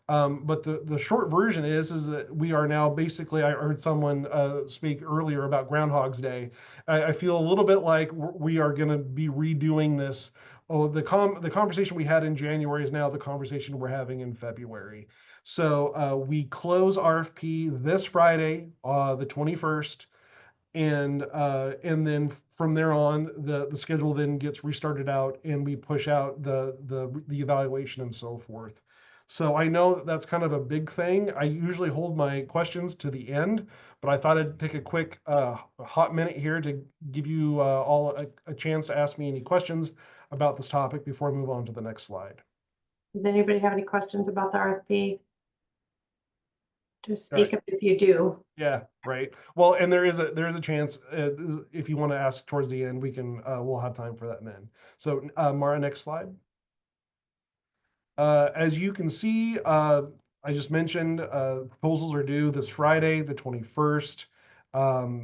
But the short version is that we are now basically, I heard someone speak earlier about Groundhog's Day. I feel a little bit like we are going to be redoing this. Oh, the conversation we had in January is now the conversation we're having in February. So we close RFP this Friday, the 21st. And then from there on, the schedule then gets restarted out, and we push out the evaluation and so forth. So I know that's kind of a big thing. I usually hold my questions to the end, but I thought I'd take a quick hot minute here to give you all a chance to ask me any questions about this topic before I move on to the next slide. Does anybody have any questions about the RFP? Just speak up if you do. Yeah, right. Well, and there is a chance, if you want to ask towards the end, we can, we'll have time for that then. So, Mara, next slide. As you can see, I just mentioned, proposals are due this Friday, the 21st.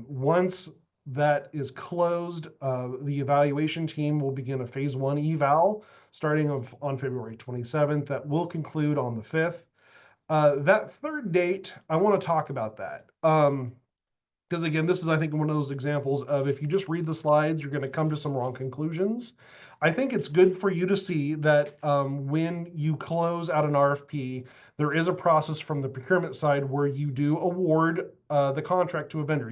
Once that is closed, the evaluation team will begin a phase 1 eval starting on February 27th. That will conclude on the 5th. That third date, I want to talk about that. Because again, this is, I think, one of those examples of if you just read the slides, you're going to come to some wrong conclusions. I think it's good for you to see that when you close out an RFP, there is a process from the procurement side where you do award the contract to a vendor.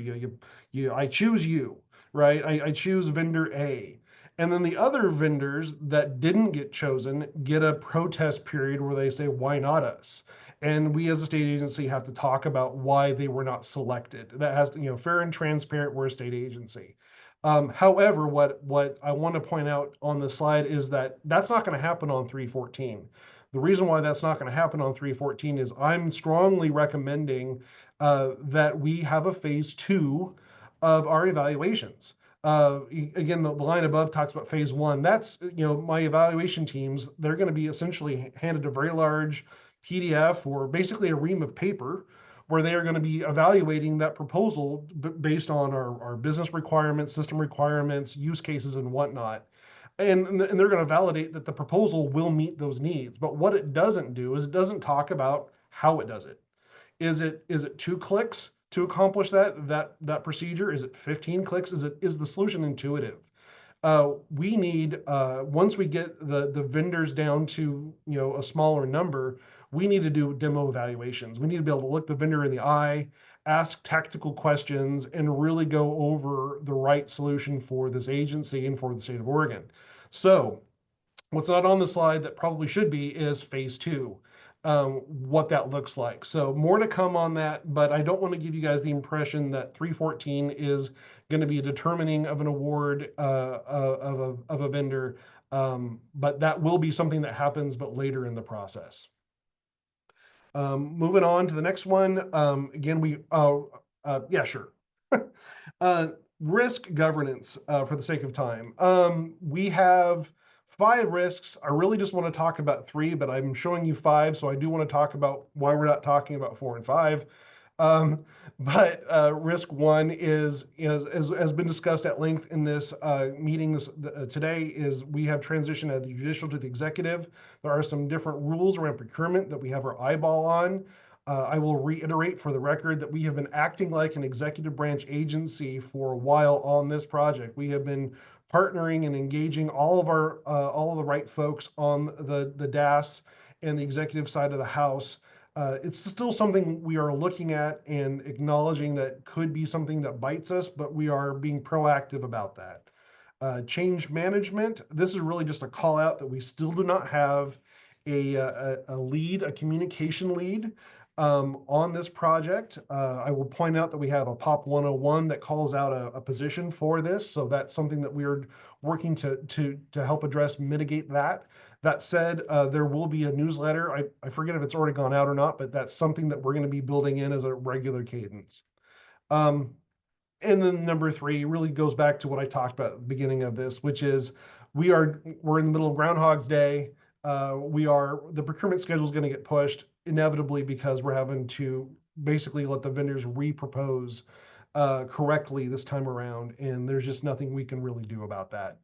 I choose you, right? I choose vendor A. And then the other vendors that didn't get chosen get a protest period where they say, why not us? And we as a state agency have to talk about why they were not selected. That has to, fair and transparent, we're a state agency. However, what I want to point out on the slide is that that's not going to happen on 314. The reason why that's not going to happen on 314 is I'm strongly recommending that we have a phase 2 of our evaluations. Again, the line above talks about phase 1. That's, my evaluation teams, they're going to be essentially handed a very large PDF or basically a ream of paper where they are going to be evaluating that proposal based on our business requirements, system requirements, use cases, and whatnot. And they're going to validate that the proposal will meet those needs. But what it doesn't do is it doesn't talk about how it does it. Is it 2 clicks to accomplish that procedure? Is it 15 clicks? Is the solution intuitive? We need, once we get the vendors down to a smaller number, we need to do demo evaluations. We need to be able to look the vendor in the eye, ask tactical questions, and really go over the right solution for this agency and for the state of Oregon. So what's not on the slide that probably should be is phase 2. What that looks like. So more to come on that, but I don't want to give you guys the impression that 314 is going to be determining of an award of a vendor, but that will be something that happens, but later in the process. Moving on to the next one. Again, yeah, sure. Risk governance, for the sake of time. We have 5 risks. I really just want to talk about 3, but I'm showing you 5, so I do want to talk about why we're not talking about 4 and 5. But risk 1 is has been discussed at length in this meeting today, is we have transitioned at the judicial to the executive. There are some different rules around procurement that we have our eyeball on. I will reiterate for the record that we have been acting like an executive branch agency for a while on this project. We have been partnering and engaging all of the right folks on the DAS and the executive side of the house. It's still something we are looking at and acknowledging that could be something that bites us, but we are being proactive about that. Change management. This is really just a call out that we still do not have a lead, a communication lead on this project. I will point out that we have a POP 101 that calls out a position for this. So that's something that we're working to help address, mitigate that. That said, there will be a newsletter. I forget if it's already gone out or not, but that's something that we're going to be building in as a regular cadence. And then number 3 really goes back to what I talked about at the beginning of this, which is we're in the middle of Groundhog's Day. The procurement schedule is going to get pushed inevitably because we're having to basically let the vendors re-propose correctly this time around, and there's just nothing we can really do about that.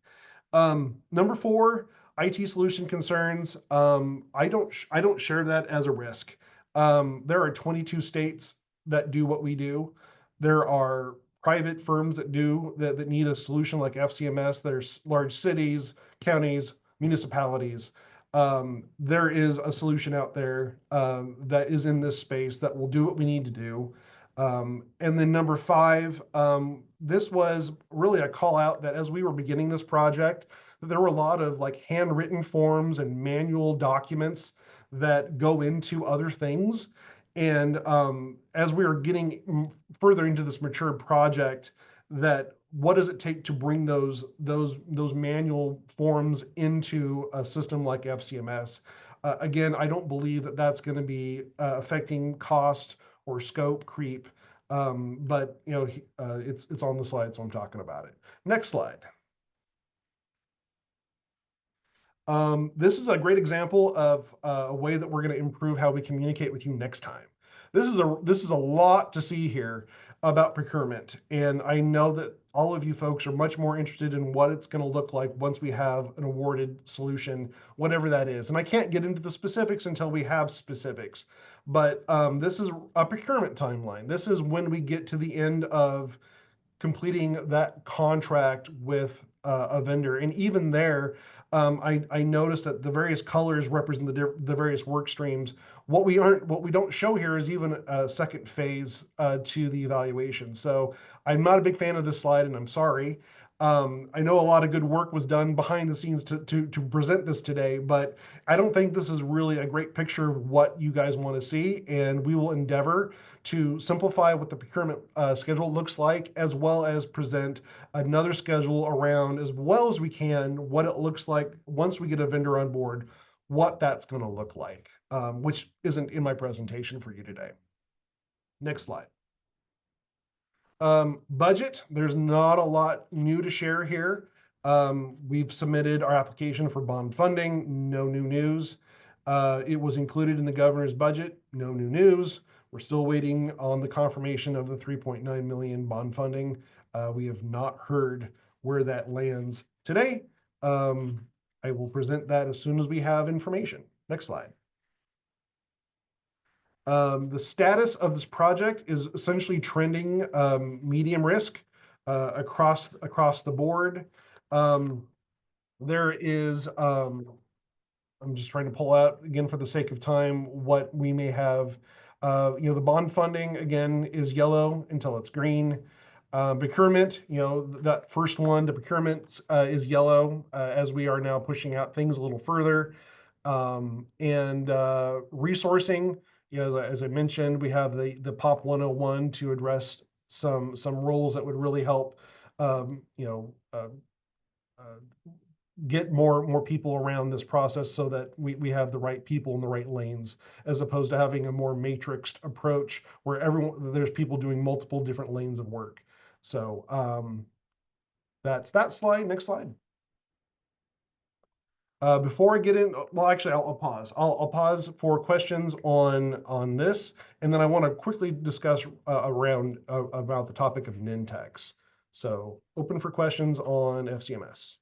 Number 4, IT solution concerns. I don't share that as a risk. There are 22 states that do what we do. There are private firms that need a solution like FCMS. There's large cities, counties, municipalities. There is a solution out there that is in this space that will do what we need to do. And then number 5, this was really a call out that as we were beginning this project, there were a lot of handwritten forms and manual documents that go into other things. And as we were getting further into this mature project, that what does it take to bring those manual forms into a system like FCMS? Again, I don't believe that that's going to be affecting cost or scope creep. But you know, it's on the slide, so I'm talking about it. Next slide. This is a great example of a way that we're going to improve how we communicate with you next time. This is a lot to see here about procurement, and I know that all of you folks are much more interested in what it's going to look like once we have an awarded solution, whatever that is. And I can't get into the specifics until we have specifics, but this is a procurement timeline. This is when we get to the end of completing that contract with a vendor. And even there, I noticed that the various colors represent the various work streams. What we don't show here is even a second phase to the evaluation. So I'm not a big fan of this slide, and I'm sorry. I know a lot of good work was done behind the scenes to present this today, but I don't think this is really a great picture of what you guys want to see. And we will endeavor to simplify what the procurement schedule looks like, as well as present another schedule around, as well as we can, what it looks like once we get a vendor on board, what that's going to look like, which isn't in my presentation for you today. Next slide. Budget, there's not a lot new to share here. We've submitted our application for bond funding, no new news. It was included in the governor's budget, no new news. We're still waiting on the confirmation of the 3.9 million bond funding. We have not heard where that lands today. I will present that as soon as we have information. Next slide. The status of this project is essentially trending medium risk across the board. There is, I'm just trying to pull out again for the sake of time what we may have. The bond funding again is yellow until it's green. Procurement, that first one, the procurement is yellow as we are now pushing out things a little further. And resourcing, as I mentioned, we have the POP 101 to address some roles that would really help, get more people around this process so that we have the right people in the right lanes, as opposed to having a more matrixed approach where there's people doing multiple different lanes of work. So that's that slide. Next slide. Before I get in, well, actually, I'll pause. I'll pause for questions on this, and then I want to quickly discuss about the topic of Nintex. So open for questions on FCMS.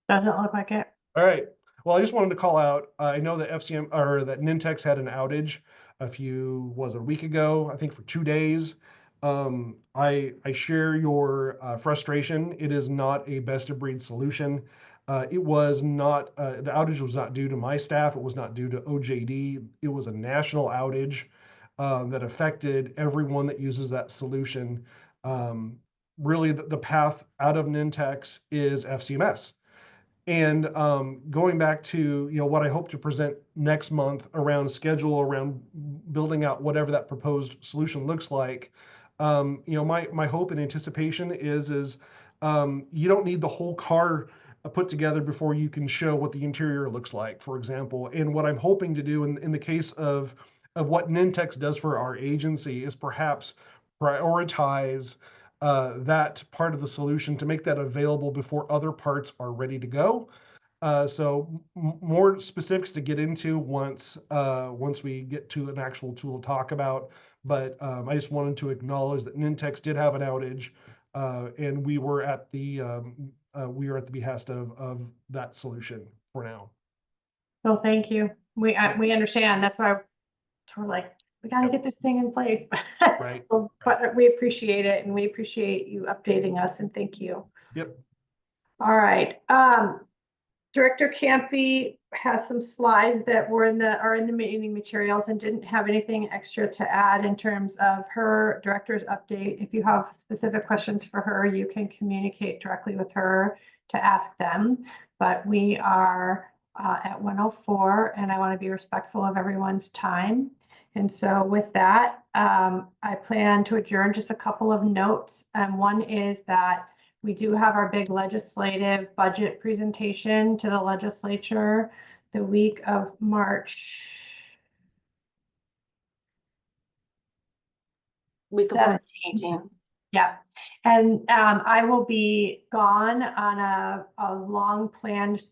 Doesn't look like it. All right. Well, I just wanted to call out, I know that that Nintex had an outage a week ago, I think for 2 days. I share your frustration. It is not a best of breed solution. It was not, the outage was not due to my staff. It was not due to OJD. It was a national outage that affected everyone that uses that solution. Really, the path out of Nintex is FCMS. And going back to what I hope to present next month around schedule, around building out whatever that proposed solution looks like, my hope and anticipation is you don't need the whole car put together before you can show what the interior looks like, for example. And what I'm hoping to do in the case of what Nintex does for our agency is perhaps prioritize that part of the solution to make that available before other parts are ready to go. So more specifics to get into once we get to an actual tool to talk about. But I just wanted to acknowledge that Nintex did have an outage, and we were at the behest of that solution for now. Well, thank you. We understand. That's why we're like, we got to get this thing in place. Right. But we appreciate it, and we appreciate you updating us, and thank you. Yep. All right. Director Camphy has some slides that are in the meeting materials and didn't have anything extra to add in terms of her director's update. If you have specific questions for her, you can communicate directly with her to ask them. But we are at 1:04, and I want to be respectful of everyone's time. And so with that, I plan to adjourn. Just a couple of notes. One is that we do have our big legislative budget presentation to the legislature the week of March Week of 17. Yeah, and I will be gone on a long planned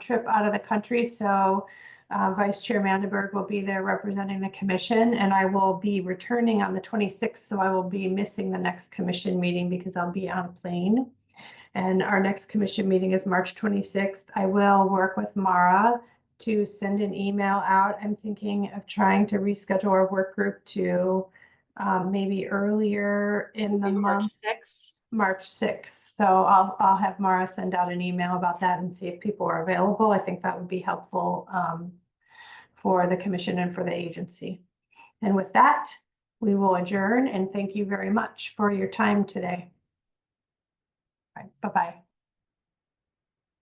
trip out of the country. So Vice Chair Mandenberg will be there representing the commission, and I will be returning on the 26th. So I will be missing the next commission meeting because I'll be on a plane. And our next commission meeting is March 26th. I will work with Mara to send an email out. I'm thinking of trying to reschedule our work group to maybe earlier in the month. March 6th. So I'll have Mara send out an email about that and see if people are available. I think that would be helpful for the commission and for the agency. And with that, we will adjourn and thank you very much for your time today. Bye-bye.